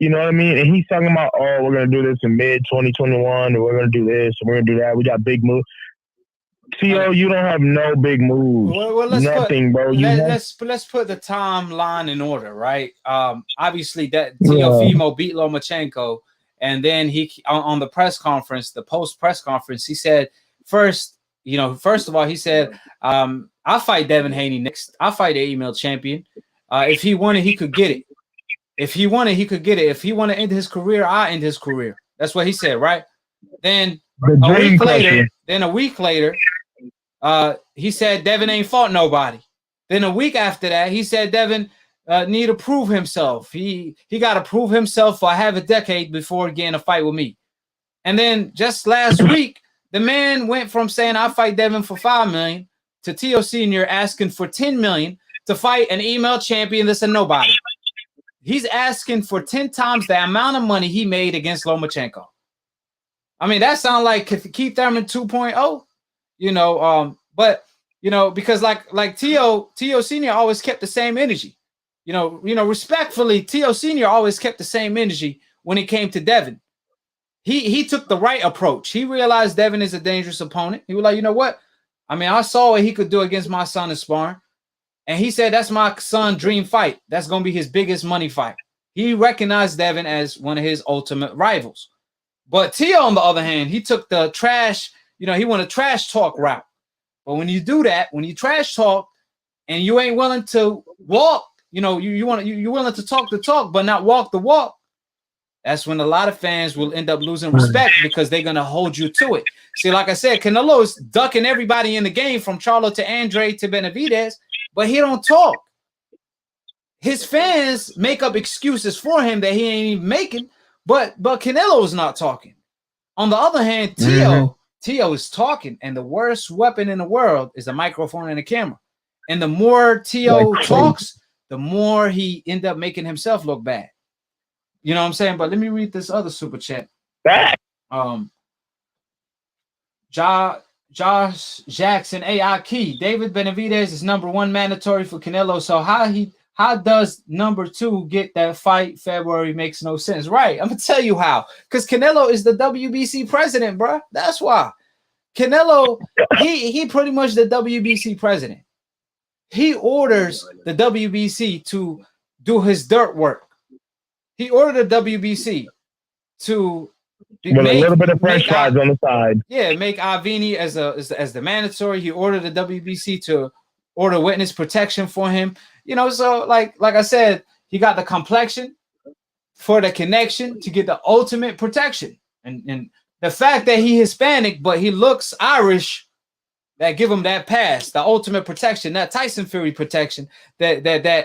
You know what I mean? And he's talking about, we're going to do this in mid-2021, and we're going to do this, and we're going to do that. We got big moves. T.O., you don't have no big moves. Well, bro. Let's put the timeline in order, right? Obviously, that Teofimo beat Lomachenko, and then he on the press conference, the post press conference, he said first of all, he said, "I'll fight Devin Haney next. I'll fight the email champion. If he wanted, he could get it. If he wanted, he could get it. If he wanted to end his career, I'll end his career." That's what he said, right? Then a week later, he said Devin ain't fought nobody. Then a week after that, he said Devin need to prove himself. He got to prove himself for half a decade before getting a fight with me. And then just last week, the man went from saying I fight Devin for $5 million to T.O. Senior asking for $10 million to fight an email champion that's a nobody. He's asking for 10 times the amount of money he made against Lomachenko. I mean, that sounds like Keith Thurman 2.0, but because like T.O. Senior always kept the same energy. Respectfully, T.O. Senior always kept the same energy when it came to Devin. He took the right approach. He realized Devin is a dangerous opponent. He was like, you know what? I mean, I saw what he could do against my son in sparring. And he said, that's my son's dream fight. That's going to be his biggest money fight. He recognized Devin as one of his ultimate rivals. But T.O., on the other hand, he took the trash, he went a trash talk route. But when you do that, when you trash talk and you ain't willing to walk, you're willing to talk the talk, but not walk the walk, that's when a lot of fans will end up losing respect because they're going to hold you to it. See, like I said, Canelo is ducking everybody in the game from Charlo to Andre to Benavidez, but he don't talk. His fans make up excuses for him that he ain't even making, but Canelo's not talking. On the other hand, T.O. is talking, and the worst weapon in the world is a microphone and a camera. And the more T.O. talks, the more he end up making himself look bad. You know what I'm saying? But let me read this other super chat. Josh Jackson, AKHi. David Benavidez is #1 mandatory for Canelo. So how does #2 get that fight February? Makes no sense. Right. I'm gonna tell you how. Because Canelo is the WBC president, bro. That's why. Canelo, he pretty much the WBC president. He orders the WBC to do his dirt work. He ordered the WBC to with a little bit of French fries on the side. Yeah, make Avni as the mandatory. He ordered the WBC to order witness protection for him. So like I said, he got the complexion for the connection to get the ultimate protection. And the fact that he Hispanic, but he looks Irish, that give him that pass, the ultimate protection, that Tyson Fury protection, that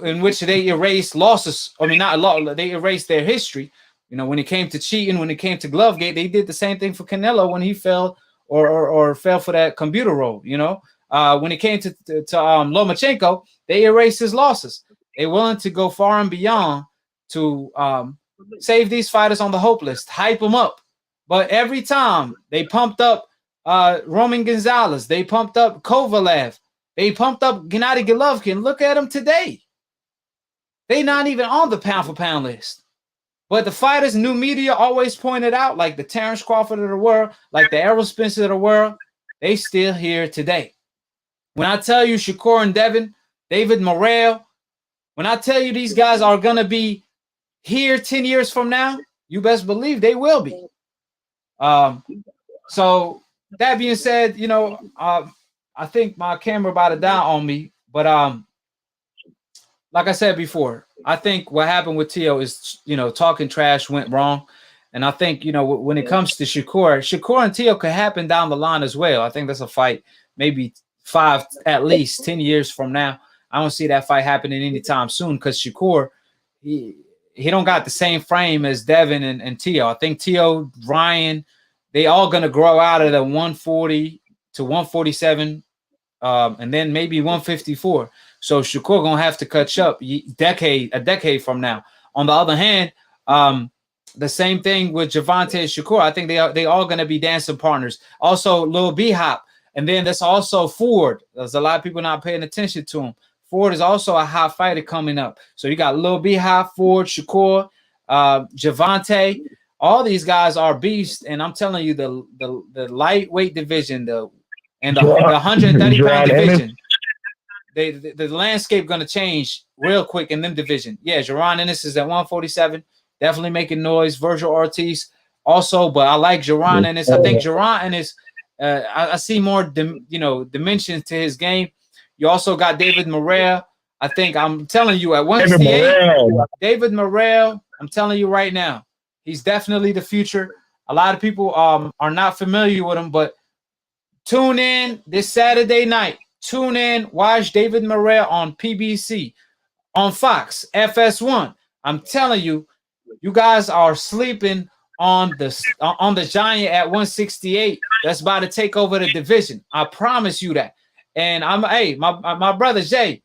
in which they erased losses. I mean, not a lot. They erased their history. When it came to cheating, when it came to Glovegate, they did the same thing for Canelo when he fell or fell for that computer role. When it came to Lomachenko, they erased his losses. They're willing to go far and beyond to save these fighters on the hope list, hype them up. But every time they pumped up Roman Gonzalez, they pumped up Kovalev, they pumped up Gennady Golovkin. Look at them today. They not even on the pound for pound list. But the fighters, new media always pointed out, like the Terrence Crawford of the world, like the Errol Spencer of the world, they still here today. When I tell you Shakur and Devin, David Morrell, when I tell you these guys are going to be here 10 years from now, you best believe they will be. So that being said, I think my camera about to die on me, but like I said before, I think what happened with T.O. is, talking trash went wrong. And I think, when it comes to Shakur and Tio could happen down the line as well. I think that's a fight maybe 5, at least 10 years from now. I don't see that fight happening anytime soon because Shakur, he don't got the same frame as Devin and Tio. I think Tio, Ryan, they all going to grow out of the 140 to 147 and then maybe 154. So Shakur going to have to catch up a decade from now. On the other hand, the same thing with Gervonta and Shakur. I think they all going to be dancing partners. Also, Lil B-Hop. And then there's also Ford. There's a lot of people not paying attention to him. Ford is also a hot fighter coming up. So you got Lil B-Hop, Ford, Shakur, Gervonta. All these guys are beasts. And I'm telling you, the lightweight division, the 130-pound division, the landscape going to change real quick in them division. Yeah, Jaron Ennis is at 147. Definitely making noise. Virgil Ortiz also, but I like Jaron Ennis. I think Jaron Ennis, I see more, dimensions to his game. You also got David Morrell. I think I'm telling you at 168, David Morrell, I'm telling you right now, he's definitely the future. A lot of people are not familiar with him, but tune in this Saturday night. Tune in, watch David Morrell on PBC, on Fox, FS1. I'm telling you, you guys are sleeping on the giant at 168. That's about to take over the division. I promise you that. And my brother Jay,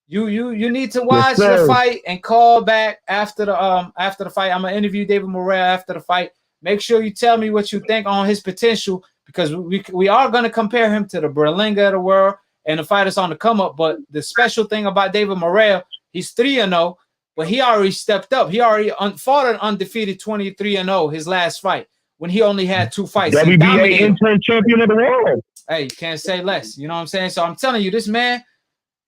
you need to watch the fight and call back after the fight. I'm gonna interview David Morrell after the fight. Make sure you tell me what you think on his potential, because we are gonna compare him to the Berlinga of the world and the fighters on the come up. But the special thing about David Morrell, he's 3-0. But he already stepped up. He already fought an undefeated 23-0 his last fight when he only had 2 fights. WBA interim champion of the world. Hey, you can't say less. You know what I'm saying? So I'm telling you, this man,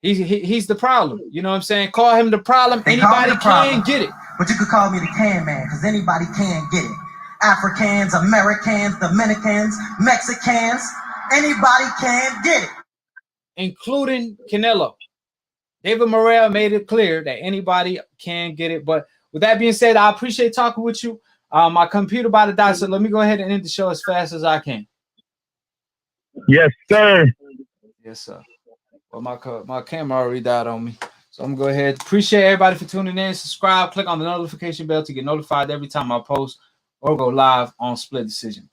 he's the problem. You know what I'm saying? Call him the problem. Anybody can get it. But you could call me the can man, because anybody can get it. Africans, Americans, Dominicans, Mexicans, anybody can get it. Including Canelo. David Morrell made it clear that anybody can get it. But with that being said, I appreciate talking with you. My computer about to die, so let me go ahead and end the show as fast as I can. Yes, sir. Yes, sir. Well, my camera already died on me. So I'm going to go ahead. Appreciate everybody for tuning in. Subscribe. Click on the notification bell to get notified every time I post or go live on Split Decision.